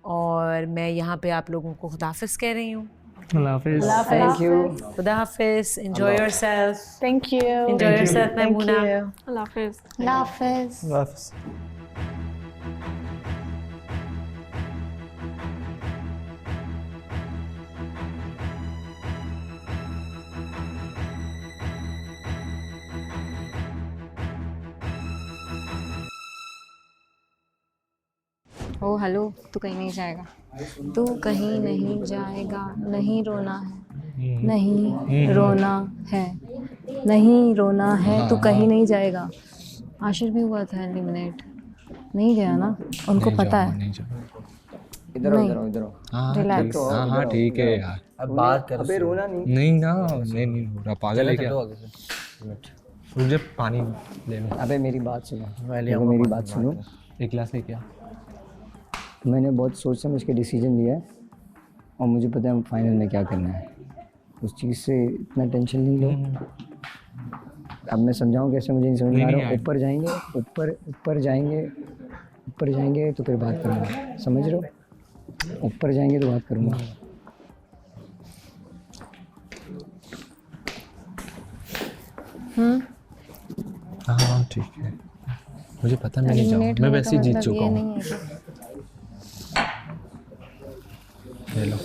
और मैं यहाँ पे आप लोगों को खुदाफिज कह रही हूँ। अल्लाह हाफिज़। Thank you. खुदा हाफिज, enjoy yourself. Thank you. Enjoy yourself Maimoona. अल्लाह हाफिज़। अल्लाह हाफिज़। अल्लाह हाफिज़। ओ हेलो, तू कहीं नहीं जाएगा, तू कहीं नहीं जाएगा, नहीं रोना है, नहीं रोना है, नहीं रोना है, तू कहीं नहीं जाएगा। आशिर भी हुआ था एलिमिनेट, नहीं गया ना, उनको पता है। इधर रिलैक्स। हाँ ठीक है यार, अब बात कर। अबे रोना नहीं। नहीं हो रहा, पागल है क्या? मुझे पानी ले लो। अबे मेरी बात सुनो, मेरी बात सुनो। एक गिलास लेके आ। मैंने बहुत सोच समझ के डिसीजन लिया है, और मुझे पता है फाइनल में क्या करना है। उस चीज़ से इतना टेंशन नहीं लो। अब मैं समझाऊँ कैसे, मुझे नहीं समझ में आ रहा। ऊपर जाएंगे, ऊपर जाएंगे तो फिर बात करूँगा, समझ रहे हो? ऊपर जाएंगे तो बात करूँगा। हाँ ठीक है, मुझे पता मैं नहीं जाऊँगा, मैं वैसे ही जीत चुका हूँ। ले लो।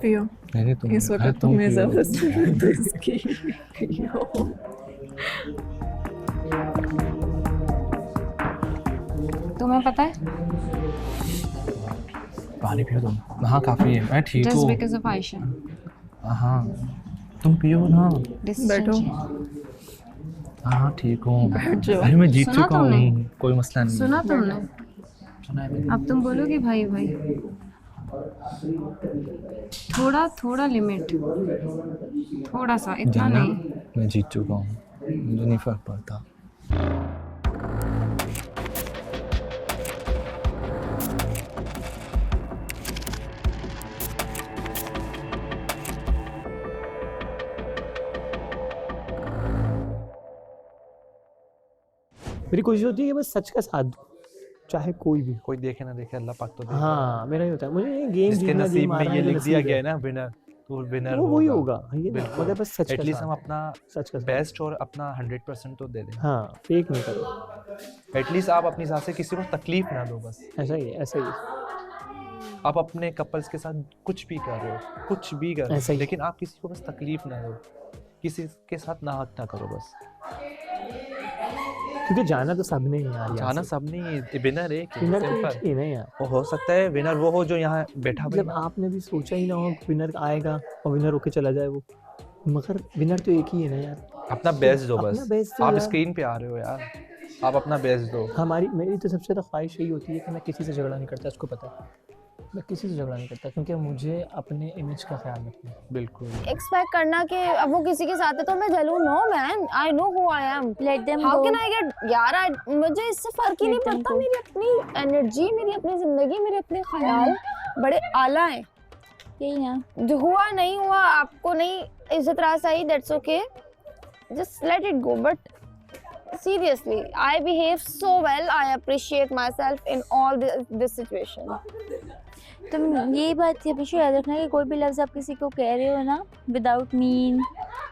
पियो। नहीं तुम, इस वक्त तुम्हें ज़्यादा ज़रूरत है इसकी। तुम्हें पता है? पानी पियो तुम। हाँ काफ़ी है, मैं ठीक हूँ। Just because of Ayesha. हाँ तुम पियो ना। बैठो। हाँ ठीक हूँ, बैठो। अरे मैं जीत सुना चुका हूँ, कोई मसला नहीं। सुना तुमने? सुना है। अब तुम बोलोगे भाई भाई, थोड़ा थोड़ा लिमिट, थोड़ा सा, इतना नहीं। मैं जीत चुका हूँ, मुझे नहीं फर्क पड़ता। मेरी कोशिश होती है कि बस सच का साथ दूं, चाहे कोई भी। कोई देखे ना देखे, अल्लाह पाक तो देखे। हाँ मेरा ही होता है, मुझे गेम जिसके नसीब में ये लिख दिया गया है ना विनर, तो विनर वो वही होगा। ये मगर बस सच का एटलीस्ट साथ। हम अपना सच का बेस्ट और अपना 100% तो दे दें। हाँ, फेक नहीं करो। एटलीस्ट आप अपनी हिसाब से किसी को तकलीफ ना दो, बस ऐसा ही है, ऐसा ही है। आप अपने कपल्स के साथ कुछ भी कर रहे हो, कुछ भी कर रहे हो, लेकिन आप किसी को बस तकलीफ ना दो, किसी के साथ नाहक ना करो बस। क्योंकि जाना तो सबने ही यार, जाना सबने ही, विनर एक विनर सिंपल ही नहीं यार। वो हो सकता है विनर वो हो जो यहाँ बैठा मतलब आपने भी सोचा ही ना हो विनर आएगा और विनर होके चला जाए वो, मगर विनर तो एक ही है ना यार। अपना बेस्ट दो बस, बेस्ट आप स्क्रीन पे आ रहे हो यार, आप अपना बेस्ट दो। मेरी तो सबसे ज़्यादा ख्वाहिश यही होती है कि मैं किसी से झगड़ा नहीं करता, उसको पता है मैं किसी से झगड़ा नहीं करता, क्योंकि मुझे अपने इमेज का ख्याल रखना है। बिल्कुल एक्सपेक्ट करना कि अब वो किसी के साथ है तो मैं जलूं, no man, I know who I am, let them how can I get यार, मुझे इससे फर्क ही नहीं पड़ता। मेरी अपनी एनर्जी, मेरी अपनी जिंदगी, मेरे अपने ख्याल बड़े आला हैं। यही ना, जो हुआ नहीं हुआ, आपको नहीं इज्जत रास आई, that's okay, just let it go. But seriously, I behave so well, I appreciate myself in all this situation. तुम ये बात हमेशा याद रखना कि कोई भी लफ्ज़ आप किसी को कह रहे हो ना विदाउट मीन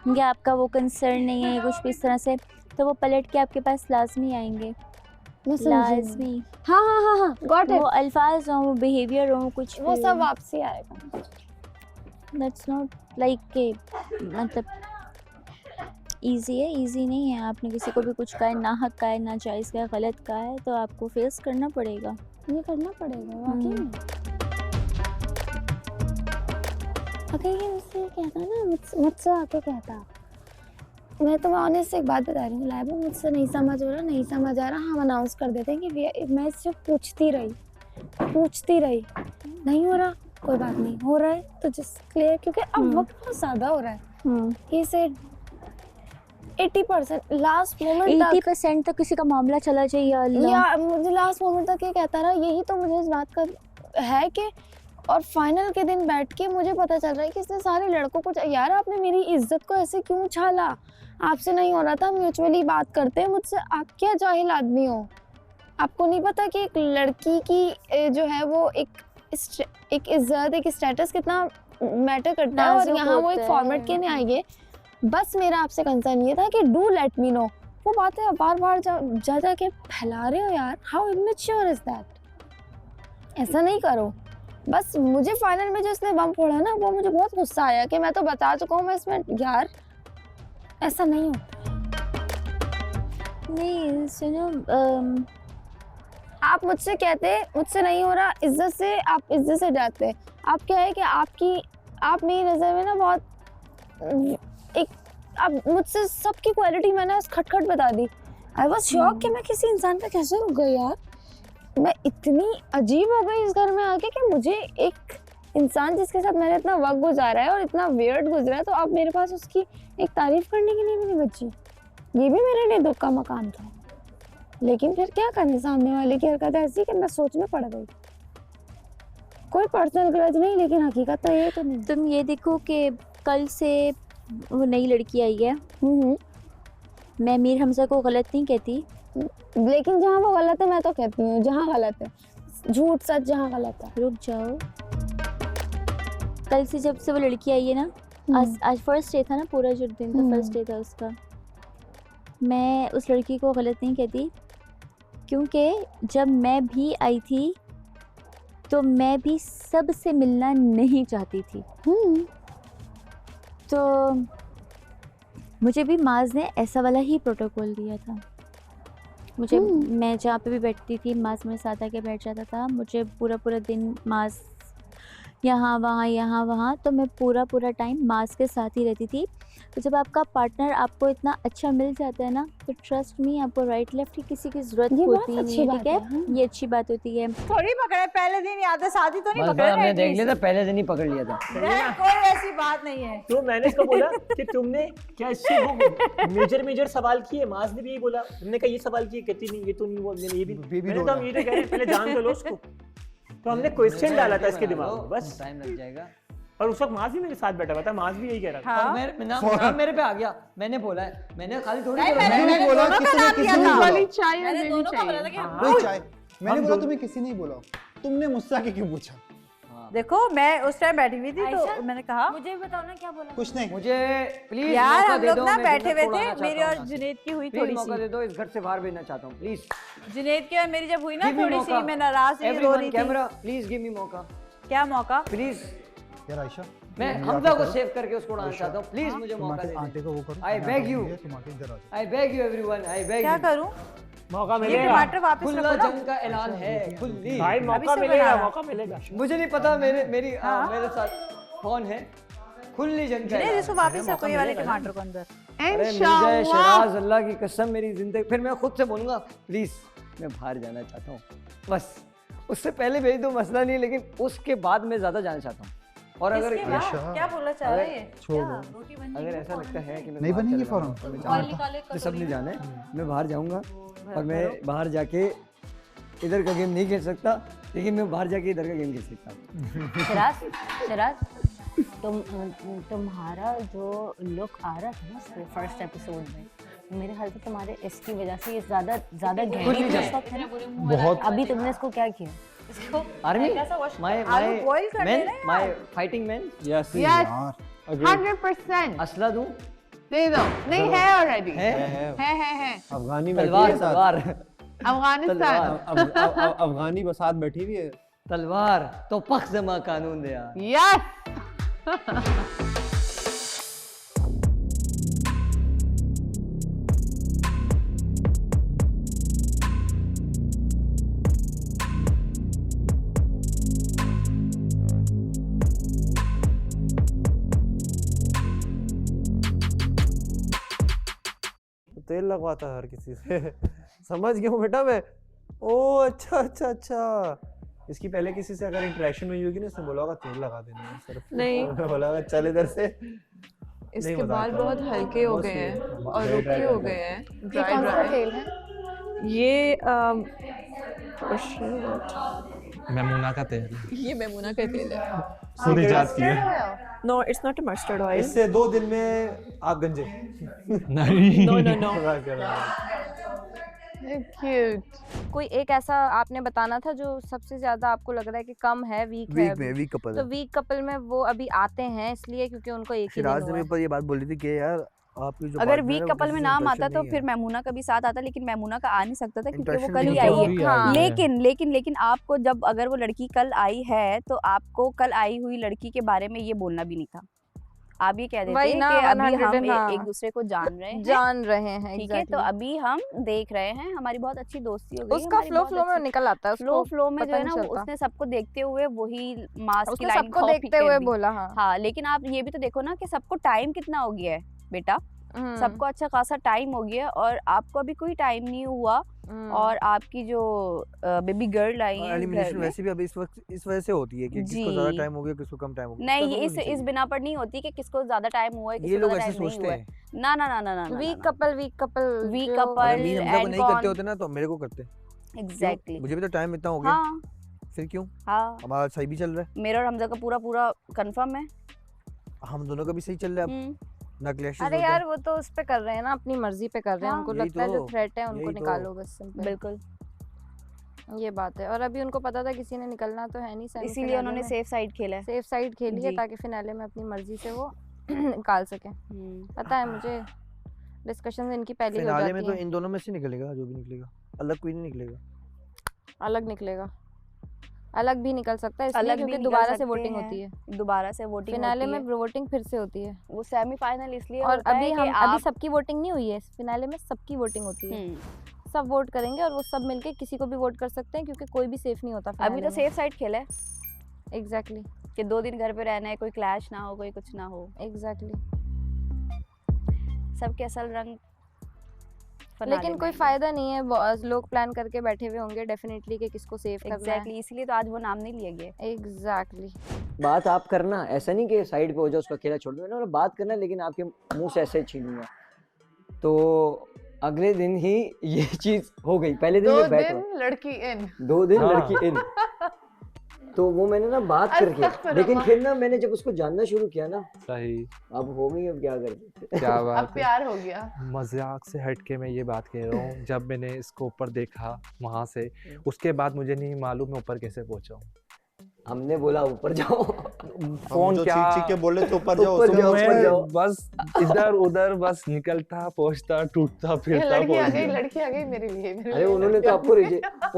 कि आपका वो कंसर्न नहीं है कुछ भी इस तरह से, तो वो पलट के आपके पास लाजमी आएंगे। लाजमी। हाँ हाँ हाँ हाँ गॉट वो इट। अल्फाज हो, वो बिहेवियर हो, कुछ वो भी सब हो। वापसी आएगा। दैट्स नॉट लाइक के मतलब इजी है, इजी नहीं है। आपने किसी को भी कुछ कहा है, ना हक कहा है, ना जायज़ कहा है, गलत कहा है, तो आपको फेस करना पड़ेगा। ये करना पड़ेगा वाकई में। अगर ये मुझसे कहता ना, मुझसे आके कहता, मैं तो ऑनेस्ट एक बात बता रही हूँ लाइबा, मुझसे नहीं समझ हो रहा, नहीं समझ आ रहा, हम अनाउंस कर देते हैं कि मैं इससे पूछती रही, नहीं हो रहा कोई बात नहीं, हो रहा है तो जस्ट क्लियर, क्योंकि अब वक्त बहुत ज़्यादा हो रहा है। He said 80% लास्ट मोमेंट 80% तक किसी का मामला चला जाए या अल्लाह। या मुझे लास्ट मोमेंट तक ये कहता रहा, यही तो मुझे इस बात का है कि, और फाइनल के दिन बैठ के मुझे पता चल रहा है कि इसने सारे लड़कों को, यार आपने मेरी इज्जत को ऐसे क्यों छाला, आपसे नहीं हो रहा था, म्यूचुअली बात करते हैं मुझसे, आप क्या जाहिल आदमी हो, आपको नहीं पता कि एक लड़की की जो है वो एक इज्जत, एक स्टेटस कितना मैटर करता है, और यहाँ वो एक फॉर्मेट के लिए आएंगे। बस मेरा आपसे कंसर्न ये था कि डू लेट मी नो। वो बातें बार बार जा के फैला रहे हो यार, हाउ इमेच्योर इज दैट। ऐसा नहीं करो। बस मुझे फाइनल में जो इसने बम फोड़ा ना, वो मुझे बहुत गुस्सा आया कि मैं तो बता चुका हूँ, मैं इसमें यार ऐसा नहीं होता। नहीं सुनो, आप मुझसे कहते मुझसे नहीं हो रहा, इज्जत से, आप इज्जत से जाते। आप क्या है कि आप मेरी नज़र में ना बहुत एक, अब मुझसे सबकी क्वालिटी मैंने खटखट बता दी। आई वॉज शॉक कि मैं किसी इंसान पे कैसे रुक गई यार, मैं इतनी अजीब हो गई इस घर में आके कि मुझे एक इंसान जिसके साथ मैंने इतना वक्त गुजारा है और इतना वियर्ड गुजरा है, तो अब मेरे पास उसकी एक तारीफ करने के लिए भी नहीं बची। ये भी मेरे लिए दुख का मकाम था, लेकिन फिर क्या करें, सामने वाले की हरकत ऐसी कि मैं सोच में पड़ गई। कोई पर्सनल ग्रज नहीं, लेकिन हकीकत तो ये तो नहीं। तुम ये देखो कि कल से वो नई लड़की आई है, मैं मीर हमजा को गलत नहीं कहती, लेकिन जहाँ वो गलत है मैं तो कहती हूँ, जहाँ गलत है, झूठ सच जहाँ गलत है। रुक जाओ, कल से जब से वो लड़की आई है ना, आज फर्स्ट डे था ना, पूरा जो दिन था फर्स्ट डे था उसका, मैं उस लड़की को गलत नहीं कहती, क्योंकि जब मैं भी आई थी तो मैं भी सबसे मिलना नहीं चाहती थी। तो मुझे भी माज ने ऐसा वाला ही प्रोटोकॉल दिया था। मुझे मैं जहाँ पे भी बैठती थी, माज मेरे साथ आके बैठ जाता था। मुझे पूरा दिन माज यहाँ वहाँ, तो मैं पूरा टाइम माज के साथ ही रहती थी। तो जब आपका पार्टनर आपको इतना अच्छा मिल जाता है ना, तो ट्रस्ट मी, आपको राइट लेफ्ट की किसी की जरूरत होती नहीं है, ठीक है? ये अच्छी बात होती है। थोड़ी पकड़े, पहले दिन याद है, शादी तो नहीं पकड़े। हमने देख लिया था, पहले दिन ही पकड़ लिया था। कोई ऐसी बात नहीं है। तो मैंने इसको बोला कि तुमने क्या इससे वो मेजर सवाल किए, माज ने भी यही बोला, तुमने कहा ये सवाल किए, कहती नहीं ये तो नहीं, वो ये भी मैंने तो हम ये तो कह रहे हैं, पहले जान तो लो उसको। तो हमने क्वेश्चन डाला था इसके दिमाग में, बस टाइम लग जाएगा। और उस वक्त माज भी मेरे साथ बैठा हुआ था, माज भी यही कह रहा था। और नाम मेरे पे आ गया, मैंने बोला है, मैंने खाली थोड़ी मैंने बोला किसी ने मैंने बोला, दोनों का बोला था कि कोई चाय, मैंने बोला तुम्हें किसी ने बोला, तुमने मुझसे आके क्यों पूछा? देखो मैं उस टाइम बैठी हुई थी, तो मैंने कहा मुझे भी बताओ ना क्या बोला। कुछ नहीं, मुझे प्लीज यार हम लोग ना बैठे हुए थे, मेरी और जुनैद की हुई थोड़ी मौका सी, दे दो, इस घर से बाहर भेजना चाहता हूँ प्लीज। जुनैद की और मेरी जब हुई ना थोड़ी सी, मैं नाराज थी, रो रही थी। कैमरा प्लीज गिव मी मौका। क्या मौका? प्लीज यार आयशा, मैं हमजा को सेव करके उसको उड़ाना चाहता हूँ, प्लीज मुझे मौका दे। आंटे को वो करो, I beg you, I beg you everyone, I beg. क्या करूं? मौका ये मिलेगा, टमाटर वापस खुला रखो ना। जंग का ऐलान है, खुली भाई मौका मिलेगा, मौका मिलेगा। मुझे नहीं पता, मेरे साथ कौन है, खुली जंग का नहीं, इसको वापस रखो ये वाले टमाटर को अंदर। अरे मिल जाए शहनाज, अल्लाह की कसम मेरी जिंदगी, फिर मैं खुद से बोलूंगा प्लीज मैं बाहर जाना चाहता हूँ, बस उससे पहले भेज दो, मसला नहीं, लेकिन उसके बाद मैं ज्यादा जाना चाहता हूँ। और अगर क्या बोलना चाह रहे हैं, अगर ऐसा लगता है कि मैं नहीं बनेगी फौरन, तो सब नहीं जाने, मैं बाहर जाऊंगा और मैं बाहर जाके इधर का गेम नहीं खेल सकता, लेकिन मैं बाहर जाके इधर का गेम खेल सकता हूँ। शराज, तुम्हारा जो लुक आ रहा था ना फर्स्ट एपिसोड में, मेरे ख्याल से तुम्हारे इसकी वजह से ये ज्यादा गहरी है ना। बहुत। अभी तुमने इसको क्या किया? Army, my fighting man. Yes 100%। असला दूं? दे दो, नहीं है ऑलरेडी, है अफगानी तलवार। अफगानिस्तान। अफगानी बसात बैठी हुई है। तलवार तो पख जमा कानून दे यार। यस। तेल लगवाता है हर किसी से। समझ गया हूँ बेटा मैं। ओ अच्छा अच्छा अच्छा, इसकी पहले किसी से अगर इंटरेक्शन हुई होगी ना, इसने बोला होगा तेल लगा देना है सिर्फ। नहीं। बोला होगा चल इधर से। इसके बाल बहुत हल्के हो गए हैं और रुखे हो गए हैं, ड्राई ड्राई। ये मेमूना का तेल। ये मेमूना का तेल है। पूरी जात की है। No it's not a mustard oil. इससे 2 दिन में आप गंजे। नहीं। No no no. क्यूट। कोई एक ऐसा आपने बताना था जो सबसे ज्यादा आपको लग रहा है कि कम है, वीक है अभी। Weak couple. तो वीक कपल में वो अभी आते हैं इसलिए क्योंकि उनको एक ही दिन शिराज हुआ ने है। मेरे पर ये बात बोली थी कि यार आपकी जो अगर partner वीक है वो कपल किसी में से नाम आता interaction तो नहीं फिर है। मैमूना का भी साथ आता, लेकिन मैमूना का आ नहीं सकता था क्योंकि वो Interaction कल ही नहीं आई होता। है। लेकिन आपको जब अगर वो लड़की कल आई है तो आपको कल आई हुई लड़की के बारे में ये बोलना भी नहीं था। आप ये कह देते वही ना, कि अभी 100 हम हाँ। एक दूसरे को जान रहे हैं। जान रहे हैं, ठीक है, तो exactly। अभी हम देख रहे हैं, हमारी बहुत अच्छी दोस्ती हो गई। उसका फ्लो में निकल आता है, फ्लो में जो पता है नहीं ना, चलता। उसने सबको देखते हुए वही मास्क की उसने लाइन सबको कॉपी देखते कर हुए दी। बोला, हाँ। लेकिन आप ये भी तो देखो ना कि सबको टाइम कितना हो गया है बेटा। सबको अच्छा खासा टाइम हो गया और आपको अभी कोई टाइम नहीं हुआ। और आपकी जो बेबी गर्ल आई है एलिमिनेशन वैसे भी अभी इस वक्त इस वजह से होती है कि किसको ज्यादा टाइम हो गया, किसको कम टाइम हो गया। नहीं, इस बिना पर नहीं होती कि किसको ज्यादा टाइम हुआ है, ये किसको लोग ज्यादा ऐसे टाइम नहीं सोचते हुआ हैं। है। ना ना ना ना ना। वीक कपल अगर मीन हमजा को नहीं करते होते ना तो मेरे को करते। एग्जैक्टली। मुझे भी तो टाइम इतना हो गया। हाँ। फिर क्यों? हाँ। हमारा सही भी चल रहा है। मेरा और हमजा का पूरा कंफर्म है। हम दोनों का भी सही चल रहा है अब। ना क्लैशेस अरे यार वो तो उस पे कर रहे हैं ना, अपनी मर्जी पे कर रहे हैं। उनको यही लगता है जो तो, थ्रेट है उनको यही तो। निकालो बस, सिंपल। बिल्कुल ये बात है। और अभी उनको पता था किसी ने निकलना तो है नहीं, इसीलिए उन्होंने सेफ साइड खेला है। सेफ साइड खेली है जी। ताकि फिनाले में अपनी मर्जी से वो निकाल सके। पता है मुझे, डिस्कशन इनकी पहली हो फिनाले जाती में तो है। इन दोनों में से निकलेगा जो भी निकलेगा, अलग कोई नहीं निकलेगा। अलग निकलेगा, अलग भी निकल सकता है इसलिए अलग भी क्योंकि निकल दोबारा से सकते वोटिंग हैं। होती है। दोबारा से वोटिंग फिनाले होती में है। वोटिंग फिर से होती है। वो सेमीफाइनल इसलिए और होता अभी है हम कि अभी आप सबकी वोटिंग नहीं हुई है, फिनाले में सबकी वोटिंग होती है। सब वोट करेंगे और वो सब मिलके किसी को भी वोट कर सकते हैं क्योंकि कोई भी सेफ नहीं होता अभी finale तो में। सेफ साइड खेला है। एग्जैक्टली कि 2 दिन घर पे रहना है, कोई क्लैश ना हो, कोई कुछ ना हो। एग्जैक्टली। सबके असल रंग लेकिन कोई फायदा नहीं है, लोग प्लान करके बैठे हुए होंगे डेफिनेटली कि किसको सेव करना है। एग्जैक्टली, इसीलिए तो आज वो नाम नहीं लिया गया। एग्जैक्टली। बात आप करना, ऐसा नहीं कि साइड पे हो जाओ उसको अकेला छोड़ दो। ना बात करना, लेकिन आपके मुंह से ऐसे छीनूंगा। तो अगले दिन ही ये चीज हो गई। पहले दिन 2 मैं बैठ दिन लड़की इन। 2 दिन हाँ। लड़की इन। तो वो मैंने ना बात करके, लेकिन फिर ना मैंने जब उसको जानना शुरू किया ना, सही अब हो गई, अब क्या करें। क्या अब बात है। प्यार हो गया। मजाक से हट के मैं ये बात कह रहा हूँ, जब मैंने इसको ऊपर देखा वहां से, उसके बाद मुझे नहीं मालूम मैं ऊपर कैसे पहुंचा हूँ। हमने बोला ऊपर जाओ, फोन जो क्या चीख के बोले तो ऊपर जाओ, ऊपर जाओ, मैं ऊपर जाओ। बस इधर उधर बस निकलता पहुंचता टूटता ये फिरता लड़की आ पहुंच गई, गया। लड़की आ गई मेरे लिए। अरे उन्होंने तो आपको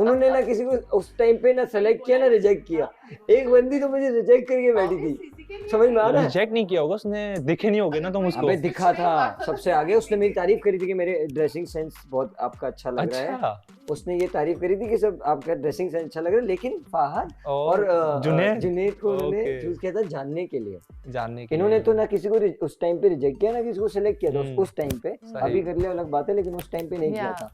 उन्होंने ना किसी को उस टाइम पे ना सेलेक्ट किया ना रिजेक्ट किया। एक बंदी तो मुझे रिजेक्ट करके बैठी थी, समझ में आ रहा है? रिजेक्ट नहीं किया होगा उसने, दिखे नहीं होगे ना तुम उसको। अबे दिखा था सबसे आगे। उसने मेरी तारीफ करी थी कि मेरे ड्रेसिंग सेंस बहुत आपका अच्छा लग रहा है। उसने ये तारीफ करी थी कि सब आपका ड्रेसिंग सेंस अच्छा लग रहा है। लेकिन फहद और जुनैद को उन्होंने चूज किया था जानने के लिए। इन्होंने तो ना किसी को उस टाइम पे रिजेक्ट किया ना किसी को सिलेक्ट किया था उस टाइम पे। अभी कर लिया अलग बात है, लेकिन उस टाइम पे नहीं किया था।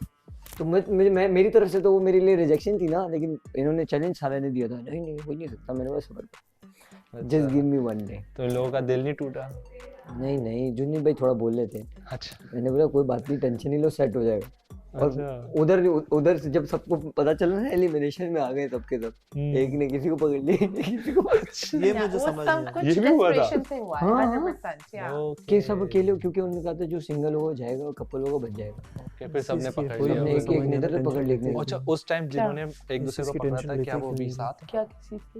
तो मेरी तरफ से तो वो मेरे लिए रिजेक्शन थी ना, लेकिन इन्होंने चैलेंज सारा ने दिया था। नहीं नहीं हो नहीं सकता, मेरे पास सबर, just give me one day. तो लोगों का दिल नहीं टूटा? नहीं नहीं, जुन्नी भाई थोड़ा बोल रहे थे। अच्छा। मैंने बोला कोई बात नहीं, टेंशन नहीं लो, सेट हो जाएगा। और उधर से जब सबको पता चला ना, एलिमिनेशन में आ गए सबके सब। एक ने किसी को पकड़ लिया, किसी को। ये मुझे समझ नहीं ये भी हुआ था। कि सब अकेले, क्योंकि उन्होंने कहा था जो सिंगल हो जाएगा, कपल होगा बन जाएगा। ओके, फिर सबने पकड़ लिया। सबने एक ने इधर पकड़ लिया। अच्छा, उस टाइम जिन्होंने एक दूसरे को पकड़ा था, क्या वो भी साथ? क्या किसी से?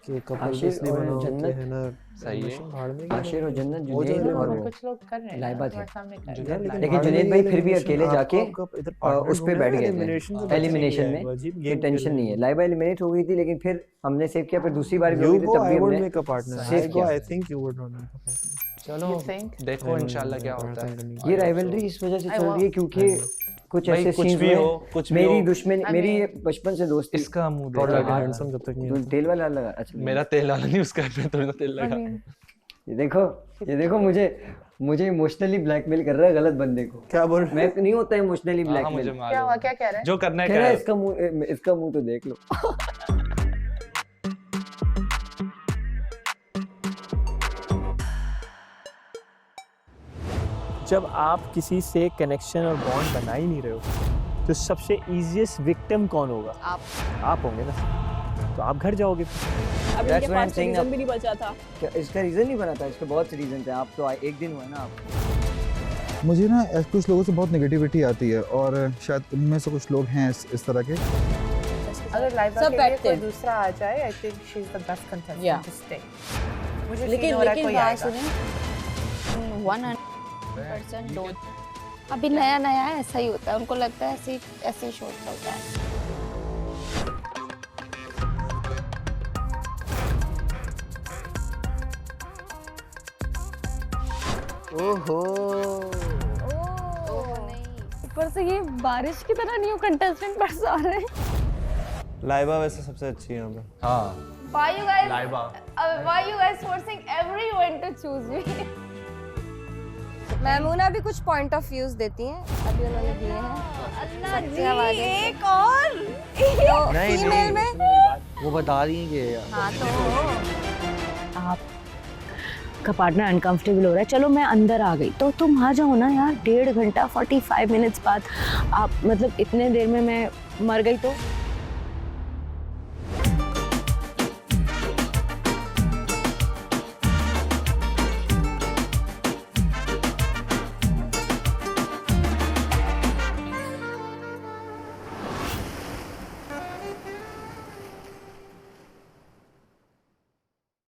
कि कपल आशिर इसलिए और बनाओ कि जन्नत है ना सही है। रिलेशन भाड़ में आशिर और जन्नत हो जुनैद जाए और ना। वो कुछ लोग कर रहे हैं लाइबा थे। तुम्हारे सामने कर रहे यार, हैं। लेकिन जुनैद भाई फिर भी elimination, अकेले जाके आपको इधर partner उस पे ढूंढना बैठ है, गए elimination से थे बचने एलिमिनेशन के लिए में, है, अजीब कोई game टेंशन खेलने नहीं है। की। लाइबा एलिमिनेट हो गई थी लेकिन फिर हमने सेव किया, फिर दूसरी बार भी हो You गई थी go, तब I भी would हमने make a partner. Save I go, किया। I think you would not make a partner. चलो देखो इंशाल्लाह क्या होता है। ये राइवलरी इस वजह से I चल रही है want- क्योंकि कुछ भाई ऐसे कुछ सीन्स भी हुए हो, कुछ भी मेरी हो। दुश्मन I मेरी mean, बचपन से दोस्ती इसका मुंह और देखा लगा यार। handsome जब तक नहीं तू तेल वाला लगा अच्छा मेरा तेल वाला नहीं, उसका मैं थोड़ी ना तेल लगा। ये देखो मुझे इमोशनली ब्लैकमेल कर रहा है गलत बंदे को। क्या बोल रहा मैं नहीं होता इमोशनली हाँ, ब्लैकमेल। मुझे मालूम क्या हुआ, है। क्या कह रहा है? जो करना है कह रहा है क्या इसका मुंह तो देख लो। जब आप किसी से कनेक्शन और बॉन्ड बना ही नहीं रहे हो तो सबसे इजीएस्ट विक्टिम कौन होगा? आप होंगे ना, तो आप घर जाओगे। अब That's इनके what I'm पास saying रीजन now. भी नहीं बचा था। क्या इसका रीजन नहीं बना था? इसके बहुत से रीजन थे। आप तो एक दिन हुआ ना आप। मुझे ना कुछ लोगों से बहुत नेगेटिविटी आती है और शायद उनमें से कुछ लोग हैं इस तरह के। अगर लाइबा सब के लिए बैठते कोई हैं। दूसरा आ जाए, I think she is the best contestant to stay. मुझे लेकिन feel हो रहा है कोई बात आएगा। सुने 100% डोंट। अभी नया नया ऐसा ही होता है, उनको लगता है ऐसे ही शो चलता है। ओहो ऊपर से ये बारिश की तरह न्यू कंटेस्टेंट बरसा रहे हैं। लाइबा वैसे सबसे अच्छी है यहाँ पे। हाँ Why you guys? Laiba. Why you guys forcing everyone to choose me? Maimoona भी कुछ पॉइंट ऑफ व्यूज देती हैं, अभी उन्होंने दिए हैं। अल्लाह सबसे आवाज़ें से। एक और तो नहीं, फीमेल नहीं, में वो बता रही हैं कि हाँ तो आपका पार्टनर अनकंफर्टेबल हो रहा है, चलो मैं अंदर आ गई, तो तुम आ जाओ ना यार। 1.5 घंटा 45 मिनट्स बाद आप मतलब इतने देर में मैं मर गई तो